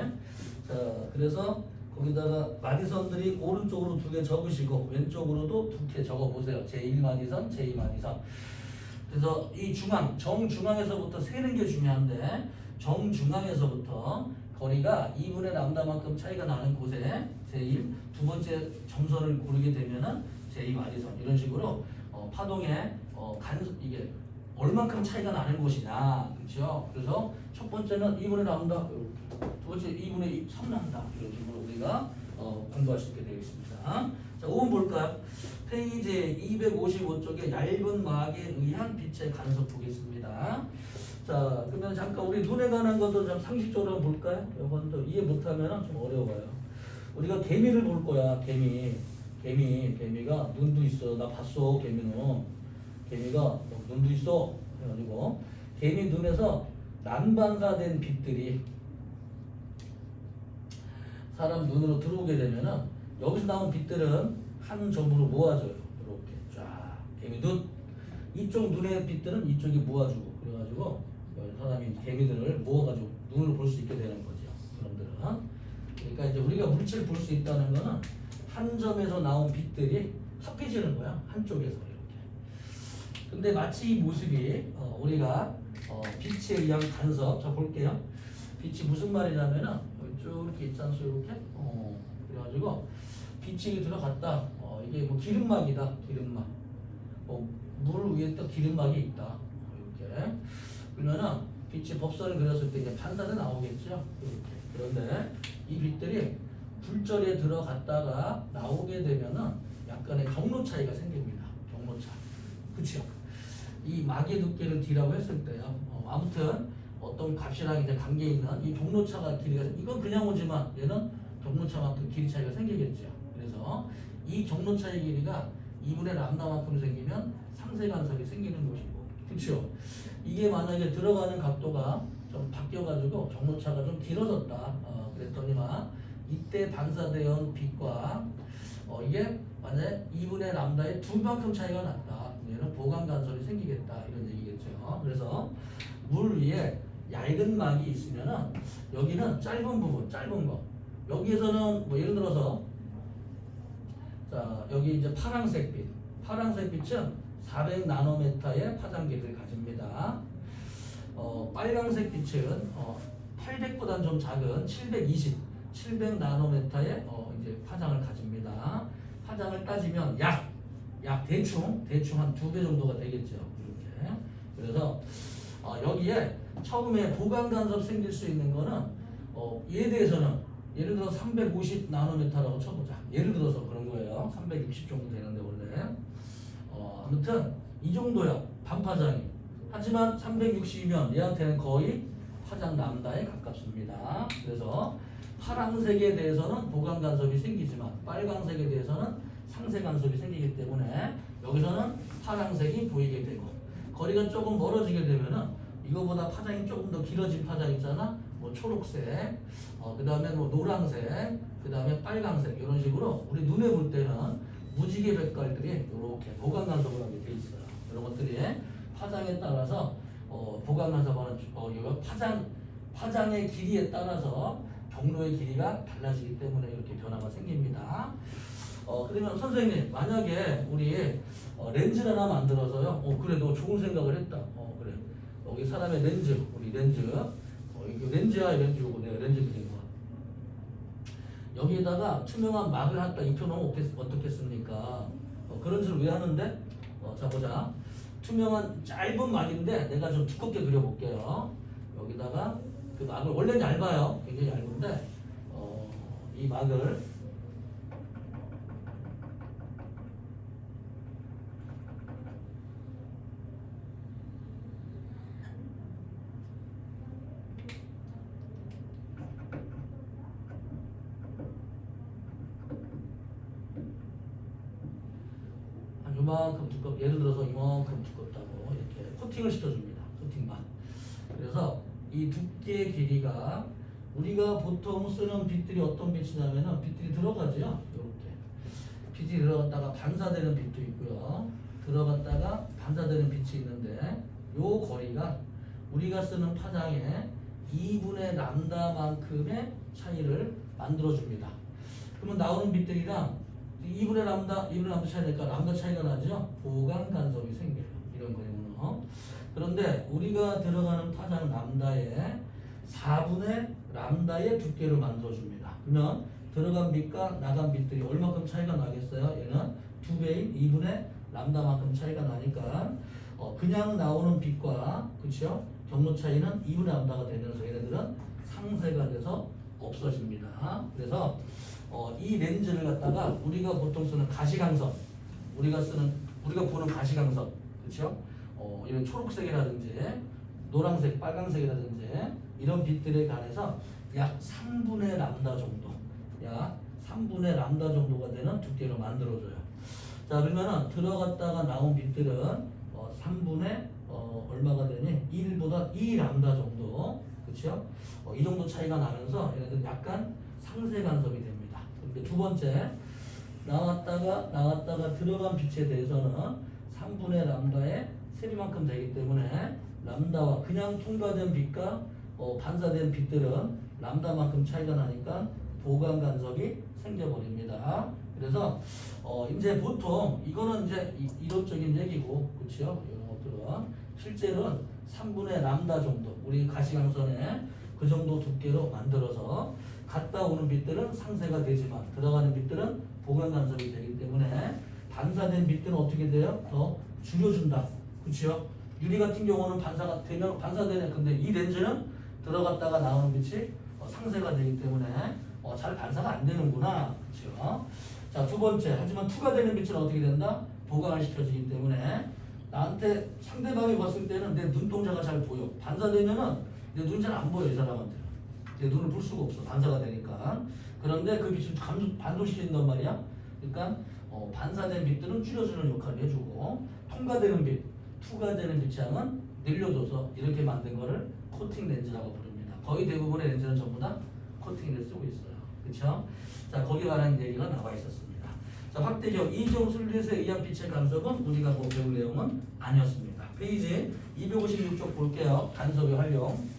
자, 그래서 거기다가 마디선들이 오른쪽으로 2개 적으시고 왼쪽으로도 2개 적어보세요. 제1 마디선, 제2 마디선. 그래서 이 정중앙에서부터 세는 게 중요한데 정중앙에서부터 거리가 2분의 람다만큼 차이가 나는 곳에 제1, 두 번째 점선을 고르게 되면은 제2 마디선. 이런 식으로 파동의 이게 얼만큼 차이가 나는 곳이냐. 그렇죠? 그래서 첫 번째는 2분의 람다, 두 번째 2분의 3 람다. 이런 식으로 우리가 공부할 수 있게 되어 있습니다. 자, 5번 볼까요? 페이지 255쪽에 얇은 막에 의한 빛의 간섭 보겠습니다. 자, 그러면 잠깐 우리 눈에 관한 것도 좀 상식적으로 한번 볼까요? 이번도 이해 못하면 좀 어려워요. 우리가 개미를 볼 거야. 개미가 눈도 있어. 나 봤어. 개미가 눈도 있어. 그래가지고 개미 눈에서 난반사된 빛들이 사람 눈으로 들어오게 되면은 여기서 나온 빛들은 한 점으로 모아져요. 이렇게 쫙 개미 눈 이쪽 눈의 빛들은 이쪽에 모아주고 그래가지고 사람이 개미들을 모아가지고 눈으로 볼 수 있게 되는 거죠. 그놈들은 그러니까 이제 우리가 물체를 볼 수 있다는 거는 한 점에서 나온 빛들이 합해지는 거야. 한쪽에서 이렇게. 근데 마치 이 모습이 우리가 빛에 의한 간섭 자 볼게요. 빛이 무슨 말이냐면은 쭉 이렇게 있지 않소 이렇게 그래가지고 빛이 들어갔다 이게 뭐 기름막이다 기름막 물 위에 또 기름막이 있다 이렇게 그러면은 빛이 법선을 그렸을 때 이제 반사대 나오겠죠 이렇게. 그런데 이 빛들이 불절에 들어갔다가 나오게 되면은 약간의 경로 차이가 생깁니다. 경로 차. 그렇죠? 이 막의 두께를 D라고 했을 때요. 아무튼 어떤 값이랑 이제 관계 있는 이 경로차가 길이가 이건 그냥 오지만 얘는 경로차만큼 길이 차이가 생기겠죠. 그래서 이 경로차의 길이가 2분의 람다만큼 생기면 상쇄간섭이 생기는 것이고, 그렇죠? 이게 만약에 들어가는 각도가 좀 바뀌어가지고 경로차가 좀 길어졌다. 그랬더니만 이때 반사되어 빛과 이게 만약에 2분의 람다의 2만큼 차이가 났다. 얘는 보강 간섭이 생기겠다 이런 얘기겠죠. 그래서 물 위에 얇은 막이 있으면은 여기는 짧은 부분, 짧은 거. 여기에서는 뭐 예를 들어서 자 여기 이제 파란색 빛, 파란색 빛은 400 나노미터의 파장 길이를 가집니다. 빨간색 빛은 800보다는 좀 작은 700 나노미터의 이제 파장을 가집니다. 파장을 따지면 약 대충 한 2배 정도가 되겠죠. 이렇게. 그래서 여기에 처음에 보강 간섭 생길 수 있는 거는 얘에 대해서는 예를 들어 350 나노미터라고 쳐보자. 예를 들어서 그런 거예요. 360 정도 되는데 원래 아무튼 이 정도야 반파장이. 하지만 360이면 얘한테는 거의 파장 람다에 가깝습니다. 그래서 파란색에 대해서는 보강 간섭이 생기지만 빨간색에 대해서는 상쇄 간섭이 생기기 때문에 여기서는 파란색이 보이게 되고 거리가 조금 멀어지게 되면은 이거보다 파장이 조금 더 길어진 파장 있잖아. 뭐 초록색, 그 다음에 뭐 노란색, 그 다음에 빨간색 이런 식으로 우리 눈에 볼 때는 무지개 빛깔들이 이렇게 보강 간섭을 하게 돼 있어요. 이런 것들이 파장에 따라서 보강 간섭하는 이거 파장의 길이에 따라서 경로의 길이가 달라지기 때문에 이렇게 변화가 생깁니다. 그러면 선생님 만약에 우리 렌즈를 하나 만들어서요. 그래 너 좋은 생각을 했다. 그래 여기 사람의 렌즈 우리 렌즈 이거 렌즈야 렌즈고 내가 렌즈 그린 거 여기에다가 투명한 막을 갖다 입혀놓으면 어떻겠습니까? 그런 짓을 왜 하는데? 자 보자. 투명한 짧은 막인데 내가 좀 두껍게 그려볼게요. 여기다가 그 막을 원래는 얇아요. 굉장히 얇은데 이 막을 한 요만큼 예를 들어서 이만큼 두껍다고 이렇게 코팅을 시켜줍니다. 코팅막. 그래서 이 두께 길이가 우리가 보통 쓰는 빛들이 어떤 빛이냐면은 빛들이 들어가죠. 이렇게 빛이 들어갔다가 반사되는 빛도 있고요. 들어갔다가 반사되는 빛이 있는데 요 거리가 우리가 쓰는 파장의 2분의 람다만큼의 차이를 만들어줍니다. 그러면 나오는 빛들이랑 2분의 람다 차이니까 람다 차이가 나죠. 보강 간섭이 생겨요. 이런 거는. 그런데 우리가 들어가는 파장 람다의 4분의 람다의 두께를 만들어줍니다. 그러면 들어간 빛과 나간 빛들이 얼마큼 차이가 나겠어요? 얘는 2배인 2분의 람다만큼 차이가 나니까 그냥 나오는 빛과 그렇죠? 경로 차이는 2분의 람다가 되면서 얘네들은 상쇄가 돼서 없어집니다. 그래서 이 렌즈를 갖다가 우리가 보통 쓰는 가시광선, 우리가 보는 가시광선, 그렇죠? 이런 초록색이라든지 노란색, 빨간색이라든지 이런 빛들에 관해서 약 3분의 람다 정도, 약 3분의 람다 정도가 되는 두께로 만들어줘요. 자 그러면은 들어갔다가 나온 빛들은 3분의 얼마가 되니? 1보다 2람다 정도, 그렇죠? 이 정도 차이가 나면서 얘네들 약간 상세 간섭이 됩니다. 근데 두 번째, 나왔다가 들어간 빛에 대해서는 3분의 람다의 세리만큼 되기 때문에 람다와 그냥 통과된 빛과 반사된 빛들은 람다만큼 차이가 나니까 보강 간섭이 생겨버립니다. 그래서 이제 보통 이거는 이제 이론적인 얘기고, 그렇죠? 이런 것들은 실제로는 3분의 람다 정도, 우리 가시광선에 그 정도 두께로 만들어서 갔다 오는 빛들은 상세가 되지만 들어가는 빛들은 보강 간섭이 되기 때문에 반사된 빛들은 어떻게 돼요? 더 줄여준다. 그렇죠? 유리 같은 경우는 반사가 되면 반사되네. 근데 이 렌즈는 들어갔다가 나오는 빛이 상세가 되기 때문에 잘 반사가 안 되는구나. 그렇죠? 자, 두 번째. 하지만 투가 되는 빛은 어떻게 된다? 보강을 시켜주기 때문에 나한테 상대방이 봤을 때는 내 눈동자가 잘 보여. 반사되면은 내 눈이 잘 안 보여, 이 사람한테. 내 눈을 볼 수가 없어. 반사가 되니까. 그런데 그 빛을 반동시킨단 말이야. 그러니까 반사된 빛들은 줄여주는 역할을 해주고, 통과되는 빛, 투가 되는 빛량은 늘려줘서 이렇게 만든 거를 코팅 렌즈라고 부릅니다. 거의 대부분의 렌즈는 전부 다 코팅을 쓰고 있어요. 그렇죠? 자, 거기에 관한 얘기가 나와 있었습니다. 자, 확대경 이종 슬릿에 의한 빛의 간섭은 우리가 배울 내용은 아니었습니다. 페이지 256쪽 볼게요. 간섭의 활용.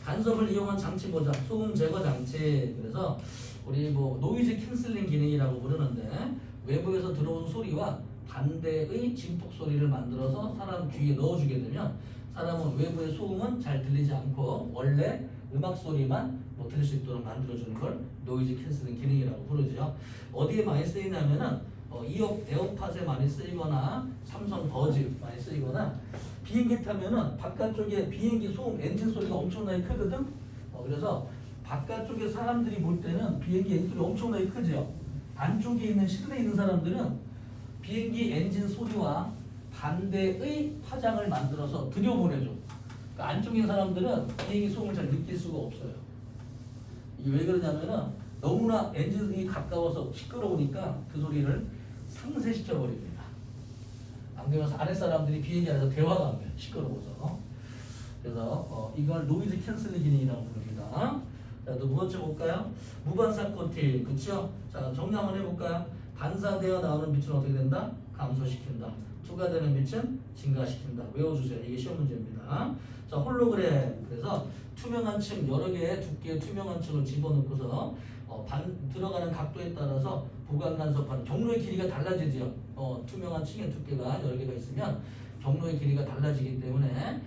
간섭을 이용한 장치 보자. 소음 제거 장치. 그래서 우리 노이즈 캔슬링 기능이라고 부르는데, 외부에서 들어온 소리와 반대의 진폭 소리를 만들어서 사람 귀에 넣어주게 되면 사람은 외부의 소음은 잘 들리지 않고 원래 음악 소리만 들을 수 있도록 만들어주는 걸 노이즈 캔슬링 기능이라고 부르죠. 어디에 많이 쓰이냐면은 이어 에어팟에 많이 쓰이거나 삼성 버즈 많이 쓰이거나, 비행기 타면은 바깥쪽에 비행기 소음 엔진 소리가 엄청나게 크거든. 그래서 바깥쪽에 사람들이 볼 때는 비행기 엔진 소리 엄청나게 크죠. 안쪽에 있는 실내에 있는 사람들은 비행기 엔진 소리와 반대의 파장을 만들어서 들여보내줘. 그러니까 안쪽에 있는 사람들은 비행기 소음을 잘 느낄 수가 없어요. 이게 왜 그러냐면은 너무나 엔진이 가까워서 시끄러우니까 그 소리를 상쇄시켜버립니다. 안 그러면 아랫사람들이 비행기 안에서 대화가 안 돼요. 시끄러워서. 그래서 이걸 노이즈 캔슬링 기능이라고 부릅니다. 자, 두 번째 볼까요? 무반사 코팅. 그쵸? 자, 정리 한번 해볼까요? 반사되어 나오는 빛은 어떻게 된다? 감소시킨다. 투가 되는 빛은 증가시킨다. 외워주세요. 이게 시험 문제입니다. 자, 홀로그램. 그래서 투명한 층, 여러 개의 두께의 투명한 층을 집어넣고서 들어가는 각도에 따라서 보강 간섭하는 경로의 길이가 달라지죠. 투명한 층의 두께가 여러 개가 있으면 경로의 길이가 달라지기 때문에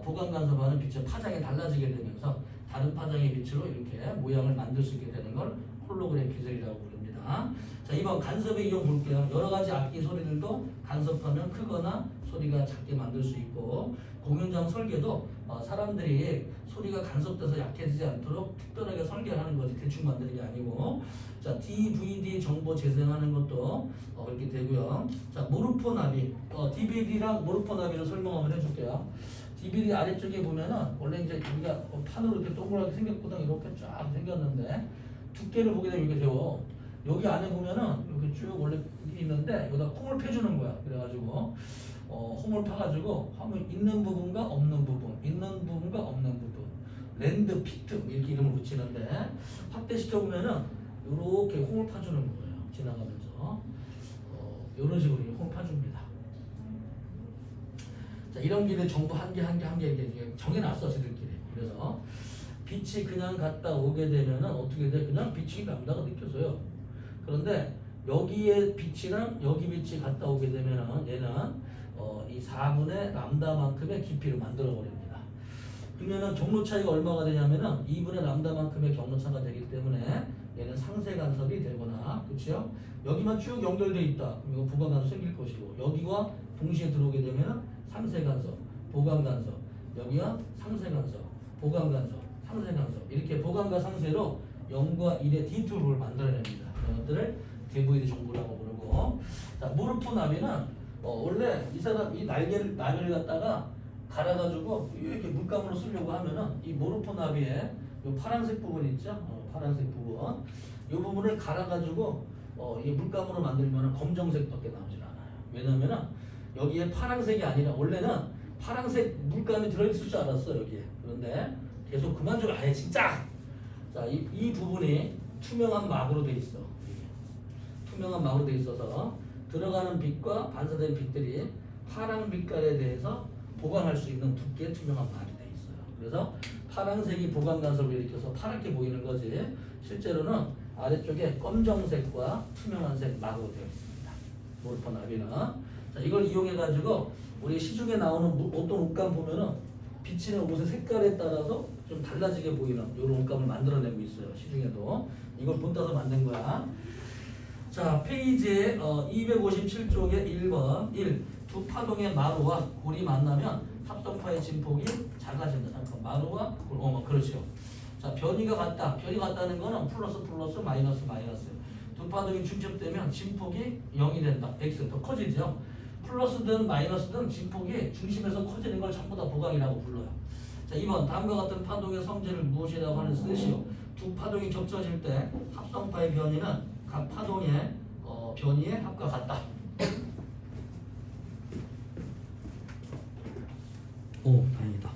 보강 간섭하는 빛의 파장이 달라지게 되면서 다른 파장의 빛으로 이렇게 모양을 만들 수 있게 되는 걸 홀로그램 기술이라고 부릅니다. 자, 이번 간섭의 이용 볼게요. 여러 가지 악기 소리들도 간섭하면 크거나 소리가 작게 만들 수 있고, 공연장 설계도 사람들이 소리가 간섭돼서 약해지지 않도록 특별하게 설계하는 거지, 대충 만드는 게 아니고. 자, DVD 정보 재생하는 것도 그렇게 되고요. 자, 모르포 나비, DVD랑 모르포 나비를 설명 한번 해줄게요. DVD 아래쪽에 보면은 원래 이제 우리가 판으로 이렇게 동그랗게 생겼거든. 이렇게 쫙 생겼는데 두께를 보게 되면 이렇게 되고, 여기 안에 보면은 이렇게 쭉 원래 있는데 여기다 홈을 패주는 거야. 그래가지고 홈을 파가지고 화면 있는 부분과 없는 부분, 있는 부분과 없는 부분, 랜드 피트 이렇게 이름을 붙이는데, 확대시켜 보면은 이렇게 홈을 파주는 거예요. 지나가면서 이런 식으로 홈 파줍니다. 자, 이런 길을 전부 한 개 이렇게 정해놨어, 지들끼리. 그래서 빛이 그냥 갔다 오게 되면은 어떻게 돼? 그냥 빛이 람다가 느껴져요. 그런데 여기에 빛이랑 여기 빛이 갔다 오게 되면은 얘는 이 4분의 람다만큼의 깊이를 만들어 버립니다. 그러면은 경로 차이가 얼마가 되냐면은 2분의 람다만큼의 경로 차가 되기 때문에 얘는 상세 간섭이 되거나, 그렇죠? 여기만 쭉 연결돼 있다. 그럼 이거 보강 간섭 생길 것이고, 여기와 동시에 들어오게 되면은 상세 간섭, 보강 간섭, 여기와 상세 간섭, 보강 간섭, 상세 간섭, 이렇게 보강과 상세로 0과 1의 D2를 만들어냅니다. 이런 것들을 DVD 정보라고 부르고. 자, 모르포 나비는 원래 이 사람 이 나비를 갖다가 갈아가지고 이렇게 물감으로 쓰려고 하면은 이 모르포 나비에 이 파란색 부분 있죠? 파란색 부분, 이 부분을 갈아가지고 이 물감으로 만들면 검정색밖에 나오질 않아요. 왜냐면은 여기에 파란색이 아니라, 원래는 파란색 물감이 들어있을 줄 알았어 여기에. 그런데 계속 그만 좀, 아예 진짜 자, 이 부분이 투명한 막으로 돼 있어. 투명한 막으로 돼 있어서 들어가는 빛과 반사된 빛들이 파란 빛깔에 대해서 보강할 수 있는 두께의 투명한 막이 돼 있어요. 그래서 파란색이 보강 간섭을 일으켜서 파랗게 보이는 거지. 실제로는 아래쪽에 검정색과 투명한 색 막으로 되어 있습니다. 몰퍼 나비는. 자, 이걸 이용해 가지고 우리 시중에 나오는 어떤 옷감 보면은 비치는 옷의 색깔에 따라서 좀 달라지게 보이는 이런 옷감을 만들어내고 있어요. 시중에도 이걸 본따서 만든 거야. 자, 페이지 257쪽에 1번 1. 두 파동의 마루와 골이 만나면 합성파의 진폭이 작아진다. 잠깐 마루와 골, 그렇죠. 자, 변이가 같다. 변이 같다는 거는 플러스 플러스 마이너스 마이너스. 두 파동이 중첩되면 진폭이 0이 된다. x 더 커지죠. 플러스든 마이너스든 진폭이 중심에서 커지는 걸 전부 다 보강이라고 불러요. 자, 2번 다음과 같은 파동의 성질을 무엇이라고 하는 뜻이요. 두 파동이 겹쳐질 때 합성파의 변이는 각 파동의 변이의 합과 같다. 오, 다행이다.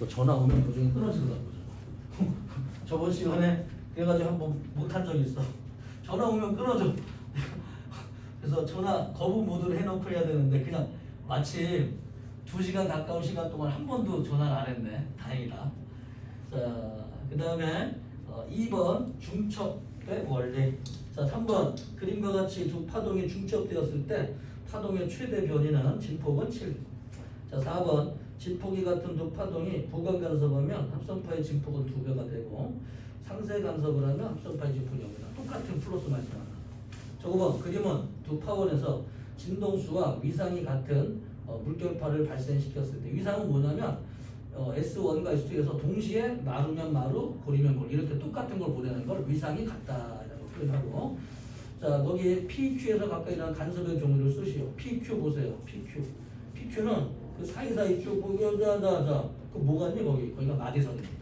전화 오면 도중에 끊어지더라고. 저번 시간에 그래가지고 한번 못한 적이 있어. 전화 오면 끊어져. 그래서 전화 거부 모드를 해놓고 해야 되는데 그냥 마침 2시간 가까운 시간 동안 한 번도 전화를 안 했네. 다행이다. 자, 그 다음에 2번 중첩의 원리. 자, 3번 그림과 같이 두 파동이 중첩되었을 때 파동의 최대 변이는 진폭은 7. 자, 4번 진폭이 같은 두 파동이 보강 간섭하면 합성파의 진폭은 2배가 되고 상세 간섭을 하면 합성파의 진폭이 0이다. 똑같은 플러스 마이너스 하나. 자, 5번 그림은 두 파원에서 진동수와 위상이 같은 물결파를 발생시켰을 때 위상은 뭐냐면 S1과 S2에서 동시에 마루면 마루, 골이면 골 이렇게 똑같은 걸 보내는 걸 위상이 같다라고 표현하고 자 거기 PQ에서 가까이 일어나는 간섭의 종류를 쓰시오. PQ 보세요. PQ는 그 사이사이 쭉 그 뭐가 있니 거기가 마디선입니다.